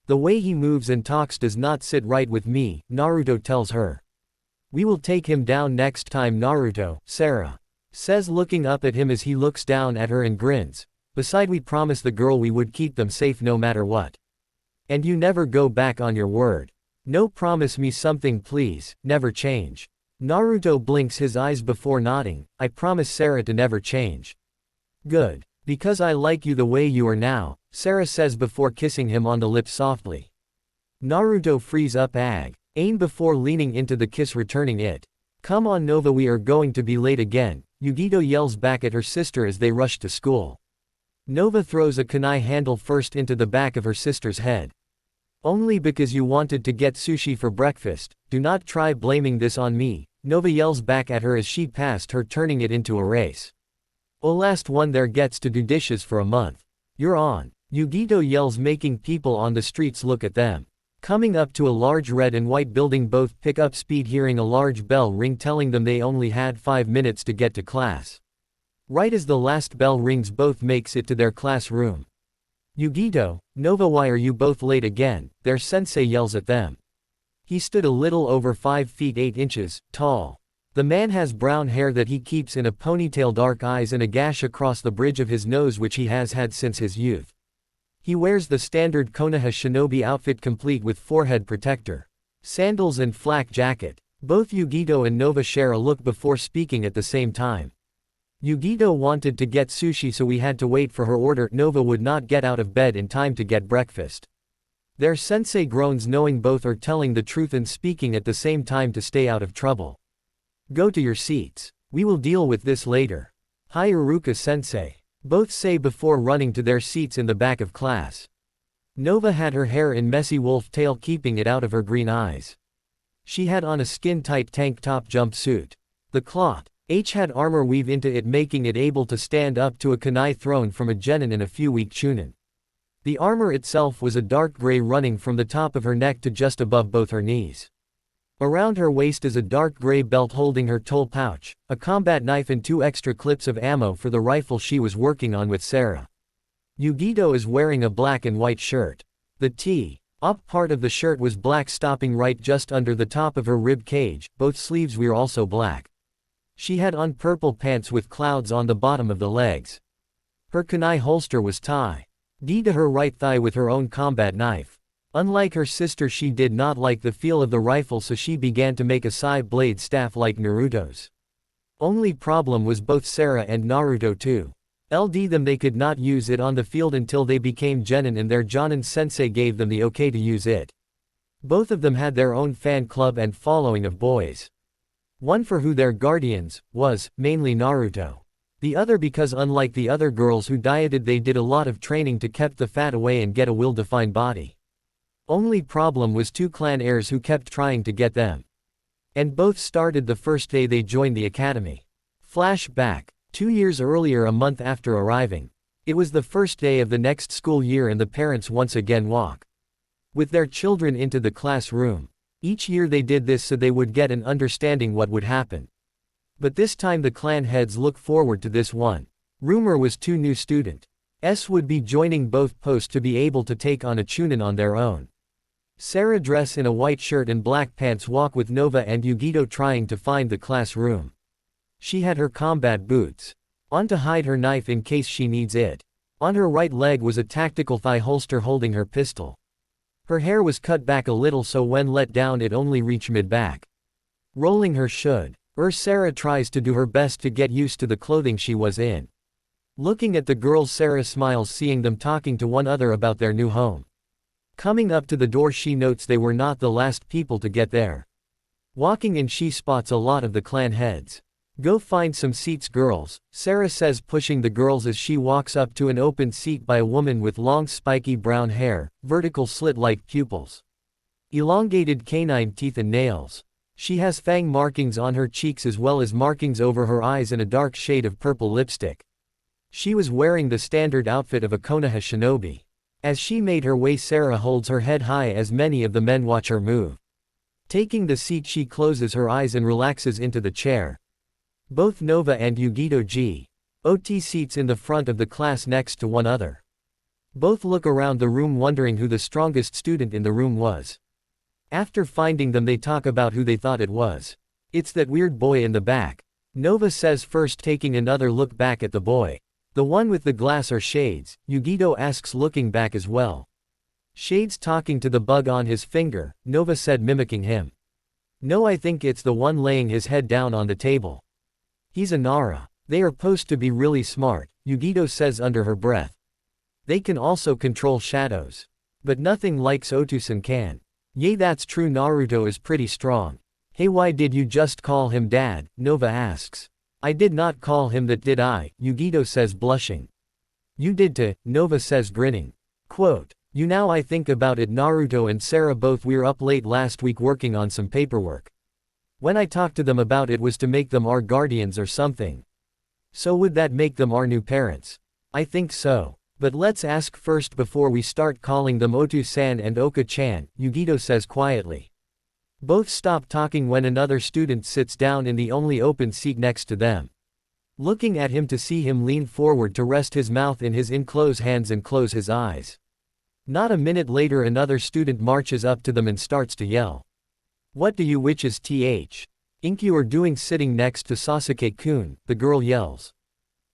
The way he moves and talks does not sit right with me," Naruto tells her. "We will take him down next time Naruto," Sarah says looking up at him as he looks down at her and grins. "Beside we promised the girl we would keep them safe no matter what. And you never go back on your word. No, promise me something please, never change." Naruto blinks his eyes before nodding. "I promise Sarah to never change." "Good. Because I like you the way you are now," Sarah says before kissing him on the lips softly. Naruto frees up again before leaning into the kiss returning it. "Come on Nova, we are going to be late again," Yugito yells back at her sister as they rush to school. Nova throws a kunai handle first into the back of her sister's head. "Only because you wanted to get sushi for breakfast, do not try blaming this on me," Nova yells back at her as she passed her turning it into a race. "Oh, last one there gets to do dishes for a month. You're on," Yugito yells making people on the streets look at them. Coming up to a large red and white building both pick up speed hearing a large bell ring telling them they only had 5 minutes to get to class. Right as the last bell rings both makes it to their classroom. "Yugito, Nova, why are you both late again?" their sensei yells at them. He stood a little over 5 feet 8 inches tall. The man has brown hair that he keeps in a ponytail, dark eyes and a gash across the bridge of his nose which he has had since his youth. He wears the standard Konoha shinobi outfit complete with forehead protector, sandals and flak jacket. Both Yugito and Nova share a look before speaking at the same time. "Yugito wanted to get sushi so we had to wait for her order." Nova would not get out of bed in time to get breakfast. Their sensei groans knowing both are telling the truth and speaking at the same time to stay out of trouble. "Go to your seats. We will deal with this later." "Hi Iruka sensei," both say before running to their seats in the back of class. Nova had her hair in messy wolf tail keeping it out of her green eyes. She had on a skin-tight tank top jumpsuit. The cloth had armor weave into it making it able to stand up to a kunai thrown from a genin in a few-week chunin. The armor itself was a dark gray running from the top of her neck to just above both her knees. Around her waist is a dark gray belt holding her tool pouch, a combat knife and 2 extra clips of ammo for the rifle she was working on with Sarah. Yugito is wearing a black and white shirt. The top part of the shirt was black stopping right just under the top of her rib cage, both sleeves were also black. She had on purple pants with clouds on the bottom of the legs. Her kunai holster was tied to her right thigh with her own combat knife. Unlike her sister, she did not like the feel of the rifle, so she began to make a side blade staff like Naruto's. Only problem was both Sarah and Naruto too. They could not use it on the field until they became genin and their jonin sensei gave them the okay to use it. Both of them had their own fan club and following of boys. One for who their guardians was, mainly Naruto. The other because unlike the other girls who dieted, they did a lot of training to keep the fat away and get a well-defined body. Only problem was 2 clan heirs who kept trying to get them. And both started the first day they joined the academy. Flashback. 2 years earlier, a month after arriving. It was the first day of the next school year and the parents once again walk with their children into the classroom. Each year they did this so they would get an understanding what would happen. But this time the clan heads look forward to this one. Rumor was 2 new students would be joining both posts to be able to take on a chunin on their own. Sarah dress in a white shirt and black pants walk with Nova and Yugito trying to find the classroom. She had her combat boots on to hide her knife in case she needs it. On her right leg was a tactical thigh holster holding her pistol. Her hair was cut back a little so when let down it only reached mid-back. Rolling her Sarah tries to do her best to get used to the clothing she was in. Looking at the girls, Sarah smiles seeing them talking to one another about their new home. Coming up to the door, she notes they were not the last people to get there. Walking in, she spots a lot of the clan heads. "Go find some seats, girls," Sarah says, pushing the girls as she walks up to an open seat by a woman with long spiky brown hair, vertical slit-like pupils, elongated canine teeth and nails. She has fang markings on her cheeks as well as markings over her eyes and a dark shade of purple lipstick. She was wearing the standard outfit of a Konoha shinobi. As she made her way, Sarah holds her head high as many of the men watch her move. Taking the seat, she closes her eyes and relaxes into the chair. Both Nova and Yugito G.O.T. seats in the front of the class next to one another. Both look around the room wondering who the strongest student in the room was. After finding them, they talk about who they thought it was. "It's that weird boy in the back," Nova says, first taking another look back at the boy. "The one with the glass or shades?" Yugito asks, looking back as well. "Shades talking to the bug on his finger," Nova said, mimicking him. "No, I think it's the one laying his head down on the table. He's a Nara. They are supposed to be really smart," Yugito says under her breath. "They can also control shadows. But nothing like Otu-san can." "Yay, that's true, Naruto is pretty strong." "Hey, why did you just call him Dad?" Nova asks. "I did not call him that, did I?" Yugito says, blushing. "You did too," Nova says, grinning. Quote, "You now I think about it, Naruto and Sarah both were up late last week working on some paperwork. When I talked to them about it was to make them our guardians or something. So would that make them our new parents?" "I think so. But let's ask first before we start calling them Otu-san and Oka-chan," Yugito says quietly. Both stop talking when another student sits down in the only open seat next to them. Looking at him to see him lean forward to rest his mouth in his enclosed hands and close his eyes. Not a minute later, another student marches up to them and starts to yell. "What do you witches think you are doing sitting next to Sasuke-kun?" the girl yells.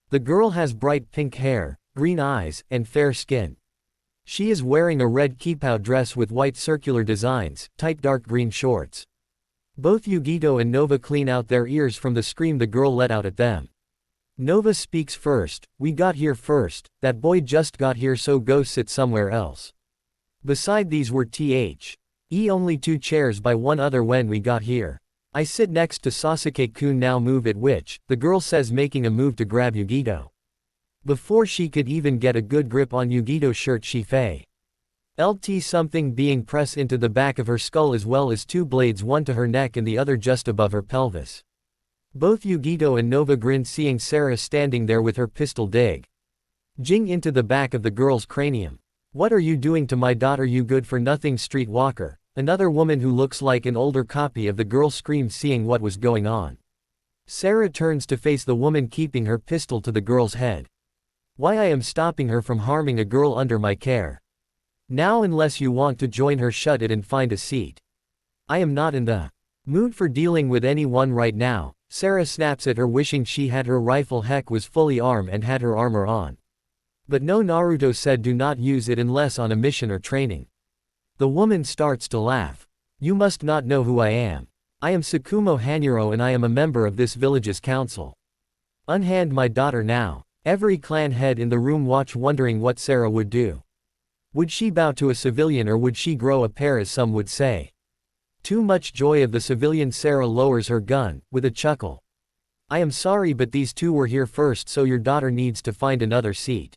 The girl has bright pink hair, green eyes, and fair skin. She is wearing a red kippou dress with white circular designs, tight dark green shorts. Both Yugito and Nova clean out their ears from the scream the girl let out at them. Nova speaks first. "We got here first, that boy just got here, so go sit somewhere else. Beside these were only 2 chairs by one other when we got here. I sit next to Sasuke-kun now, move it," which, the girl says, making a move to grab Yugito. Before she could even get a good grip on Yugito's shirt, she felt something being pressed into the back of her skull as well as 2 blades, one to her neck and the other just above her pelvis. Both Yugito and Nova grin seeing Sarah standing there with her pistol digging into the back of the girl's cranium. "What are you doing to my daughter, you good-for-nothing streetwalker?" Another woman who looks like an older copy of the girl screamed, seeing what was going on. Sarah turns to face the woman keeping her pistol to the girl's head. "Why, I am stopping her from harming a girl under my care. Now, unless you want to join her, shut it and find a seat. I am not in the mood for dealing with anyone right now." Sarah snaps at her, wishing she had her rifle, heck, was fully armed and had her armor on. "But no, Naruto said do not use it unless on a mission or training." The woman starts to laugh. "You must not know who I am. I am Tsukumo Hanuro and I am a member of this village's council. Unhand my daughter now." Every clan head in the room watch, wondering what Sarah would do. Would she bow to a civilian or would she grow a pair, as some would say? Too much joy of the civilian, Sarah lowers her gun, with a chuckle. "I am sorry, but these 2 were here first, so your daughter needs to find another seat.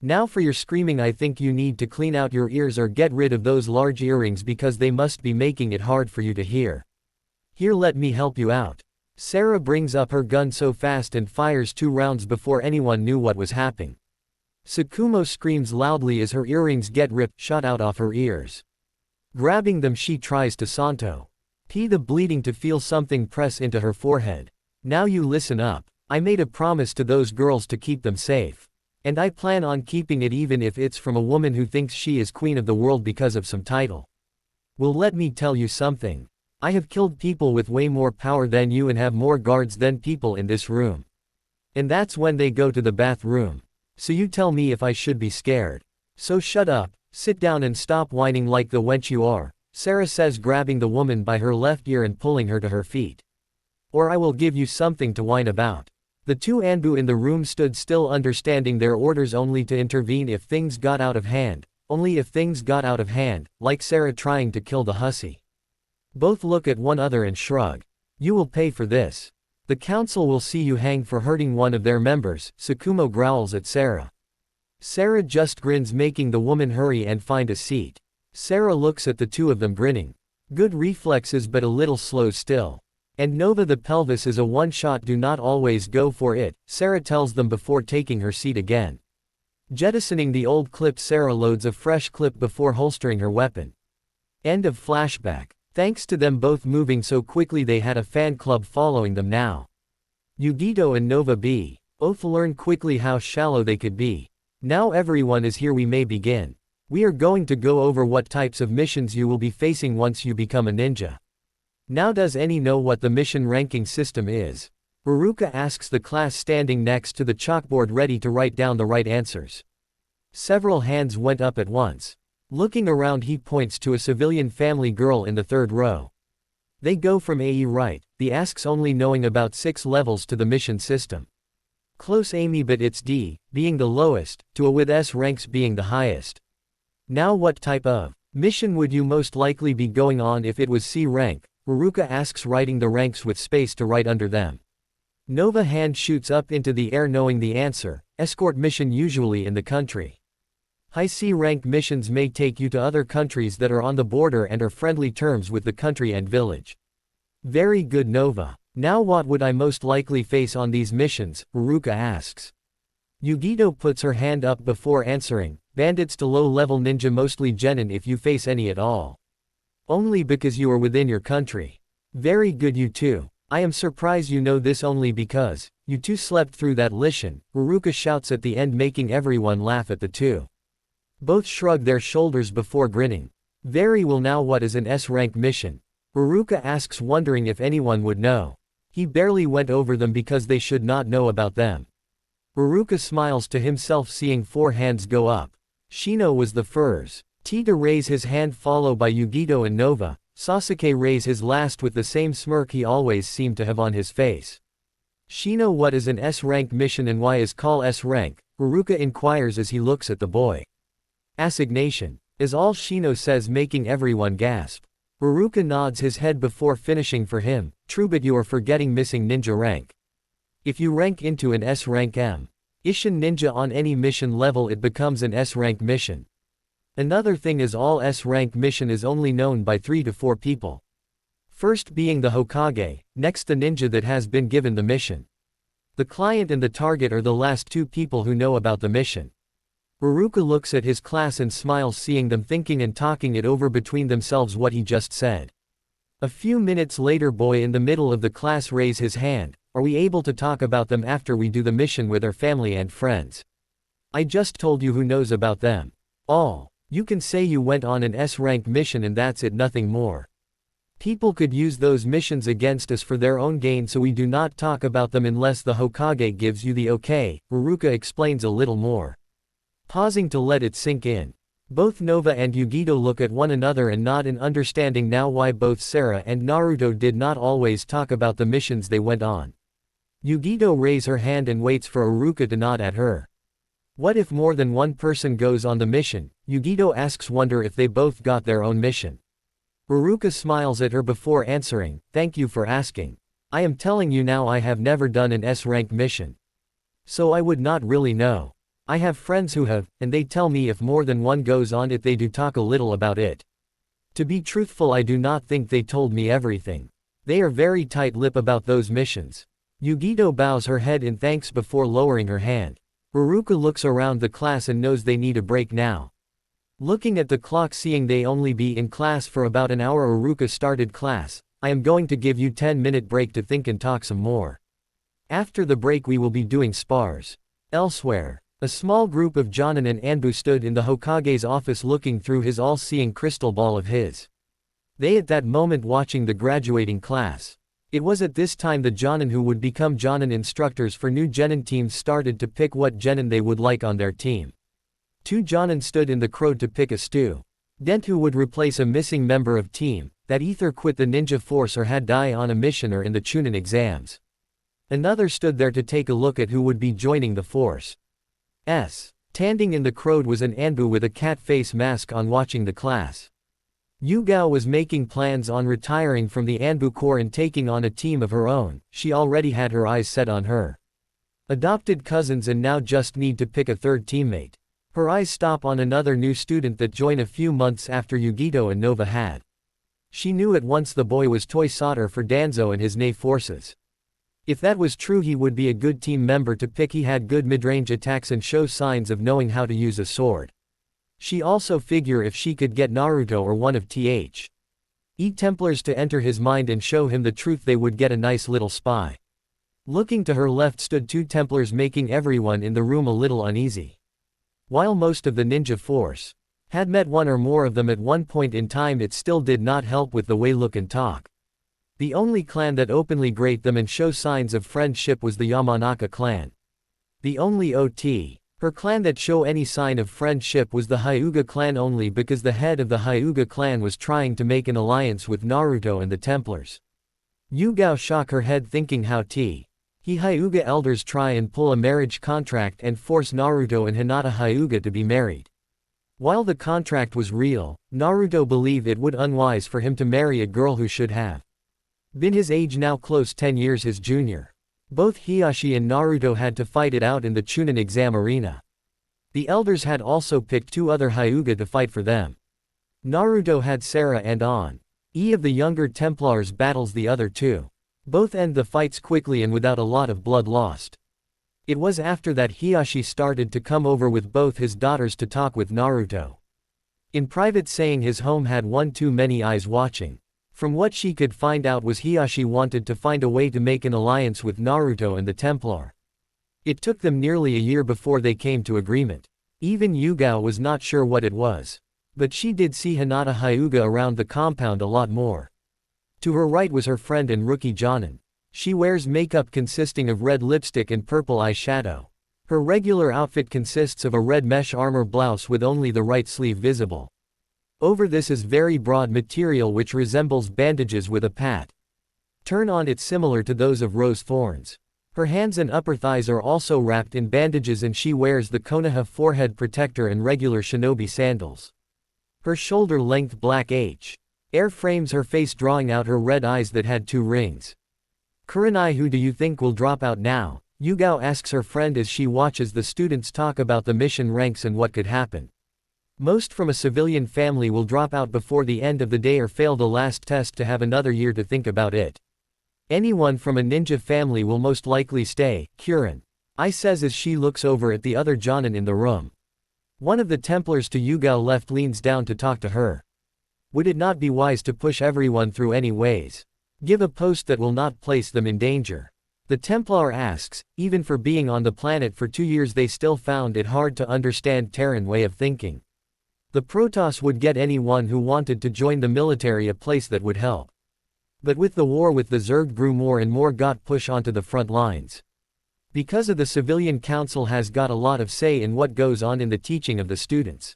Now for your screaming, I think you need to clean out your ears or get rid of those large earrings because they must be making it hard for you to hear. Here, let me help you out." Sarah brings up her gun so fast and fires 2 rounds before anyone knew what was happening. Tsukumo screams loudly as her earrings get shot out off her ears. Grabbing them, she tries to Santo the bleeding to feel something press into her forehead. "Now you listen up. I made a promise to those girls to keep them safe. And I plan on keeping it even if it's from a woman who thinks she is queen of the world because of some title. Well, let me tell you something. I have killed people with way more power than you and have more guards than people in this room. And that's when they go to the bathroom. So you tell me if I should be scared. So shut up, sit down and stop whining like the wench you are," Sarah says, grabbing the woman by her left ear and pulling her to her feet. "Or I will give you something to whine about." The 2 Anbu in the room stood still, understanding their orders only to intervene if things got out of hand. only if things got out of hand, like Sarah trying to kill the hussy. Both look at one other and shrug. You will pay for this. The council will see you hanged for hurting one of their members, Tsukumo growls at Sarah. Sarah just grins, making the woman hurry and find a seat. Sarah looks at the two of them grinning. Good reflexes but a little slow still. And Nova, the pelvis is a one-shot, do not always go for it, Sarah tells them before taking her seat again. Jettisoning the old clip, Sarah loads a fresh clip before holstering her weapon. End of flashback. Thanks to them both moving so quickly, they had a fan club following them now. Yugito and Nova both learn quickly how shallow they could be. Now everyone is here, we may begin. We are going to go over what types of missions you will be facing once you become a ninja. Now, does any know what the mission ranking system is? Uruka asks the class standing next to the chalkboard, ready to write down the right answers. Several hands went up at once. Looking around, he points to a civilian family girl in the third row. They go from AE right, the asks only knowing about 6 levels to the mission system. Close Amy, but it's D, being the lowest, to A with S ranks being the highest. Now, what type of mission would you most likely be going on if it was C rank? Uruka asks, writing the ranks with space to write under them. Nova hand shoots up into the air knowing the answer, escort mission, usually in the country. High C rank missions may take you to other countries that are on the border and are friendly terms with the country and village. Very good, Nova. Now, what would I most likely face on these missions? Uruka asks. Yugito puts her hand up before answering. Bandits to low-level ninja, mostly genin if you face any at all. Only because you are within your country. Very good, you two. I am surprised you know this only because you two slept through that mission, Uruka shouts at the end, making everyone laugh at the two. Both shrug their shoulders before grinning. Very well. Now, what is an S-rank mission? Uruka asks, wondering if anyone would know. He barely went over them because they should not know about them. Uruka smiles to himself, seeing 4 hands go up. Shino was the first to raise his hand, followed by Yugito and Nova. Sasuke raise his last with the same smirk he always seemed to have on his face. Shino, what is an S-rank mission and why is called S-rank? Uruka inquires as he looks at the boy. Assignation is all Shino says, making everyone gasp. Uruka nods his head before finishing for him. True, but you are forgetting missing ninja rank. If you rank into an S-rank Ishin ninja on any mission level, it becomes an S-rank mission. Another thing is, all S-rank mission is only known by 3 to 4 people. First being the Hokage, next the ninja that has been given the mission. The client and the target are the last 2 people who know about the mission. Uruka looks at his class and smiles, seeing them thinking and talking it over between themselves what he just said. A few minutes later, boy in the middle of the class raise his hand. Are we able to talk about them after we do the mission with our family and friends? I just told you who knows about them. All. You can say you went on an S-rank mission and that's it, nothing more. People could use those missions against us for their own gain, so we do not talk about them unless the Hokage gives you the okay, Uruka explains a little more. Pausing to let it sink in. Both Nova and Yugito look at one another and nod in understanding now why both Sarah and Naruto did not always talk about the missions they went on. Yugito raises her hand and waits for Uruka to nod at her. What if more than one person goes on the mission? Yugito asks, wonder if they both got their own mission. Uruka smiles at her before answering, thank you for asking. I am telling you now, I have never done an S-rank mission. So I would not really know. I have friends who have, and they tell me if more than one goes on it, they do talk a little about it. To be truthful, I do not think they told me everything. They are very tight-lipped about those missions. Yugito bows her head in thanks before lowering her hand. Uruka looks around the class and knows they need a break now. Looking at the clock, seeing they only be in class for about an hour, Uruka started class. I am going to give you 10-minute break to think and talk some more. After the break we will be doing spars. Elsewhere, a small group of Jonin and Anbu stood in the Hokage's office looking through his all-seeing crystal ball of his. They at that moment watching the graduating class. It was at this time the Jonin who would become Jonin instructors for new Genin teams started to pick what Genin they would like on their team. 2 Jonin stood in the crowd to pick a student who would replace a missing member of team, that either quit the ninja force or had died on a mission or in the Chunin exams. Another stood there to take a look at who would be joining the force. Standing in the crowd was an Anbu with a cat face mask on watching the class. Yu Gao was making plans on retiring from the Anbu Corps and taking on a team of her own. She already had her eyes set on her adopted cousins and now just need to pick a third teammate. Her eyes stop on another new student that joined a few months after Yugito and Nova had. She knew at once the boy was toy solder for Danzo and his NA forces. If that was true, he would be a good team member to pick. He had good mid-range attacks and shows signs of knowing how to use a sword. She also figure if she could get Naruto or one of the Templars to enter his mind and show him the truth, they would get a nice little spy. Looking to her left stood 2 Templars, making everyone in the room a little uneasy. While most of the ninja force had met one or more of them at one point in time, it still did not help with the way look and talk. The only clan that openly greet them and show signs of friendship was the Yamanaka clan. The only her clan that show any sign of friendship was the Hyuga clan, only because the head of the Hyuga clan was trying to make an alliance with Naruto and the Templars. Yu Gao shook her head, thinking how Hyuga elders try and pull a marriage contract and force Naruto and Hinata Hyuga to be married. While the contract was real, Naruto believed it would unwise for him to marry a girl who should have been his age, now close 10 years his junior. Both Hiyashi and Naruto had to fight it out in the Chunin exam arena. The elders had also picked 2 other Hyuga to fight for them. Naruto had Sarah and of the younger Templars battles the other 2. Both end the fights quickly and without a lot of blood lost. It was after that Hiyashi started to come over with both his daughters to talk with Naruto in private, saying his home had one too many eyes watching. From what she could find out was Hiyashi wanted to find a way to make an alliance with Naruto and the Templar. It took them nearly a year before they came to agreement. Even Yugao was not sure what it was. But she did see Hinata Hyuga around the compound a lot more. To her right was her friend and rookie Jonin. She wears makeup consisting of red lipstick and purple eyeshadow. Her regular outfit consists of a red mesh armor blouse with only the right sleeve visible. Over this is very broad material which resembles bandages with a pattern on it similar to those of rose thorns. Her hands and upper thighs are also wrapped in bandages, and she wears the Konoha forehead protector and regular shinobi sandals. Her shoulder-length black hair frames her face, drawing out her red eyes that had 2 rings. "Kurenai, who do you think will drop out now?" Yugao asks her friend as she watches the students talk about the mission ranks and what could happen. Most from a civilian family will drop out before the end of the day or fail the last test to have another year to think about it. Anyone from a ninja family will most likely stay, Kuren. I says as she looks over at the other Jonin in the room. One of the Templars to Yugao left leans down to talk to her. Would it not be wise to push everyone through any ways? Give a post that will not place them in danger. The Templar asks, even for being on the planet for 2 years they still found it hard to understand Terran way of thinking. The Protoss would get anyone who wanted to join the military a place that would help. But with the war with the Zerg grew more and more got pushed onto the front lines. Because of the civilian council has got a lot of say in what goes on in the teaching of the students.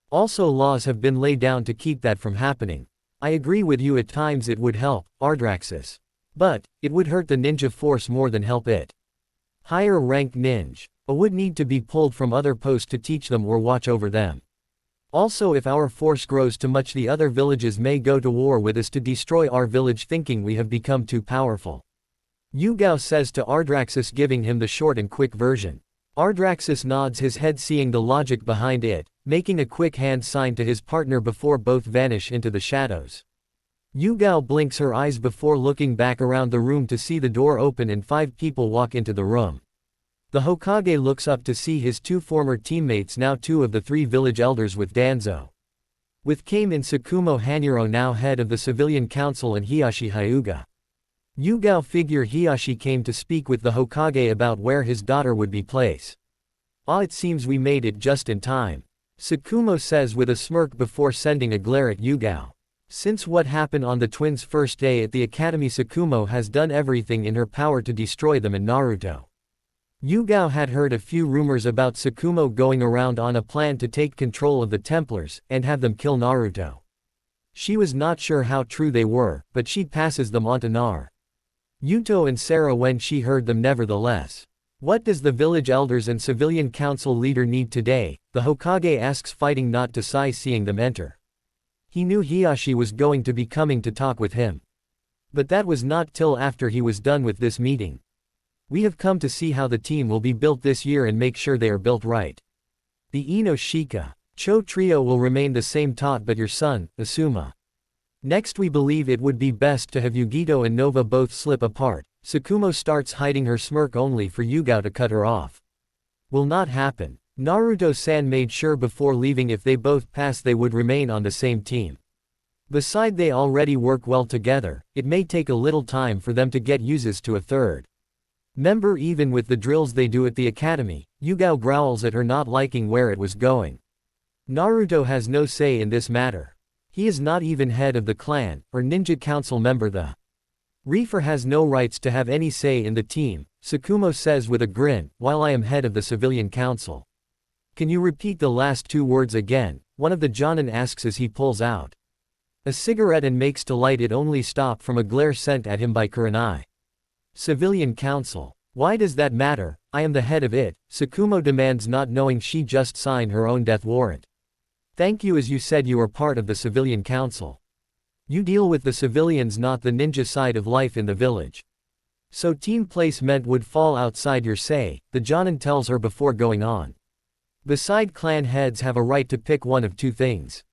Also laws have been laid down to keep that from happening. I agree with you, at times it would help, Ardraxis. But, it would hurt the ninja force more than help it. Higher ranked ninja would need to be pulled from other posts to teach them or watch over them. Also, if our force grows too much, the other villages may go to war with us to destroy our village, thinking we have become too powerful. Yugao says to Ardraxis, giving him the short and quick version. Ardraxis nods his head, seeing the logic behind it, making a quick hand sign to his partner before both vanish into the shadows. Yugao blinks her eyes before looking back around the room to see the door open and 5 people walk into the room. The Hokage looks up to see his 2 former teammates, now 2 of the 3 village elders with Danzo. With came in Tsukumo Hanuro, now head of the civilian council, and Hiyashi Hyuga. Yugao figure Hiyashi came to speak with the Hokage about where his daughter would be placed. It seems we made it just in time. Tsukumo says with a smirk before sending a glare at Yugao. Since what happened on the twins' first day at the academy, Tsukumo has done everything in her power to destroy them and Naruto. Yugao had heard a few rumors about Tsukumo going around on a plan to take control of the Templars, and have them kill Naruto. She was not sure how true they were, but she passes them on to Naruto and Sarah when she heard them nevertheless. What does the village elders and civilian council leader need today? The Hokage asks, fighting not to sigh seeing them enter. He knew Hiyashi was going to be coming to talk with him. But that was not till after he was done with this meeting. We have come to see how the team will be built this year and make sure they are built right. The Ino Shika Cho trio will remain the same taught, but your son, Asuma. Next, we believe it would be best to have Yugito and Nova both slip apart. Tsukumo starts hiding her smirk only for Yugao to cut her off. Will not happen. Naruto-san made sure before leaving if they both pass they would remain on the same team. Beside, they already work well together, it may take a little time for them to get used to a third member even with the drills they do at the academy. Yugao growls at her, not liking where it was going. Naruto has no say in this matter. He is not even head of the clan, or ninja council member. The Reefer has no rights to have any say in the team, Tsukumo says with a grin, while I am head of the civilian council. Can you repeat the last two words again? One of the Jonin asks as he pulls out a cigarette and makes to light it, only stop from a glare sent at him by Kurenai. Civilian council. Why does that matter? I am the head of it, Tsukumo demands, not knowing she just signed her own death warrant. Thank you, as you said you are part of the civilian council. You deal with the civilians, not the ninja side of life in the village. So team placement would fall outside your say, the Jonin tells her before going on. Beside, clan heads have a right to pick one of two things.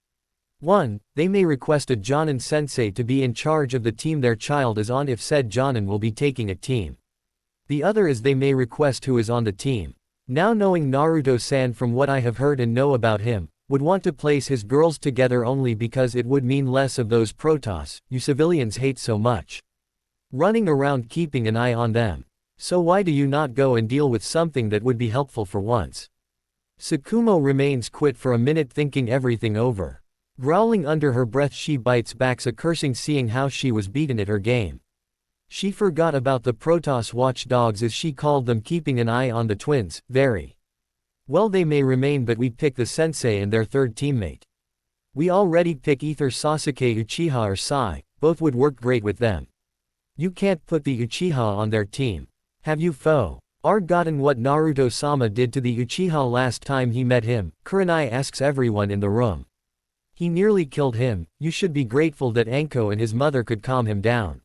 1. They may request a Jonin sensei to be in charge of the team their child is on if said Jonin will be taking a team. The other is they may request who is on the team. Now, knowing Naruto-san from what I have heard and know about him, would want to place his girls together only because it would mean less of those Protoss you civilians hate so much. Running around keeping an eye on them. So why do you not go and deal with something that would be helpful for once? Tsukumo remains quiet for a minute, thinking everything over. Growling under her breath, she bites back a cursing, seeing how she was beaten at her game. She forgot about the Protoss watchdogs, as she called them, keeping an eye on the twins. Very well, they may remain, but we pick the sensei and their third teammate. We already pick either Sasuke, Uchiha or Sai, both would work great with them. You can't put the Uchiha on their team. Have you forgotten what Naruto-sama did to the Uchiha last time he met him? Kurenai asks everyone in the room. He nearly killed him. You should be grateful that Anko and his mother could calm him down.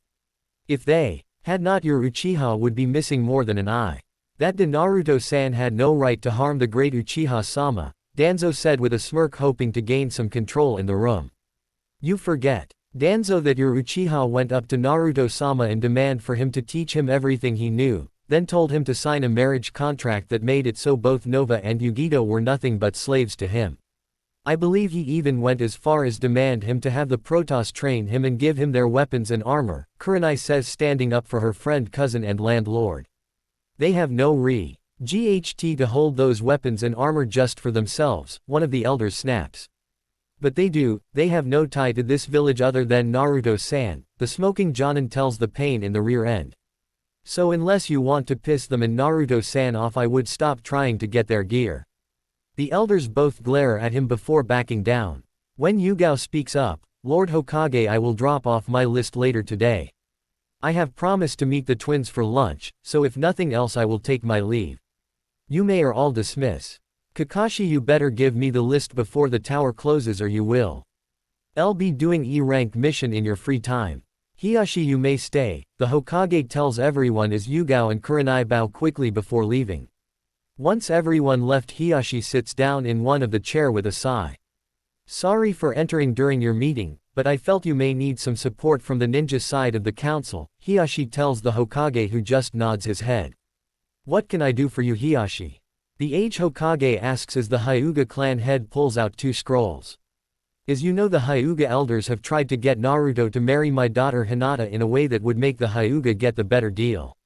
If they had not, your Uchiha would be missing more than an eye. That Naruto-san had no right to harm the great Uchiha-sama, Danzo said with a smirk, hoping to gain some control in the room. You forget, Danzo, that your Uchiha went up to Naruto-sama and demanded for him to teach him everything he knew, then told him to sign a marriage contract that made it so both Nova and Yugito were nothing but slaves to him. I believe he even went as far as demand him to have the Protoss train him and give him their weapons and armor, Kurenai says, standing up for her friend, cousin and landlord. They have no GHT to hold those weapons and armor just for themselves, one of the elders snaps. But they do, they have no tie to this village other than Naruto-san, the smoking Jonin tells the pain in the rear end. So unless you want to piss them and Naruto-san off, I would stop trying to get their gear. The elders both glare at him before backing down. When Yugao speaks up, Lord Hokage, I will drop off my list later today. I have promised to meet the twins for lunch, so if nothing else I will take my leave. You may or all dismiss. Kakashi, you better give me the list before the tower closes or you will be doing E-rank mission in your free time. Hiyashi, you may stay, the Hokage tells everyone as Yugao and Kurenai bow quickly before leaving. Once everyone left, Hiyashi sits down in one of the chair with a sigh. Sorry for entering during your meeting, but I felt you may need some support from the ninja side of the council, Hiyashi tells the Hokage, who just nods his head. What can I do for you, Hiyashi? The aged Hokage asks as the Hyuga clan head pulls out two scrolls. As you know, the Hyuga elders have tried to get Naruto to marry my daughter Hinata in a way that would make the Hyuga get the better deal.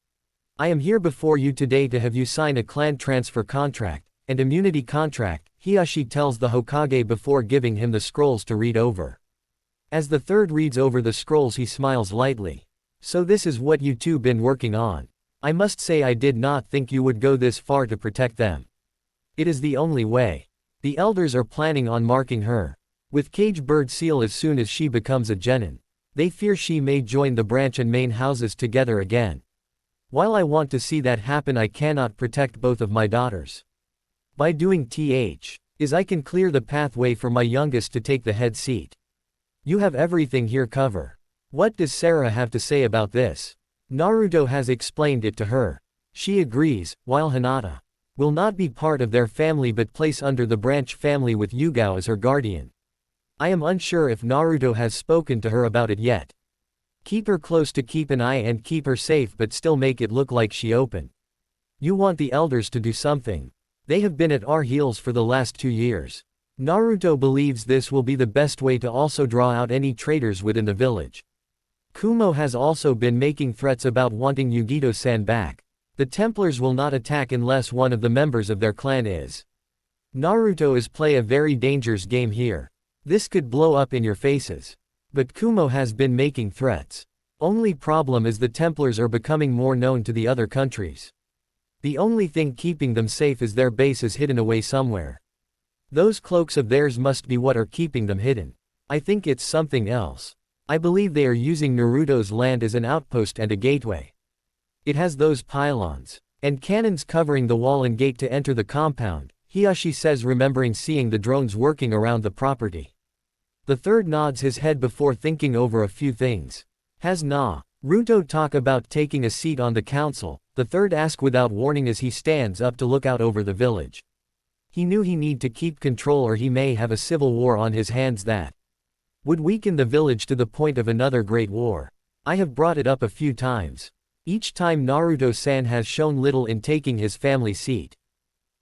I am here before you today to have you sign a clan transfer contract and immunity contract, Hiyashi tells the Hokage before giving him the scrolls to read over. As the third reads over the scrolls, he smiles lightly. So this is what you two been working on. I must say I did not think you would go this far to protect them. It is the only way. The elders are planning on marking her with cage bird seal as soon as she becomes a genin. They fear she may join the branch and main houses together again. While I want to see that happen, I cannot protect both of my daughters. By doing is I can clear the pathway for my youngest to take the head seat. You have everything here cover. What does Sarah have to say about this? Naruto has explained it to her. She agrees, while Hinata will not be part of their family but place under the branch family with Yugao as her guardian. I am unsure if Naruto has spoken to her about it yet. Keep her close to keep an eye and keep her safe but still make it look like she open. You want the elders to do something. They have been at our heels for the last 2 years. Naruto believes this will be the best way to also draw out any traitors within the village. Kumo has also been making threats about wanting Yugito-san back. The Templars will not attack unless one of the members of their clan is. Naruto is play a very dangerous game here. This could blow up in your faces. But Kumo has been making threats. Only problem is the Templars are becoming more known to the other countries. The only thing keeping them safe is their base is hidden away somewhere. Those cloaks of theirs must be what are keeping them hidden. I think it's something else. I believe they are using Naruto's land as an outpost and a gateway. It has those pylons and cannons covering the wall and gate to enter the compound, Hiyashi says, remembering seeing the drones working around the property. The third nods his head before thinking over a few things. Has Naruto talk about taking a seat on the council? The third asks without warning as he stands up to look out over the village. He knew he need to keep control or he may have a civil war on his hands that would weaken the village to the point of another great war. I have brought it up a few times. Each time Naruto-san has shown little in taking his family seat.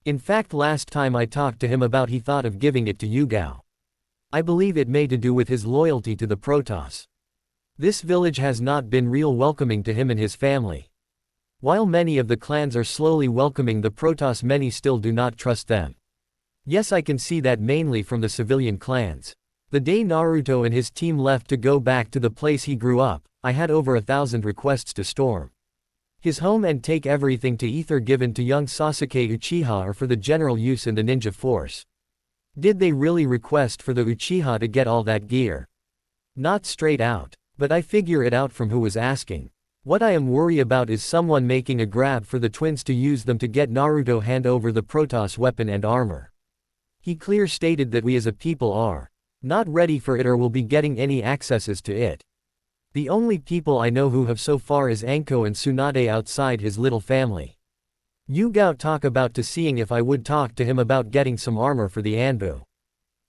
In fact, last time I talked to him about he thought of giving it to Yugao. I believe it may to do with his loyalty to the Protoss. This village has not been real welcoming to him and his family. While many of the clans are slowly welcoming the Protoss, many still do not trust them. Yes, I can see that mainly from the civilian clans. The day Naruto and his team left to go back to the place he grew up, I had over 1,000 requests to storm his home and take everything to ether given to young Sasuke Uchiha or for the general use in the ninja force. Did they really request for the Uchiha to get all that gear? Not straight out. But I figure it out from who was asking. What I am worried about is someone making a grab for the twins to use them to get Naruto hand over the Protoss weapon and armor. He clear stated that we as a people are not ready for it or will be getting any accesses to it. The only people I know who have so far is Anko and Tsunade outside his little family. Yugao talk about to seeing if I would talk to him about getting some armor for the Anbu.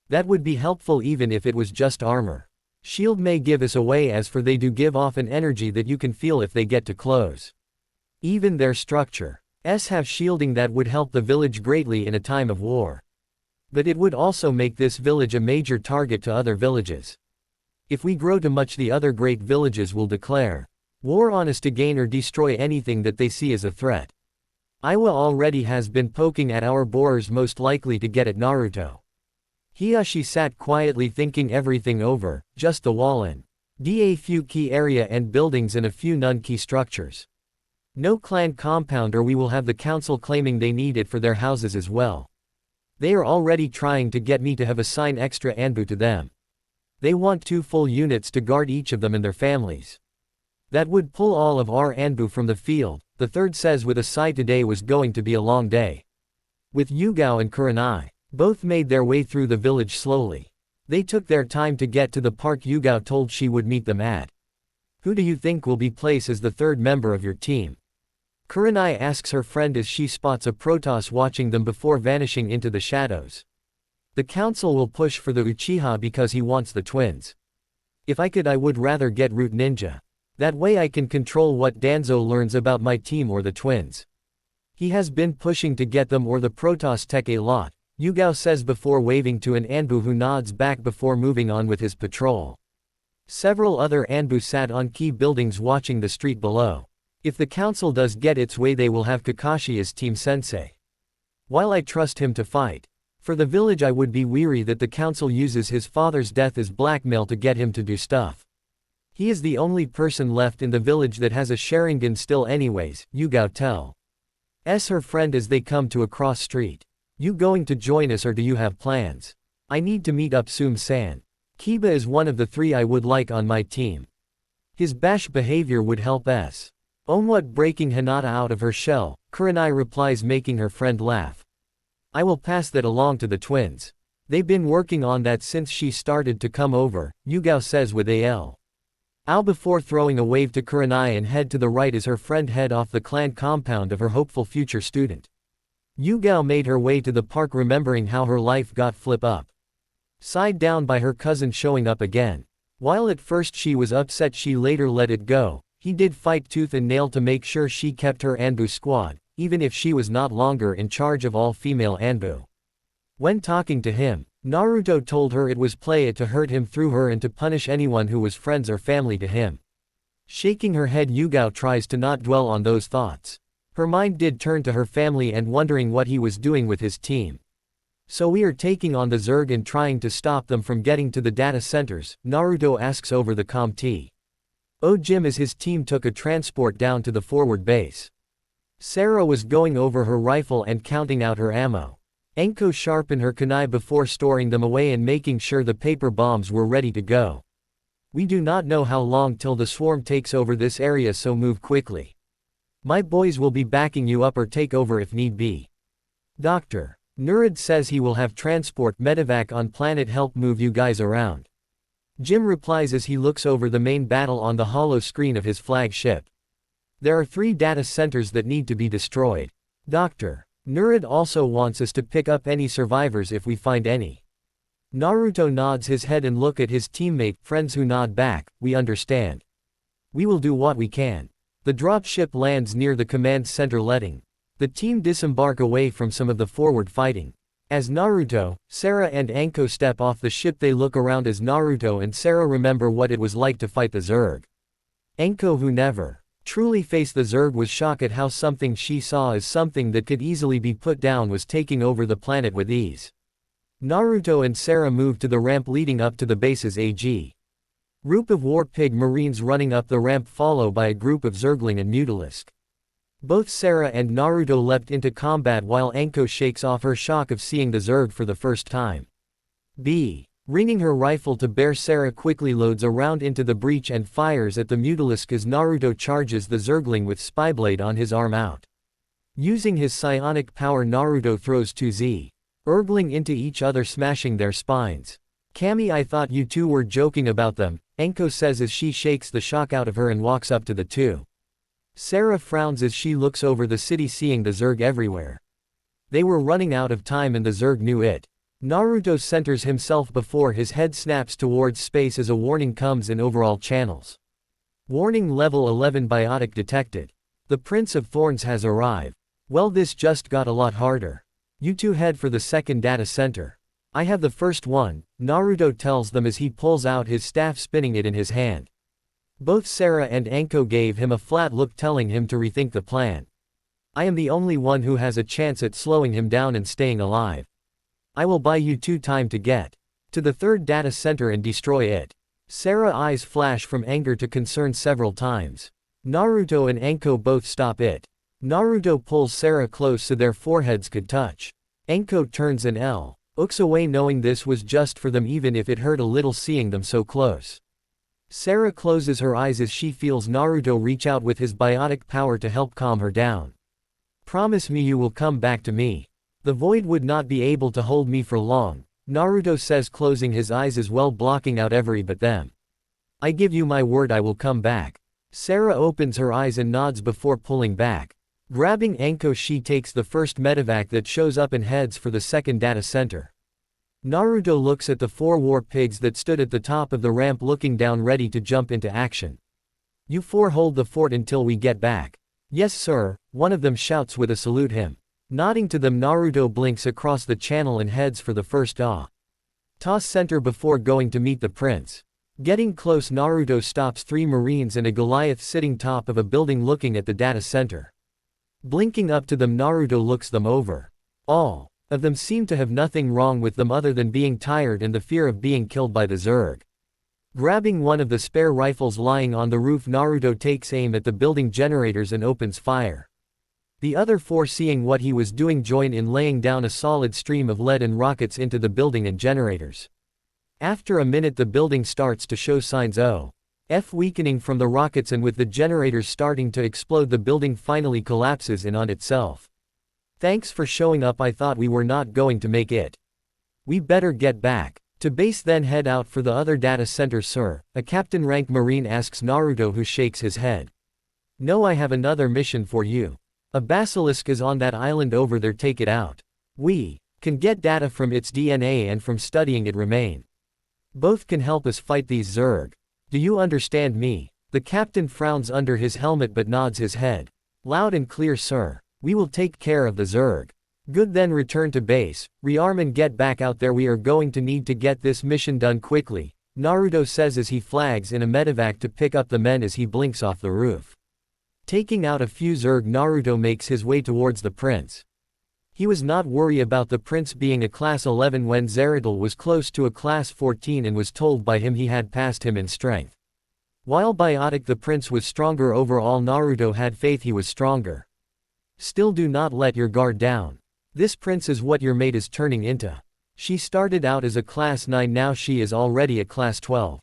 That would be helpful even if it was just armor. Shield may give us away as for they do give off an energy that you can feel if they get too close. Even their structure have shielding that would help the village greatly in a time of war. But it would also make this village a major target to other villages. If we grow too much, the other great villages will declare war on us to gain or destroy anything that they see as a threat. Iwa already has been poking at our borers, most likely to get at Naruto. Hiyashi sat quietly thinking everything over, just the wall and a few key area and buildings and a few non-key structures. No clan compound or we will have the council claiming they need it for their houses as well. They are already trying to get me to have assigned extra Anbu to them. They want 2 full units to guard each of them and their families. That would pull all of our Anbu from the field, the third says with a sigh. Today was going to be a long day. With Yugao and Kurenai. Both made their way through the village slowly. They took their time to get to the park Yugao told she would meet them at. Who do you think will be placed as the third member of your team? Kurenai asks her friend as she spots a Protoss watching them before vanishing into the shadows. The council will push for the Uchiha because he wants the twins. If I could, I would rather get Root Ninja. That way I can control what Danzo learns about my team or the twins. He has been pushing to get them or the Protoss tech a lot, Yugao says before waving to an Anbu who nods back before moving on with his patrol. Several other Anbu sat on key buildings watching the street below. If the council does get its way, they will have Kakashi as team sensei. While I trust him to fight for the village, I would be weary that the council uses his father's death as blackmail to get him to do stuff. He is the only person left in the village that has a Sharingan still anyways, Yugao tells her friend as they come to a cross street. You going to join us or do you have plans? I need to meet up Sum-san. Kiba is one of the 3 I would like on my team. His bash behavior would help us. Onwhat breaking Hinata out of her shell, Kurenai replies, making her friend laugh. I will pass that along to the twins. They've been working on that since she started to come over, Yugao says with Al. Before throwing a wave to Kurenai and head to the right as her friend head off the clan compound of her hopeful future student. Yugao made her way to the park, remembering how her life got flip up. Sighed down by her cousin showing up again. While at first she was upset, she later let it go. He did fight tooth and nail to make sure she kept her Anbu squad, even if she was not longer in charge of all female Anbu. When talking to him, Naruto told her it was play to hurt him through her and to punish anyone who was friends or family to him. Shaking her head, Yugao tries to not dwell on those thoughts. Her mind did turn to her family and wondering what he was doing with his team. So we are taking on the Zerg and trying to stop them from getting to the data centers, Naruto asks over the comm. Jim as his team took a transport down to the forward base. Sarah was going over her rifle and counting out her ammo. Enko sharpened her kunai before storing them away and making sure the paper bombs were ready to go. We do not know how long till the swarm takes over this area, so move quickly. My boys will be backing you up or take over if need be. Dr. Nurid says he will have transport medevac on planet help move you guys around. Jim replies as he looks over the main battle on the hollow screen of his flagship. There are 3 data centers that need to be destroyed. Dr. Nurid also wants us to pick up any survivors if we find any. Naruto nods his head and look at his teammate, friends who nod back, we understand. We will do what we can. The dropship lands near the command center, letting the team disembark away from some of the forward fighting. As Naruto, Sarah and Anko step off the ship, they look around as Naruto and Sarah remember what it was like to fight the Zerg. Anko, who never truly faced the Zerg, was shocked at how something she saw as something that could easily be put down was taking over the planet with ease. Naruto and Sarah moved to the ramp leading up to the base's group of war pig marines running up the ramp, followed by a group of Zergling and Mutalisk. Both Sarah and Naruto leapt into combat while Anko shakes off her shock of seeing the Zerg for the first time. Ringing her rifle to bear, Sarah quickly loads a round into the breach and fires at the Mutalisk as Naruto charges the Zergling with Spyblade on his arm out. Using his psionic power, Naruto throws 2 Zergling into each other, smashing their spines. Kami, I thought you two were joking about them, Anko says as she shakes the shock out of her and walks up to the 2. Sarah frowns as she looks over the city, seeing the Zerg everywhere. They were running out of time and the Zerg knew it. Naruto centers himself before his head snaps towards space as a warning comes in overall channels. Warning level 11 biotic detected. The Prince of Thorns has arrived. Well, this just got a lot harder. You two head for the second data center. I have the first one, Naruto tells them as he pulls out his staff, spinning it in his hand. Both Sarah and Anko gave him a flat look, telling him to rethink the plan. I am the only one who has a chance at slowing him down and staying alive. I will buy you 2 time to get to the third data center and destroy it. Sarah's eyes flash from anger to concern several times. Naruto and Anko both stop it. Naruto pulls Sarah close so their foreheads could touch. Anko turns and looks away, knowing this was just for them, even if it hurt a little seeing them so close. Sarah closes her eyes as she feels Naruto reach out with his biotic power to help calm her down. Promise me you will come back to me. The void would not be able to hold me for long, Naruto says, closing his eyes as well, blocking out every but them. I give you my word I will come back. Sarah opens her eyes and nods before pulling back. Grabbing Anko, she takes the first medevac that shows up and heads for the second data center. Naruto looks at the 4 war pigs that stood at the top of the ramp, looking down, ready to jump into action. You 4 hold the fort until we get back. Yes sir, one of them shouts with a salute him. Nodding to them, Naruto blinks across the channel and heads for the first toss center before going to meet the prince. Getting close, Naruto stops 3 marines and a Goliath sitting top of a building looking at the data center. Blinking up to them, Naruto looks them over. All of them seem to have nothing wrong with them other than being tired and the fear of being killed by the Zerg. Grabbing one of the spare rifles lying on the roof, Naruto takes aim at the building generators and opens fire. The other 4, seeing what he was doing, join in, laying down a solid stream of lead and rockets into the building and generators. After a minute, the building starts to show signs of Weakening from the rockets, and with the generators starting to explode, the building finally collapses in on itself. Thanks for showing up. I thought we were not going to make it. We better get back to base, then head out for the other data center, sir, a captain rank marine asks Naruto, who shakes his head. No, I have another mission for you. A basilisk is on that island over there, take it out. We can get data from its DNA, and from studying it remain. Both can help us fight these Zerg. Do you understand me? The captain frowns under his helmet but nods his head. Loud and clear, sir. We will take care of the Zerg. Good, then return to base, rearm and get back out there. We are going to need to get this mission done quickly, Naruto says as he flags in a medevac to pick up the men as he blinks off the roof. Taking out a few Zerg, Naruto makes his way towards the prince. He was not worried about the prince being a class 11 when Zeratul was close to a class 14 and was told by him he had passed him in strength. While biotic the prince was stronger overall, Naruto had faith he was stronger. Still, do not let your guard down. This prince is what your mate is turning into. She started out as a class 9, now she is already a class 12.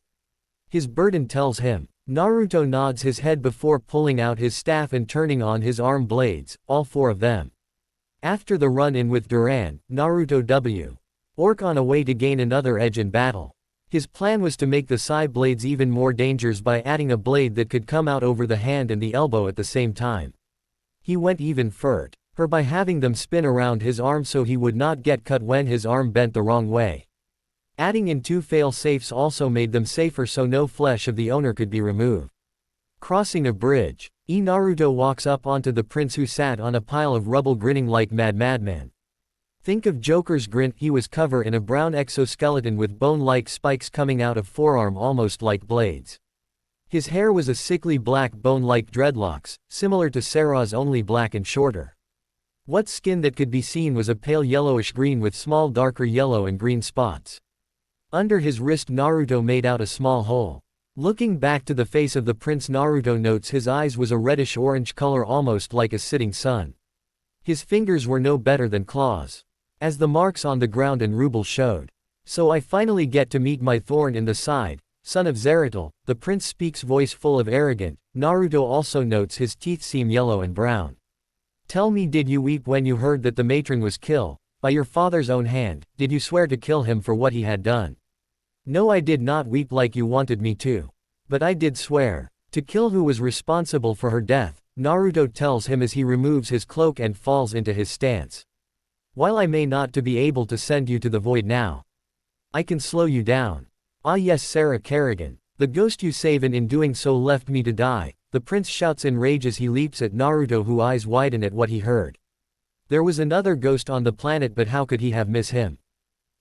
His burden tells him. Naruto nods his head before pulling out his staff and turning on his arm blades, all 4 of them. After the run-in with Duran, Naruto W. Orc on a way to gain another edge in battle. His plan was to make the Sai blades even more dangerous by adding a blade that could come out over the hand and the elbow at the same time. He went even further by having them spin around his arm so he would not get cut when his arm bent the wrong way. Adding in 2 fail-safes also made them safer so no flesh of the owner could be removed. Crossing a bridge, Naruto walks up onto the prince, who sat on a pile of rubble grinning like madman. Think of Joker's grin. He was covered in a brown exoskeleton with bone-like spikes coming out of forearm almost like blades. His hair was a sickly black bone-like dreadlocks, similar to Sarah's, only black and shorter. What skin that could be seen was a pale yellowish green with small darker yellow and green spots. Under his wrist Naruto made out a small hole. Looking back to the face of the prince, Naruto notes his eyes was a reddish-orange color almost like a sitting sun. His fingers were no better than claws, as the marks on the ground and ruble showed. So I finally get to meet my thorn in the side, son of Zeratul, the prince speaks, voice full of arrogance. Naruto also notes his teeth seem yellow and brown. Tell me, did you weep when you heard that the matron was killed by your father's own hand? Did you swear to kill him for what he had done? No, I did not weep like you wanted me to. But I did swear to kill who was responsible for her death, Naruto tells him as he removes his cloak and falls into his stance. While I may not to be able to send you to the void now, I can slow you down. Ah yes, Sarah Kerrigan, the ghost you saved, and in doing so left me to die, the prince shouts in rage as he leaps at Naruto, who eyes widen at what he heard. There was another ghost on the planet, but how could he have missed him?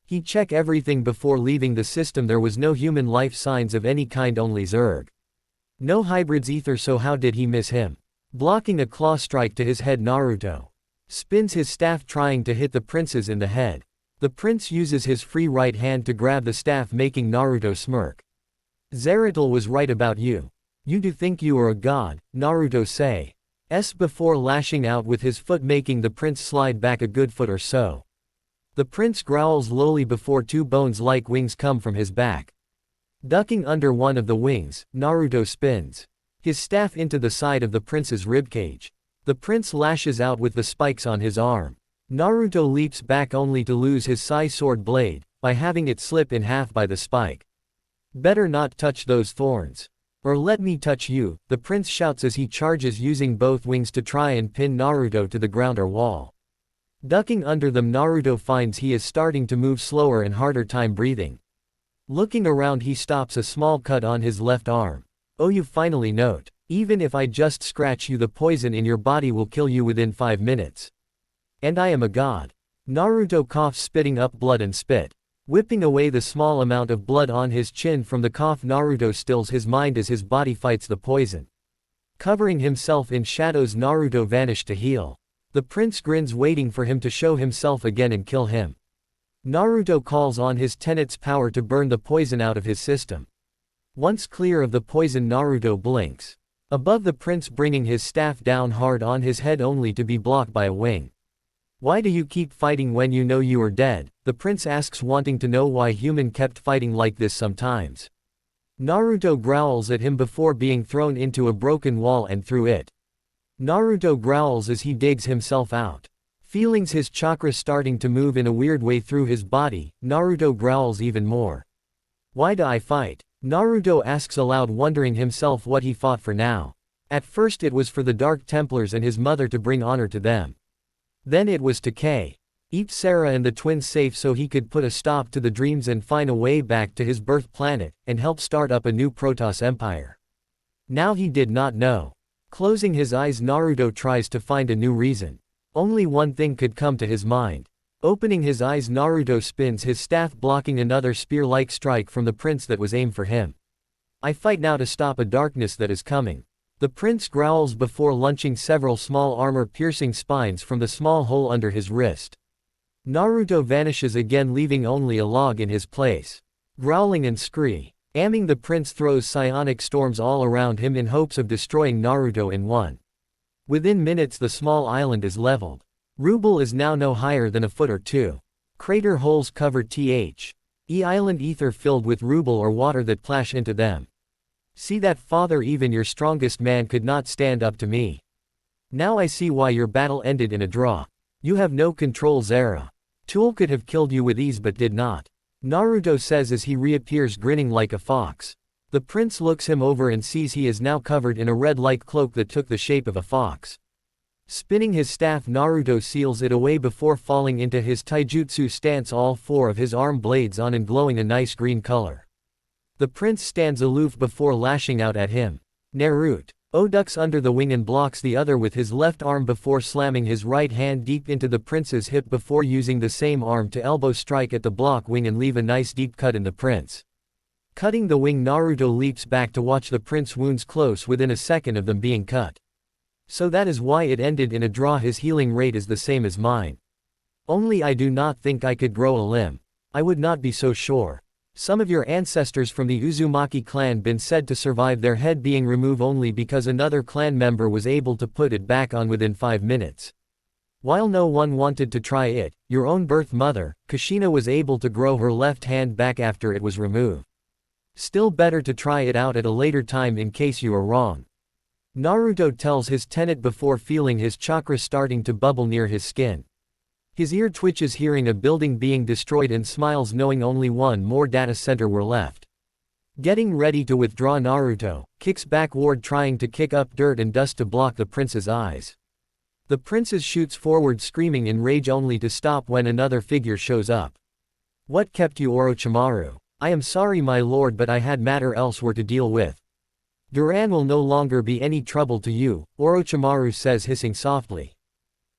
He checked everything before leaving the system. There was no human life signs of any kind, only Zerg. No hybrids either, so how did he miss him? Blocking a claw strike to his head, Naruto spins his staff trying to hit the prince's in the head. The prince uses his free right hand to grab the staff, making Naruto smirk. Zeratul was right about you. You do think you are a god, Naruto says before lashing out with his foot, making the prince slide back a good foot or so. The prince growls lowly before 2 bones-like wings come from his back. Ducking under one of the wings, Naruto spins his staff into the side of the prince's ribcage. The prince lashes out with the spikes on his arm. Naruto leaps back only to lose his Sai sword blade by having it slip in half by the spike. Better not touch those thorns, or let me touch you, the prince shouts as he charges, using both wings to try and pin Naruto to the ground or wall. Ducking under them, Naruto finds he is starting to move slower and harder time breathing. Looking around, he stops a small cut on his left arm. Oh, you finally note. Even if I just scratch you, the poison in your body will kill you within 5 minutes. And I am a god. Naruto coughs, spitting up blood and spit. Whipping away the small amount of blood on his chin from the cough, Naruto stills his mind as his body fights the poison. Covering himself in shadows, Naruto vanished to heal. The prince grins, waiting for him to show himself again and kill him. Naruto calls on his tenet's power to burn the poison out of his system. Once clear of the poison, Naruto blinks above the prince, bringing his staff down hard on his head only to be blocked by a wing. Why do you keep fighting when you know you are dead? The prince asks, wanting to know why human kept fighting like this sometimes. Naruto growls at him before being thrown into a broken wall and through it. Naruto growls as he digs himself out. Feelings his chakra starting to move in a weird way through his body, Naruto growls even more. Why do I fight? Naruto asks aloud, wondering himself what he fought for now. At first it was for the Dark Templars and his mother to bring honor to them. Then it was to keep Sarah and the twins safe so he could put a stop to the dreams and find a way back to his birth planet, and help start up a new Protoss empire. Now he did not know. Closing his eyes, Naruto tries to find a new reason. Only one thing could come to his mind. Opening his eyes, Naruto spins his staff, blocking another spear-like strike from the prince that was aimed for him. I fight now to stop a darkness that is coming. The prince growls before launching several small armor-piercing spines from the small hole under his wrist. Naruto vanishes again, leaving only a log in his place. Growling and screaming, the prince throws psionic storms all around him in hopes of destroying Naruto in one. Within minutes the small island is leveled. Rubble is now no higher than a foot or two. Crater holes cover island ether filled with rubble or water that plash into them. See that, father, even your strongest man could not stand up to me. Now I see why your battle ended in a draw. You have no control, Zara. Tool could have killed you with ease but did not. Naruto says as he reappears grinning like a fox. The prince looks him over and sees he is now covered in a red-like cloak that took the shape of a fox. Spinning his staff, Naruto seals it away before falling into his taijutsu stance, all four of his arm blades on and glowing a nice green color. The prince stands aloof before lashing out at him. Naruto ducks under the wing and blocks the other with his left arm before slamming his right hand deep into the prince's hip before using the same arm to elbow strike at the block wing and leave a nice deep cut in the prince. Cutting the wing, Naruto leaps back to watch the prince wounds close within a second of them being cut. So that is why it ended in a draw. His healing rate is the same as mine. Only I do not think I could grow a limb. I would not be so sure. Some of your ancestors from the Uzumaki clan been said to survive their head being removed only because another clan member was able to put it back on within 5 minutes. While no one wanted to try it, your own birth mother, Kushina, was able to grow her left hand back after it was removed. Still better to try it out at a later time in case you are wrong. Naruto tells his tenet before feeling his chakra starting to bubble near his skin. His ear twitches hearing a building being destroyed and smiles knowing only one more data center were left. Getting ready to withdraw, Naruto kicks backward, trying to kick up dirt and dust to block the prince's eyes. The prince shoots forward screaming in rage only to stop when another figure shows up. What kept you, Orochimaru? I am sorry, my lord, but I had matter elsewhere to deal with. Duran will no longer be any trouble to you, Orochimaru says, hissing softly.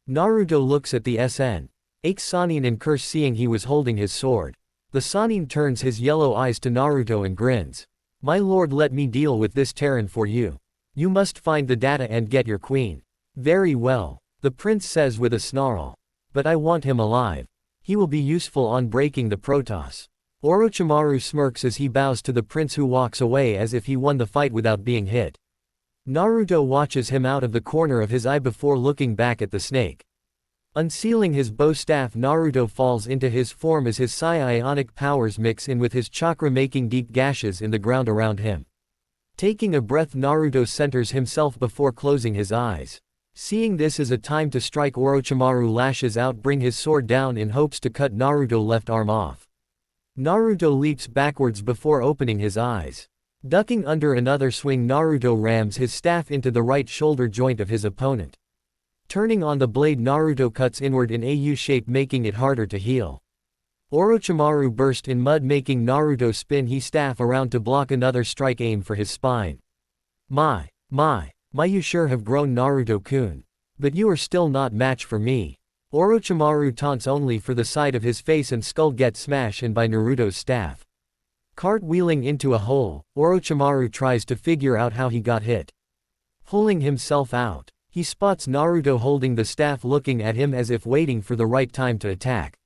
Naruto looks at the Sannin and curse, seeing he was holding his sword. The Sannin turns his yellow eyes to Naruto and grins. My lord, let me deal with this Terran for you. You must find the data and get your queen. Very well, the prince says with a snarl. But I want him alive. He will be useful on breaking the Protoss. Orochimaru smirks as he bows to the prince, who walks away as if he won the fight without being hit. Naruto watches him out of the corner of his eye before looking back at the snake. Unsealing his bow staff, Naruto falls into his form as his psi-ionic powers mix in with his chakra, making deep gashes in the ground around him. Taking a breath, Naruto centers himself before closing his eyes. Seeing this as a time to strike, Orochimaru lashes out, bring his sword down in hopes to cut Naruto's left arm off. Naruto leaps backwards before opening his eyes. Ducking under another swing, Naruto rams his staff into the right shoulder joint of his opponent. Turning on the blade, Naruto cuts inward in a U shape, making it harder to heal. Orochimaru burst in mud, making Naruto spin his staff around to block another strike aimed for his spine. My, you sure have grown, Naruto-kun. But you are still not match for me. Orochimaru taunts, only for the side of his face and skull get smashed in by Naruto's staff. Cartwheeling into a hole, Orochimaru tries to figure out how he got hit. Pulling himself out, he spots Naruto holding the staff, looking at him as if waiting for the right time to attack.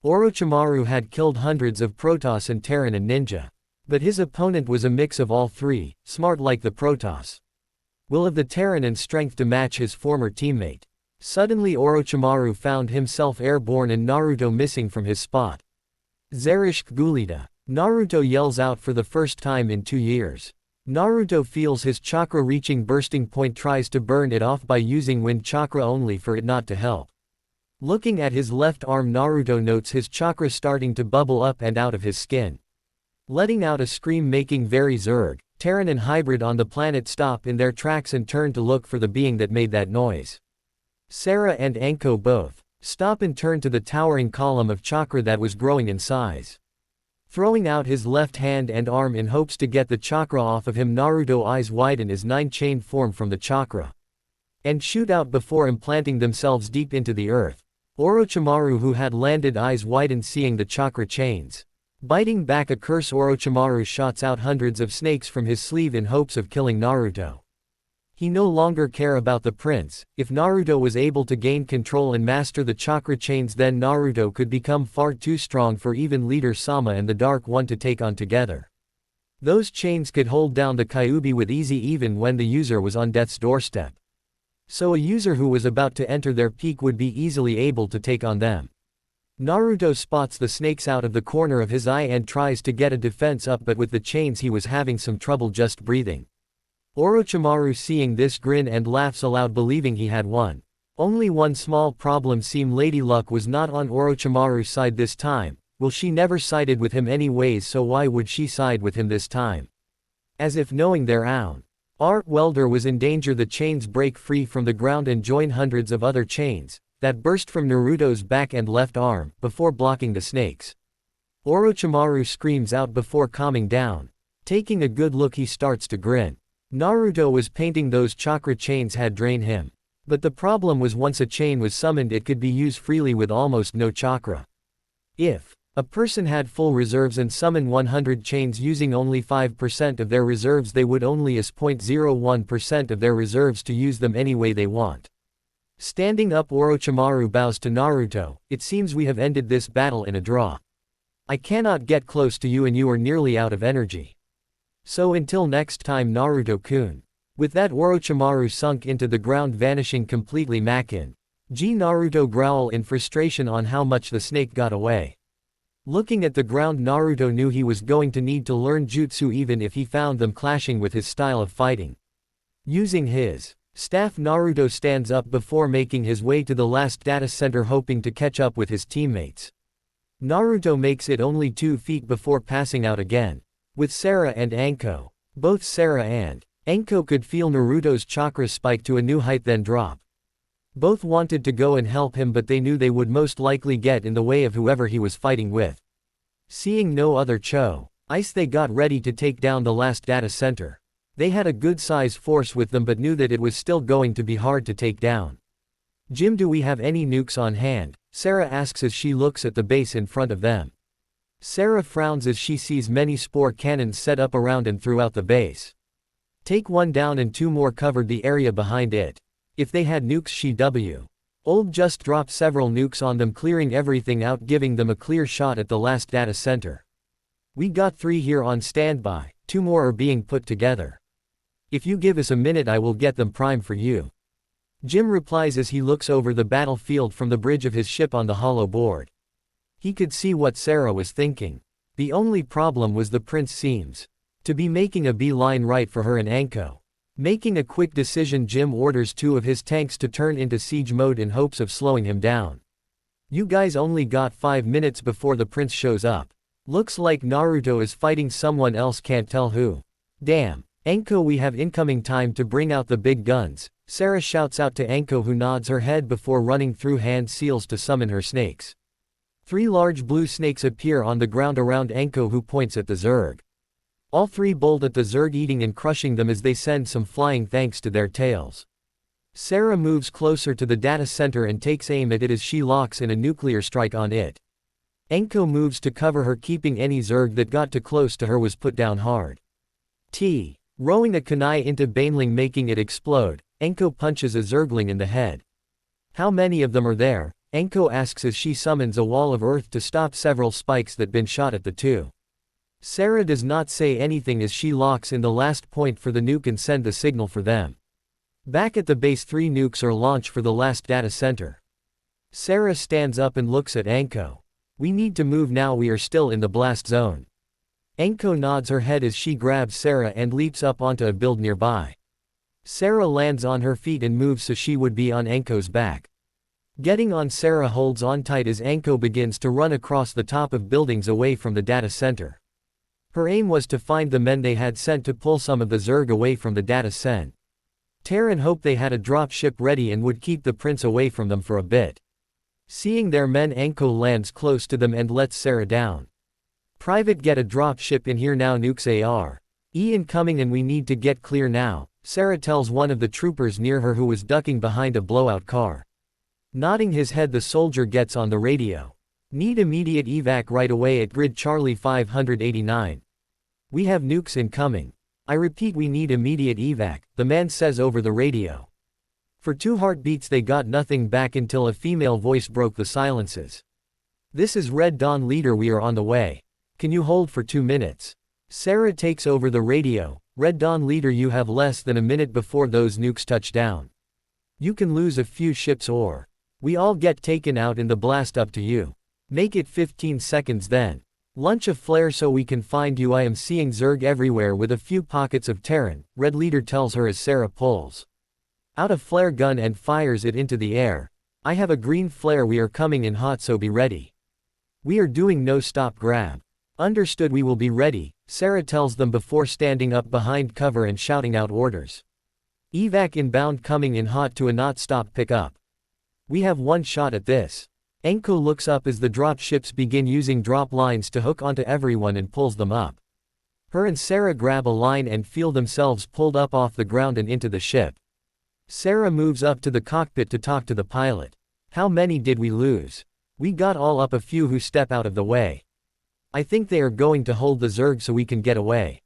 Orochimaru had killed hundreds of Protoss and Terran and Ninja. But his opponent was a mix of all three, smart like the Protoss, will of the Terran, and strength to match his former teammate. Suddenly Orochimaru found himself airborne and Naruto missing from his spot. Zarishk Gulita. Naruto yells out for the first time in 2 years. Naruto feels his chakra reaching bursting point, tries to burn it off by using wind chakra only for it not to help. Looking at his left arm, Naruto notes his chakra starting to bubble up and out of his skin. Letting out a scream, making very Zerg, Terran and Hybrid on the planet stop in their tracks and turn to look for the being that made that noise. Sarah and Anko both stop and turn to the towering column of chakra that was growing in size. Throwing out his left hand and arm in hopes to get the chakra off of him, Naruto's eyes widen as 9 chains form from the chakra and shoot out before implanting themselves deep into the earth. Orochimaru, who had landed, eyes widen seeing the chakra chains. Biting back a curse, Orochimaru shots out hundreds of snakes from his sleeve in hopes of killing Naruto. He no longer cares about the prince. If Naruto was able to gain control and master the chakra chains, then Naruto could become far too strong for even leader Sama and the Dark One to take on together. Those chains could hold down the Kyuubi with ease even when the user was on death's doorstep. So a user who was about to enter their peak would be easily able to take on them. Naruto spots the snakes out of the corner of his eye and tries to get a defense up, but with the chains he was having some trouble just breathing. Orochimaru, seeing this, grin and laughs aloud, believing he had won. Only one small problem: Lady Luck was not on Orochimaru's side this time. Well, she never sided with him anyways, so why would she side with him this time? As if knowing their own art welder was in danger, the chains break free from the ground and join hundreds of other chains that burst from Naruto's back and left arm, before blocking the snakes. Orochimaru screams out before calming down. Taking a good look, he starts to grin. Naruto was painting those chakra chains had drained him. But the problem was, once a chain was summoned, it could be used freely with almost no chakra. If a person had full reserves and summoned 100 chains using only 5% of their reserves, they would only use 0.01% of their reserves to use them any way they want. Standing up, Orochimaru bows to Naruto. It seems we have ended this battle in a draw. I cannot get close to you and you are nearly out of energy. So until next time, Naruto-kun. With that, Orochimaru sunk into the ground, vanishing completely. Makin. Naruto growl in frustration on how much the snake got away. Looking at the ground, Naruto knew he was going to need to learn jutsu even if he found them clashing with his style of fighting. Using his staff, Naruto stands up before making his way to the last data center, hoping to catch up with his teammates. Naruto makes it only 2 feet before passing out again. With Sarah and Anko. Both Sarah and Anko could feel Naruto's chakra spike to a new height then drop. Both wanted to go and help him, but they knew they would most likely get in the way of whoever he was fighting with. Seeing no other choice, they got ready to take down the last data center. They had a good size force with them, but knew that it was still going to be hard to take down. Jim, do we have any nukes on hand? Sarah asks as she looks at the base in front of them. Sarah frowns as she sees many spore cannons set up around and throughout the base. Take one down and 2 more covered the area behind it. If they had nukes, she would just drop several nukes on them, clearing everything out, giving them a clear shot at the last data center. We got 3 here on standby, 2 more are being put together. If you give us a minute, I will get them primed for you. Jim replies as he looks over the battlefield from the bridge of his ship on the hollow board. He could see what Sarah was thinking. The only problem was the prince seems to be making a beeline right for her and Anko. Making a quick decision, Jim orders 2 of his tanks to turn into siege mode in hopes of slowing him down. You guys only got 5 minutes before the prince shows up. Looks like Naruto is fighting someone else, can't tell who. Damn. Anko, we have incoming time to bring out the big guns. Sarah shouts out to Anko, who nods her head before running through hand seals to summon her snakes. 3 large blue snakes appear on the ground around Anko, who points at the Zerg. All 3 bolt at the Zerg, eating and crushing them as they send some flying thanks to their tails. Sarah moves closer to the data center and takes aim at it as she locks in a nuclear strike on it. Anko moves to cover her, keeping any Zerg that got too close to her was put down hard. Rowing a kunai into Baneling, making it explode, Anko punches a Zergling in the head. How many of them are there? Anko asks as she summons a wall of earth to stop several spikes that been shot at the 2. Sarah does not say anything as she locks in the last point for the nuke and send the signal for them. Back at the base, 3 nukes are launched for the last data center. Sarah stands up and looks at Anko. We need to move now, we are still in the blast zone. Enko nods her head as she grabs Sarah and leaps up onto a build nearby. Sarah lands on her feet and moves so she would be on Enko's back. Getting on, Sarah holds on tight as Enko begins to run across the top of buildings away from the data center. Her aim was to find the men they had sent to pull some of the Zerg away from the data center. Terran hoped they had a drop ship ready and would keep the prince away from them for a bit. Seeing their men, Enko lands close to them and lets Sarah down. Private, get a drop ship in here now, nukes are incoming and we need to get clear now, Sarah tells one of the troopers near her who was ducking behind a blowout car. Nodding his head, the soldier gets on the radio. Need immediate evac right away at grid Charlie 589. We have nukes incoming. I repeat, we need immediate evac, the man says over the radio. For 2 heartbeats they got nothing back until a female voice broke the silences. This is Red Dawn leader, we are on the way. Can you hold for 2 minutes? Sarah takes over the radio. Red Dawn leader, you have less than a minute before those nukes touch down. You can lose a few ships or we all get taken out in the blast, up to you. Make it 15 seconds then. Launch a flare so we can find you. I am seeing Zerg everywhere with a few pockets of Terran, Red leader tells her as Sarah pulls out a flare gun and fires it into the air. I have a green flare, we are coming in hot, so be ready. We are doing no stop grab. Understood, we will be ready, Sarah tells them before standing up behind cover and shouting out orders. Evac inbound, coming in hot to a not stop pickup. We have 1 shot at this. Enko looks up as the drop ships begin using drop lines to hook onto everyone and pulls them up. Her and Sarah grab a line and feel themselves pulled up off the ground and into the ship. Sarah moves up to the cockpit to talk to the pilot. How many did we lose? We got all up, a few who step out of the way. I think they are going to hold the Zerg so we can get away.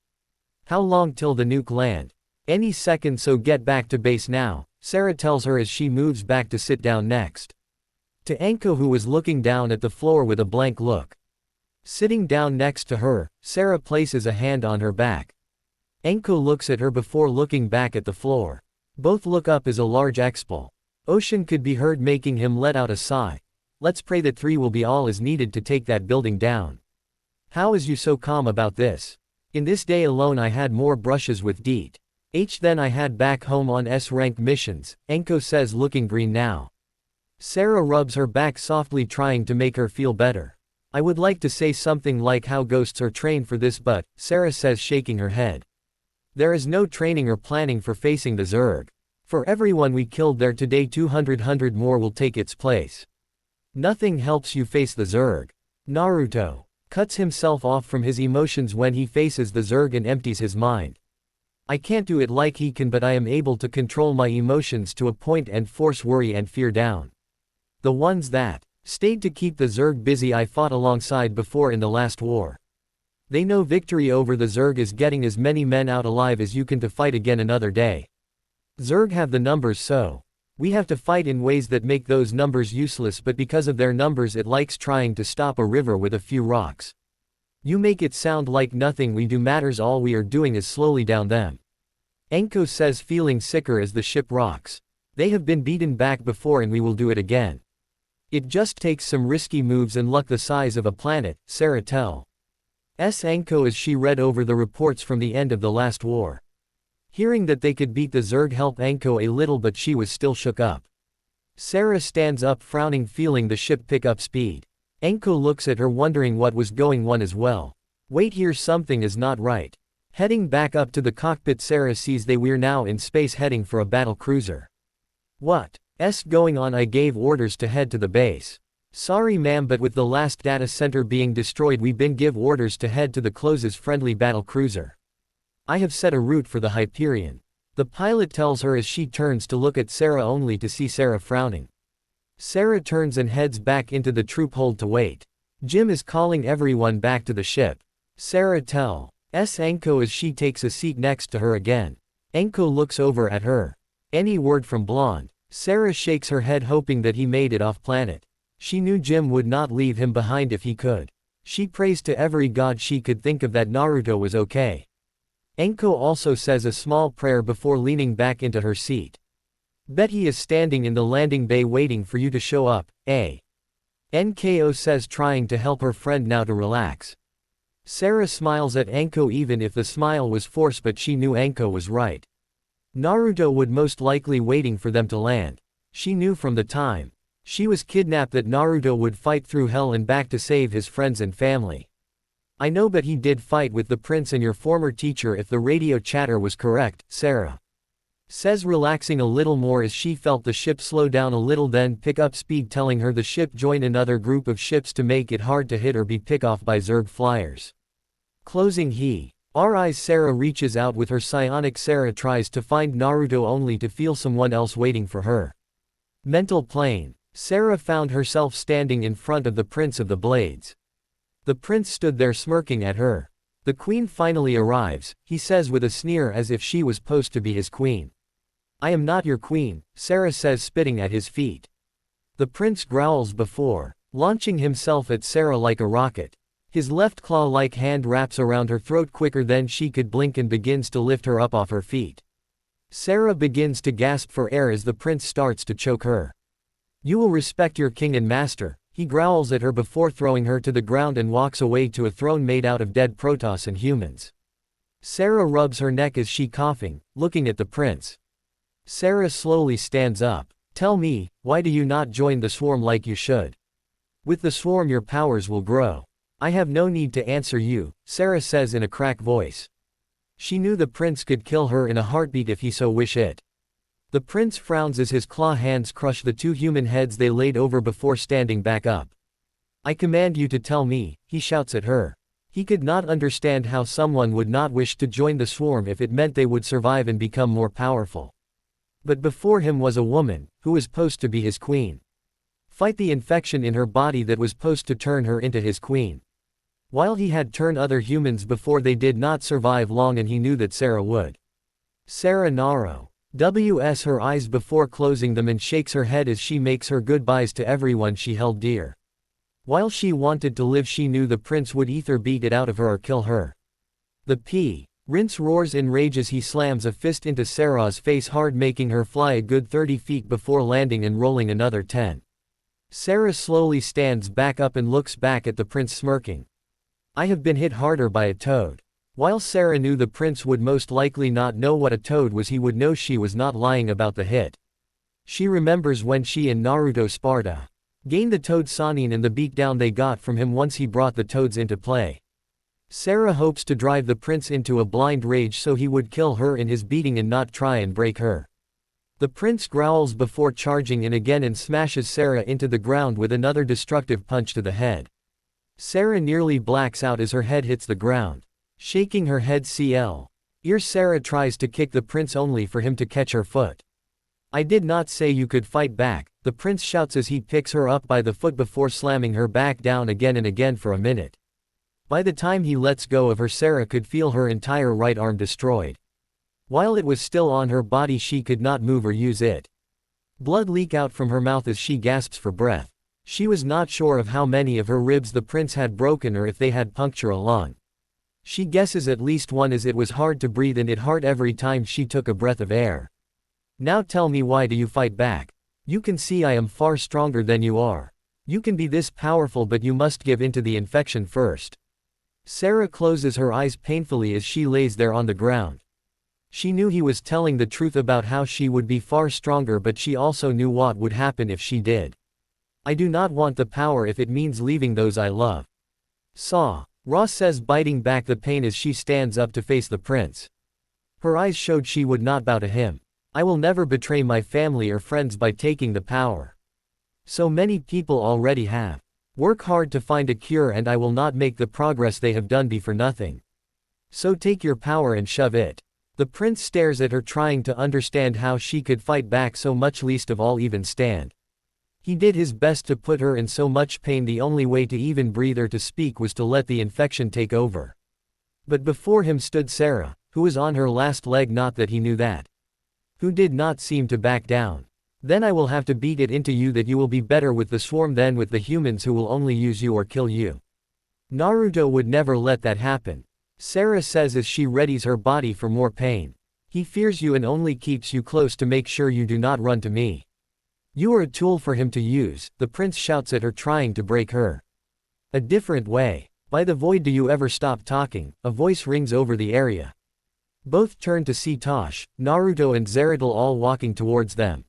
How long till the nuke land? Any second, so get back to base now, Sarah tells her as she moves back to sit down next to Enko, who was looking down at the floor with a blank look. Sitting down next to her, Sarah places a hand on her back. Enko looks at her before looking back at the floor. Both look up as a large explosion could be heard, making him let out a sigh. Let's pray that 3 will be all is needed to take that building down. How is you so calm about this? In this day alone I had more brushes with DH than I had back home on S-rank missions, Enko says, looking green now. Sarah rubs her back softly, trying to make her feel better. I would like to say something like how ghosts are trained for this, but, Sarah says, shaking her head. There is no training or planning for facing the Zerg. For everyone we killed there today, 200 more will take its place. Nothing helps you face the Zerg. Naruto cuts himself off from his emotions when he faces the Zerg and empties his mind. I can't do it like he can, but I am able to control my emotions to a point and force worry and fear down. The ones that stayed to keep the Zerg busy I fought alongside before in the last war. They know victory over the Zerg is getting as many men out alive as you can to fight again another day. Zerg have the numbers, so we have to fight in ways that make those numbers useless, but because of their numbers it likes trying to stop a river with a few rocks. You make it sound like nothing we do matters, all we are doing is slowly down them. Enko says, feeling sicker as the ship rocks. They have been beaten back before and we will do it again. It just takes some risky moves and luck the size of a planet, Sarah tells Enko as she read over the reports from the end of the last war. Hearing that they could beat the Zerg helped Enko a little, but she was still shook up. Sarah stands up, frowning, feeling the ship pick up speed. Enko looks at her, wondering what was going on as well. Wait here, something is not right. Heading back up to the cockpit, Sarah sees we're now in space heading for a battle cruiser. What's going on? I gave orders to head to the base. Sorry ma'am, but with the last data center being destroyed we been give orders to head to the closest friendly battle cruiser. I have set a route for the Hyperion. The pilot tells her as she turns to look at Sarah, only to see Sarah frowning. Sarah turns and heads back into the troop hold to wait. Jim is calling everyone back to the ship. Sarah tells Enko as she takes a seat next to her again. Enko looks over at her. Any word from Blonde? Sarah shakes her head, hoping that he made it off planet. She knew Jim would not leave him behind if he could. She prays to every god she could think of that Naruto was okay. Enko also says a small prayer before leaning back into her seat. Bet he is standing in the landing bay waiting for you to show up, eh? Nko says, trying to help her friend now to relax. Sarah smiles at Anko even if the smile was forced, but she knew Anko was right. Naruto would most likely waiting for them to land. She knew from the time she was kidnapped that Naruto would fight through hell and back to save his friends and family. I know, but he did fight with the prince and your former teacher if the radio chatter was correct, Sarah says, relaxing a little more as she felt the ship slow down a little then pick up speed, telling her the ship joined another group of ships to make it hard to hit or be picked off by Zerg flyers. Closing her eyes, Sarah reaches out with her psionic. Sarah tries to find Naruto only to feel someone else waiting for her. Mental plane. Sarah found herself standing in front of the Prince of the Blades. The prince stood there smirking at her. The queen finally arrives, he says with a sneer as if she was supposed to be his queen. I am not your queen, Sarah says, spitting at his feet. The prince growls before launching himself at Sarah like a rocket. His left claw-like hand wraps around her throat quicker than she could blink and begins to lift her up off her feet. Sarah begins to gasp for air as the prince starts to choke her. You will respect your king and master, he growls at her before throwing her to the ground and walks away to a throne made out of dead Protoss and humans. Sarah rubs her neck as she coughing, looking at the prince. Sarah slowly stands up. Tell me, why do you not join the swarm like you should? With the swarm your powers will grow. I have no need to answer you, Sarah says in a cracked voice. She knew the prince could kill her in a heartbeat if he so wished it. The prince frowns as his claw hands crush the two human heads they laid over before standing back up. I command you to tell me, he shouts at her. He could not understand how someone would not wish to join the swarm if it meant they would survive and become more powerful. But before him was a woman, who was supposed to be his queen. Fight the infection in her body that was supposed to turn her into his queen. While he had turned other humans before, they did not survive long, and he knew that Sarah would. Sarah Naro. Ws her eyes before closing them and shakes her head as she makes her goodbyes to everyone she held dear. While she wanted to live, she knew the prince would either beat it out of her or kill her. The Rince roars in rage as he slams a fist into Sarah's face hard, making her fly a good 30 feet before landing and rolling another 10. Sarah slowly stands back up and looks back at the prince smirking. I have been hit harder by a toad. While Sarah knew the prince would most likely not know what a toad was, he would know she was not lying about the hit. She remembers when she and Naruto Sparta gained the toad Sanin and the beatdown they got from him once he brought the toads into play. Sarah hopes to drive the prince into a blind rage so he would kill her in his beating and not try and break her. The prince growls before charging in again and smashes Sarah into the ground with another destructive punch to the head. Sarah nearly blacks out as her head hits the ground. Shaking her head Sarah tries to kick the prince only for him to catch her foot. I did not say you could fight back, the prince shouts as he picks her up by the foot before slamming her back down again and again for a minute. By the time he lets go of her, Sarah could feel her entire right arm destroyed. While it was still on her body, she could not move or use it. Blood leak out from her mouth as she gasps for breath. She was not sure of how many of her ribs the prince had broken or if they had punctured a lung. She guesses at least one, as it was hard to breathe and it hurt every time she took a breath of air. Now tell me, why do you fight back? You can see I am far stronger than you are. You can be this powerful, but you must give into the infection first. Sarah closes her eyes painfully as she lays there on the ground. She knew he was telling the truth about how she would be far stronger, but she also knew what would happen if she did. I do not want the power if it means leaving those I love. Ross says, biting back the pain as she stands up to face the prince. Her eyes showed she would not bow to him. I will never betray my family or friends by taking the power. So many people already have. Work hard to find a cure, and I will not make the progress they have done be for nothing. So take your power and shove it. The prince stares at her, trying to understand how she could fight back so much, least of all even stand. He did his best to put her in so much pain. The only way to even breathe or to speak was to let the infection take over. But before him stood Sarah, who was on her last leg, not that he knew that. Who did not seem to back down. Then I will have to beat it into you that you will be better with the swarm than with the humans who will only use you or kill you. Naruto would never let that happen. Sarah says as she readies her body for more pain. He fears you and only keeps you close to make sure you do not run to me. You are a tool for him to use, the prince shouts at her, trying to break her. A different way. By the void, do you ever stop talking? A voice rings over the area. Both turn to see Tosh, Naruto and Zeruto all walking towards them.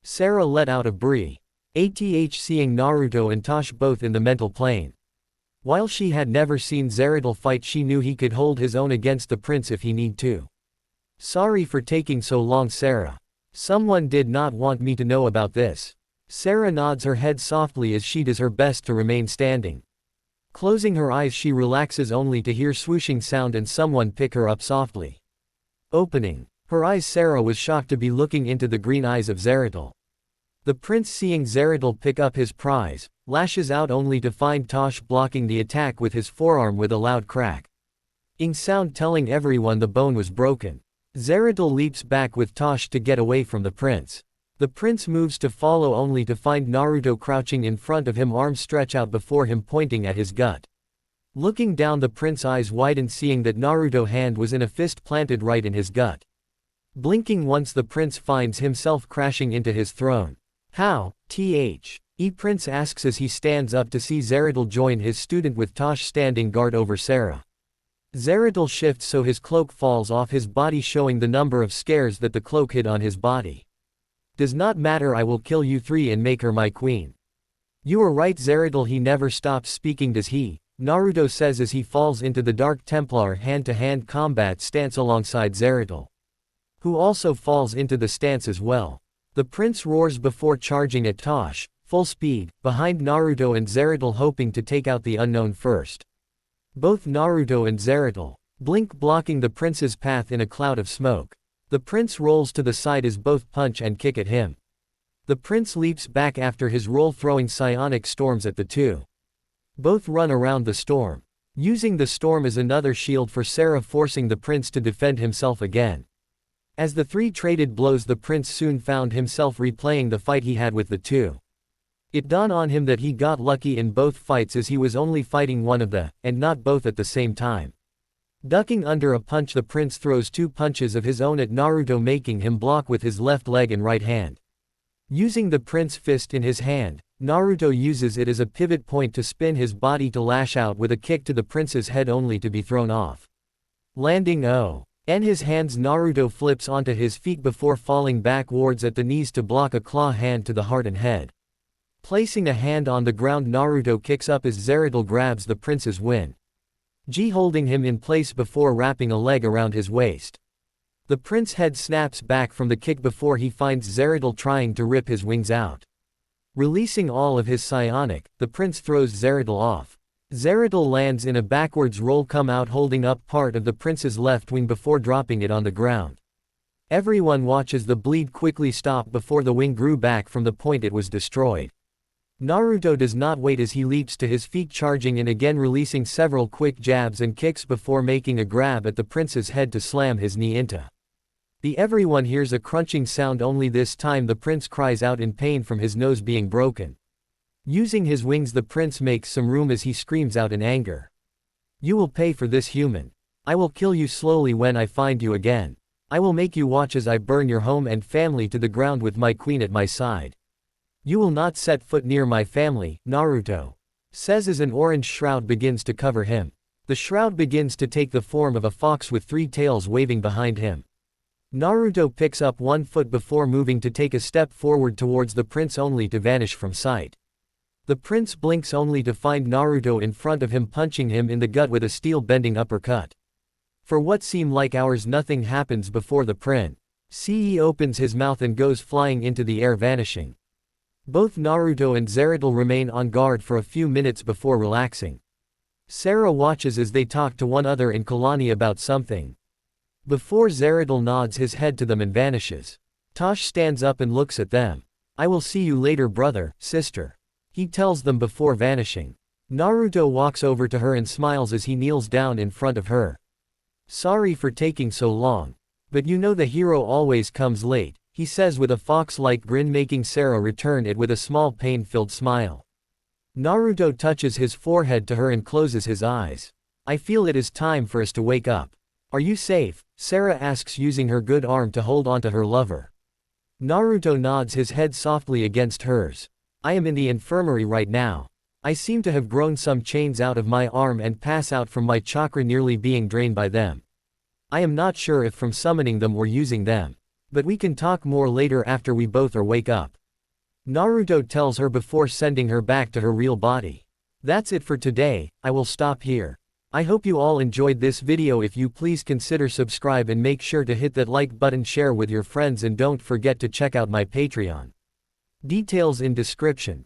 Sarah let out a brie. Seeing Naruto and Tosh both in the mental plane. While she had never seen Zeruto fight, she knew he could hold his own against the prince if he need to. Sorry for taking so long, Sarah. Someone did not want me to know about this. Sarah nods her head softly as she does her best to remain standing. Closing her eyes, she relaxes only to hear swooshing sound and someone pick her up softly. Opening her eyes, Sarah was shocked to be looking into the green eyes of Zeruto. The prince, seeing Zeruto pick up his prize, lashes out only to find Tosh blocking the attack with his forearm with a loud crack. Ing sound telling everyone the bone was broken. Zeruto leaps back with Tosh to get away from the prince. The prince moves to follow only to find Naruto crouching in front of him, arms stretched out before him pointing at his gut. Looking down, the prince's eyes widen, seeing that Naruto's hand was in a fist planted right in his gut. Blinking once, the prince finds himself crashing into his throne. How? Prince asks as he stands up to see Zeruto join his student with Tosh standing guard over Sarah. Zeruto shifts so his cloak falls off his body, showing the number of scars that the cloak hid on his body. Does not matter, I will kill you three and make her my queen. You are right, Zeruto. He never stops speaking, does he? Naruto says as he falls into the Dark Templar hand-to-hand combat stance alongside Zeruto, who also falls into the stance as well. The prince roars before charging at Tosh, full speed, behind Naruto and Zeruto, hoping to take out the unknown first. Both Naruto and Zeruto blink, blocking the prince's path in a cloud of smoke. The prince rolls to the side as both punch and kick at him. The prince leaps back after his roll, throwing psionic storms at the two. Both run around the storm, using the storm as another shield for Sarah, forcing the prince to defend himself again. As the three traded blows, the prince soon found himself replaying the fight he had with the two. It dawned on him that he got lucky in both fights, as he was only fighting one of the, and not both at the same time. Ducking under a punch, the prince throws two punches of his own at Naruto, making him block with his left leg and right hand. Using the prince's fist in his hand, Naruto uses it as a pivot point to spin his body to lash out with a kick to the prince's head, only to be thrown off. Landing in his hands, Naruto flips onto his feet before falling backwards at the knees to block a claw hand to the heart and head. Placing a hand on the ground, Naruto kicks up as Zeruto grabs the prince's win, holding him in place before wrapping a leg around his waist. The prince's head snaps back from the kick before he finds Zeruto trying to rip his wings out. Releasing all of his psionic, the prince throws Zeruto off. Zeruto lands in a backwards roll, come out holding up part of the prince's left wing before dropping it on the ground. Everyone watches the bleed quickly stop before the wing grew back from the point it was destroyed. Naruto does not wait as he leaps to his feet, charging in again, releasing several quick jabs and kicks before making a grab at the prince's head to slam his knee into. Everyone hears a crunching sound, only this time the prince cries out in pain from his nose being broken. Using his wings, the prince makes some room as he screams out in anger. You will pay for this, human. I will kill you slowly when I find you again. I will make you watch as I burn your home and family to the ground with my queen at my side. You will not set foot near my family, Naruto says as an orange shroud begins to cover him. The shroud begins to take the form of a fox with three tails waving behind him. Naruto picks up one foot before moving to take a step forward towards the prince, only to vanish from sight. The prince blinks only to find Naruto in front of him, punching him in the gut with a steel-bending uppercut. For what seem like hours, nothing happens before the prince opens his mouth and goes flying into the air, vanishing. Both Naruto and Zeruto remain on guard for a few minutes before relaxing. Sarah watches as they talk to one another in Kalani about something, before Zeruto nods his head to them and vanishes. Tosh stands up and looks at them. I will see you later, brother, sister, he tells them before vanishing. Naruto walks over to her and smiles as he kneels down in front of her. Sorry for taking so long. But you know the hero always comes late, he says with a fox-like grin, making Sarah return it with a small pain-filled smile. Naruto touches his forehead to her and closes his eyes. I feel it is time for us to wake up. Are you safe? Sarah asks, using her good arm to hold onto her lover. Naruto nods his head softly against hers. I am in the infirmary right now. I seem to have grown some chains out of my arm and pass out from my chakra nearly being drained by them. I am not sure if from summoning them or using them. But we can talk more later after we both are wake up. Naruto tells her before sending her back to her real body. That's it for today, I will stop here. I hope you all enjoyed this video. If you please consider subscribe and make sure to hit that like button, share with your friends, and don't forget to check out my Patreon. Details in description.